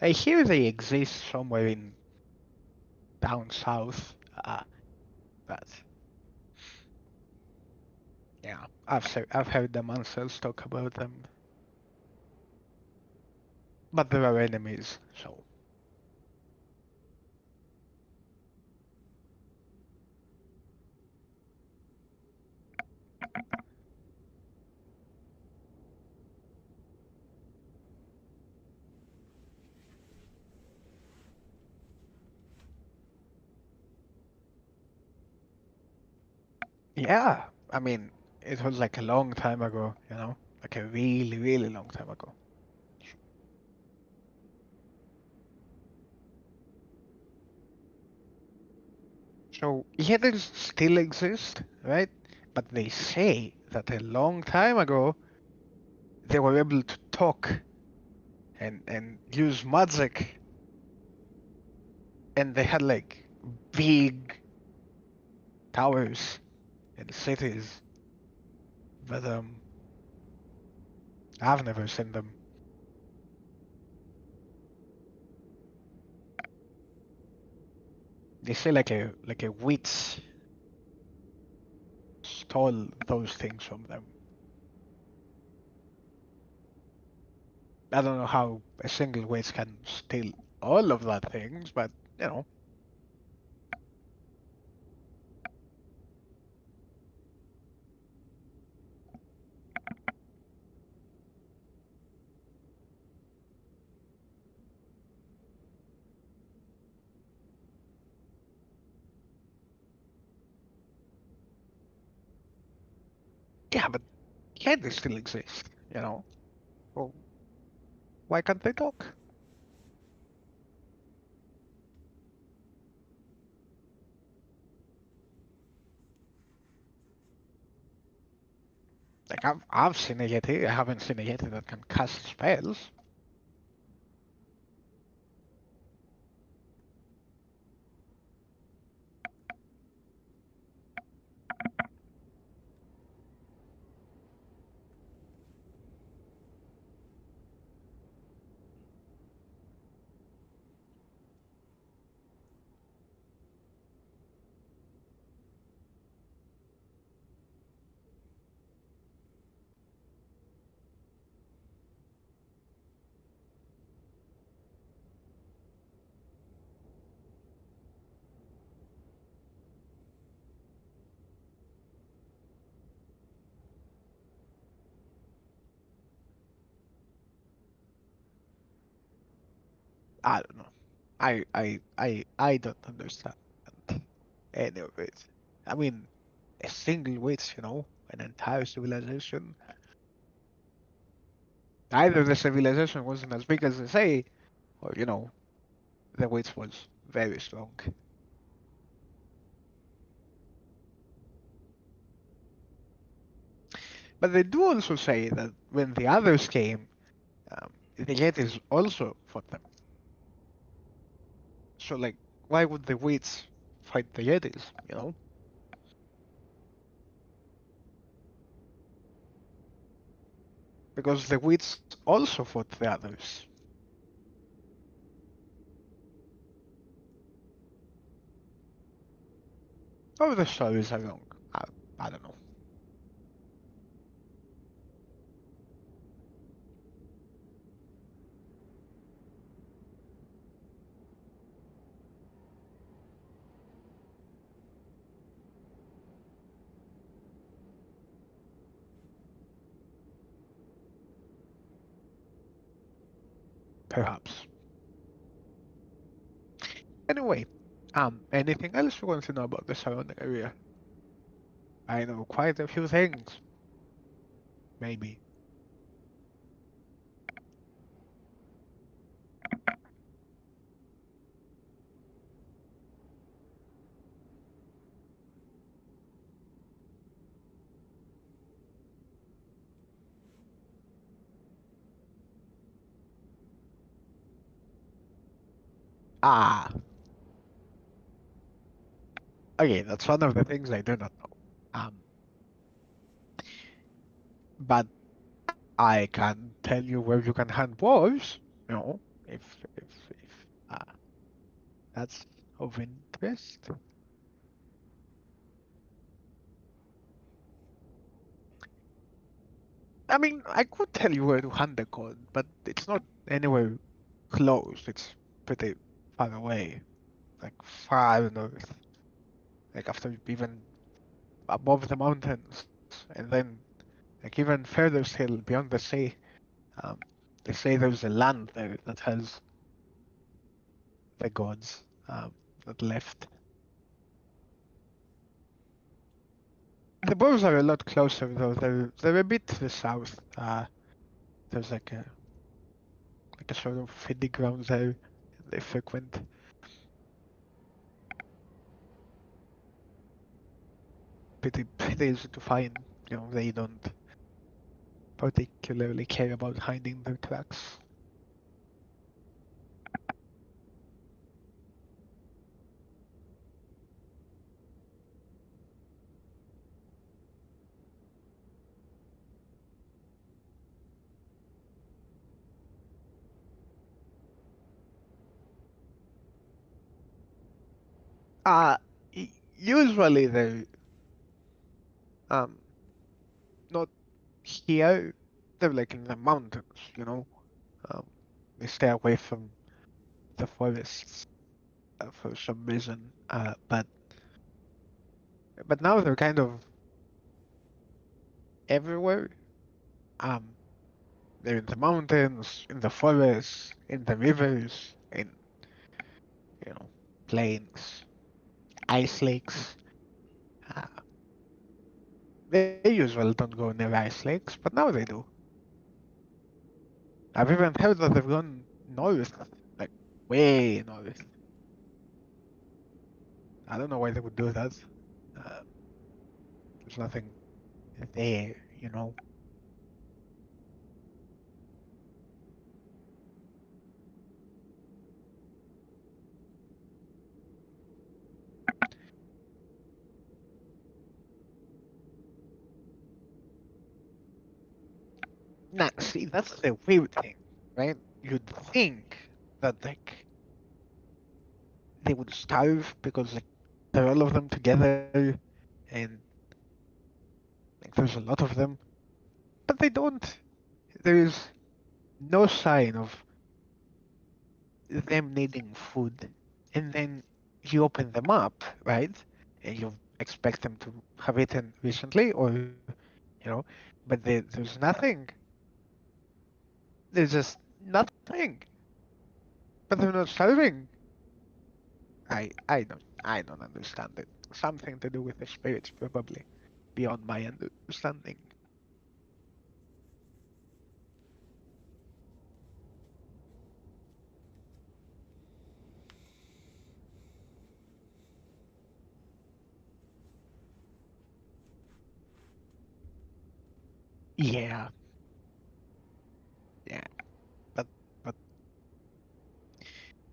[SPEAKER 3] I hear they exist somewhere in down south, but yeah, I've heard the monsters talk about them, but there are enemies, so yeah. I mean, it was like a long time ago, you know, like a really, really long time ago. So Yeders still exist, right? But they say that a long time ago they were able to talk and use magic, and they had like big towers and cities. But I've never seen them. They say like a witch stole those things from them. I don't know how a single witch can steal all of that things, but you know. Yeah, but they still exist, you know. Well, why can't they talk? Like I've seen a Yeti. I haven't seen a Yeti that can cast spells. I don't know. I don't understand any of it. I mean, a single witch, you know, an entire civilization. Either the civilization wasn't as big as they say, or you know, the witch was very strong. But they do also say that when the others came, the Yetis also fought them. So like, why would the witch fight the Yetis? You know, because the witch also fought the others. Or the stories are wrong. I don't know. Perhaps. Anyway, anything else you want to know about the surrounding area? I know quite a few things. Maybe. Ah, okay, that's one of the things I do not know. But I can tell you where you can hunt wolves. You know, if that's of interest. I mean, I could tell you where to hunt the god, but it's not anywhere close. It's pretty far away, like far north, like after even above the mountains, and then like even further still beyond the sea. Um, they say there's a land there that has the gods that left. The bows are a lot closer though. They're a bit to the south. There's like a sort of feeding ground there they frequent. Pretty easy to find. You know, they don't particularly care about hiding their tracks. Uh, Usually they're um not here. They're like in the mountains, you know. Um, they stay away from the forests for some reason. But now they're kind of everywhere. Um, they're in the mountains, in the forests, in the rivers, in you know plains, ice lakes. Uh, They usually don't go near ice lakes, but now they do. I've even heard that they've gone north, like way north. I don't know why they would do that. There's nothing there, you know. Nah, see, that's the weird thing, right? You'd think that like they would starve because like there are all of them together, and like there's a lot of them, but they don't. There is no sign of them needing food, and then you open them up, right? And you expect them to have eaten recently, or but there's nothing. There's just nothing. But they're not starving. I don't understand it. Something to do with the spirits, probably, beyond my understanding. Yeah, yeah, but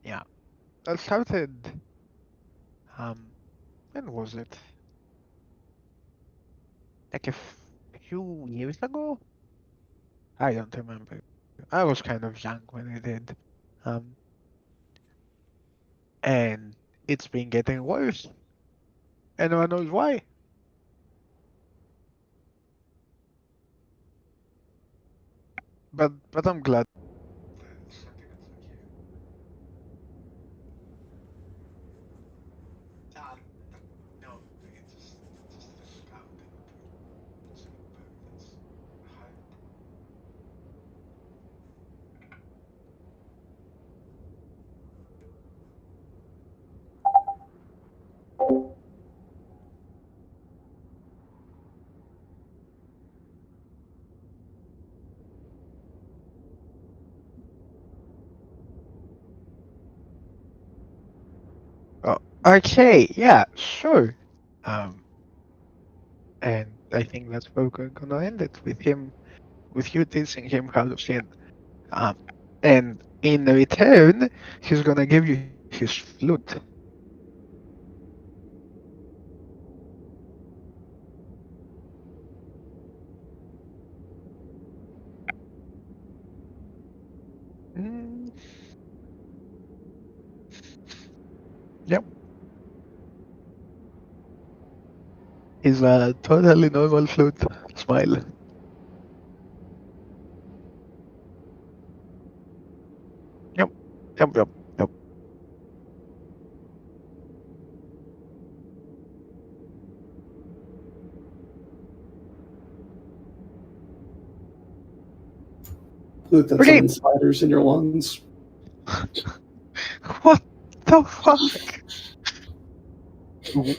[SPEAKER 3] yeah. I started. When was it? Like few years ago? I don't remember. I was kind of young when I did. Um, and it's been getting worse. And no one knows why. But I'm glad. No, it's just the scout and that's hard. Oh, okay, yeah, sure. Um, and I think that's where we're gonna end it with you teaching him how to sing. Um, and in return, he's gonna give you his flute. Mm, yep, he's a totally normal flute. Smile. Yep, yep.
[SPEAKER 2] Flute that
[SPEAKER 3] Okay,
[SPEAKER 2] summons spiders in your lungs.
[SPEAKER 3] what the fuck?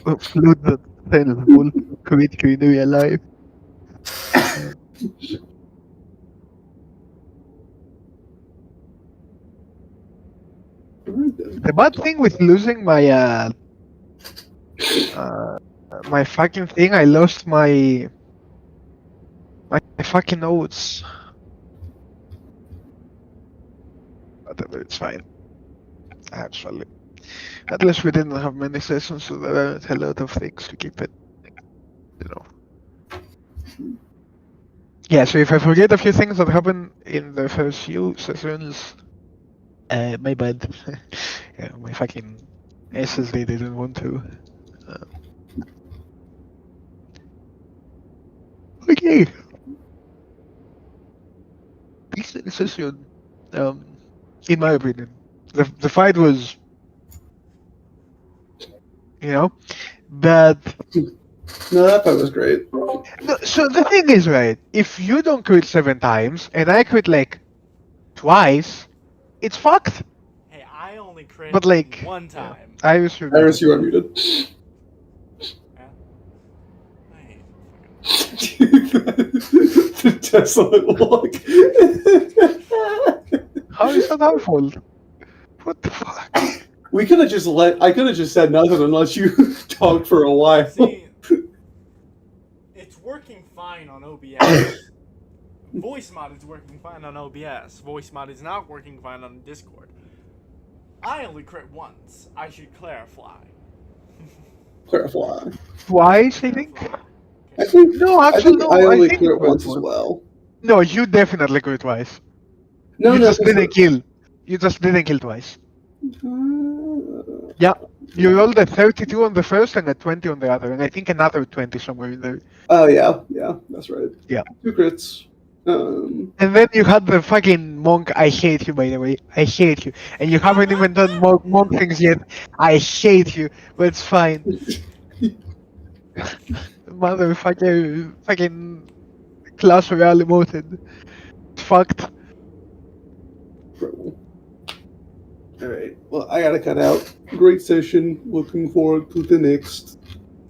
[SPEAKER 3] A flute that sends wolf creature in real life. The bad thing with losing my fucking thing, I lost my fucking notes. Whatever, it's fine. Actually, at least we didn't have many sessions, so there aren't a lot of things to keep it, you know. Yeah, so if I forget a few things that happened in the first few sessions, my bad. Yeah, my fucking SSD didn't want to. Uh, okay, this session, um, in my opinion, the fight was, but
[SPEAKER 2] No, that part was great.
[SPEAKER 3] no, so the thing is, right? If you don't crit 7 times and I crit like twice, it's fucked.
[SPEAKER 1] Hey, I only crit
[SPEAKER 3] But like,
[SPEAKER 1] one
[SPEAKER 3] yeah,
[SPEAKER 1] time.
[SPEAKER 3] Iris, you're
[SPEAKER 2] Iris,
[SPEAKER 3] muted.
[SPEAKER 2] you are muted.
[SPEAKER 1] Yeah. I hate fucking
[SPEAKER 2] desolate look.
[SPEAKER 3] How is that our fault? What the fuck?
[SPEAKER 2] We could have just I could have just said nothing and let you talk for a while.
[SPEAKER 1] See, it's working fine on OBS. Voice mod is working fine on OBS. Voice mod is not working fine on Discord. I only crit once. I should clarify.
[SPEAKER 2] Clarify.
[SPEAKER 3] Twice, I think?
[SPEAKER 2] I think
[SPEAKER 3] No,
[SPEAKER 2] I
[SPEAKER 3] actually,
[SPEAKER 2] think
[SPEAKER 3] no.
[SPEAKER 2] I only
[SPEAKER 3] think
[SPEAKER 2] clear
[SPEAKER 3] it
[SPEAKER 2] it
[SPEAKER 3] was
[SPEAKER 2] once as
[SPEAKER 3] once.
[SPEAKER 2] well.
[SPEAKER 3] No, you definitely crit twice.
[SPEAKER 2] No,
[SPEAKER 3] You
[SPEAKER 2] no,
[SPEAKER 3] just
[SPEAKER 2] 'cause
[SPEAKER 3] didn't kill. You just didn't kill twice.
[SPEAKER 2] the-
[SPEAKER 3] Yeah. You rolled a 32 on the first and a 20 on the other, and I think another 20 somewhere in there.
[SPEAKER 2] Oh yeah, that's right.
[SPEAKER 3] Yeah.
[SPEAKER 2] 2 crits.
[SPEAKER 3] And then you had the fucking monk. I hate you, by the way. I hate you. And you haven't even done monk things yet. I hate you, but it's fine. Motherfucker, fucking Clash Royale emoted. It's fucked.
[SPEAKER 2] Alright, well, I gotta cut out. Great session. Looking forward to the next.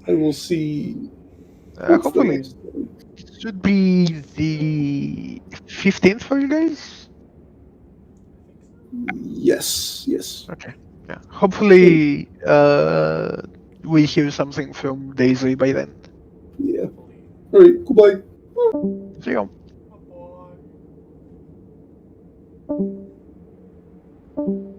[SPEAKER 2] And we'll see. What's the
[SPEAKER 3] Hopefully,
[SPEAKER 2] next one?
[SPEAKER 3] should be the 15th for you guys.
[SPEAKER 2] Yes, yes.
[SPEAKER 3] Okay. Yeah. Hopefully, we hear something from Daisy by then.
[SPEAKER 2] Yeah. Alright, goodbye.
[SPEAKER 3] See you.
[SPEAKER 1] Oh boy.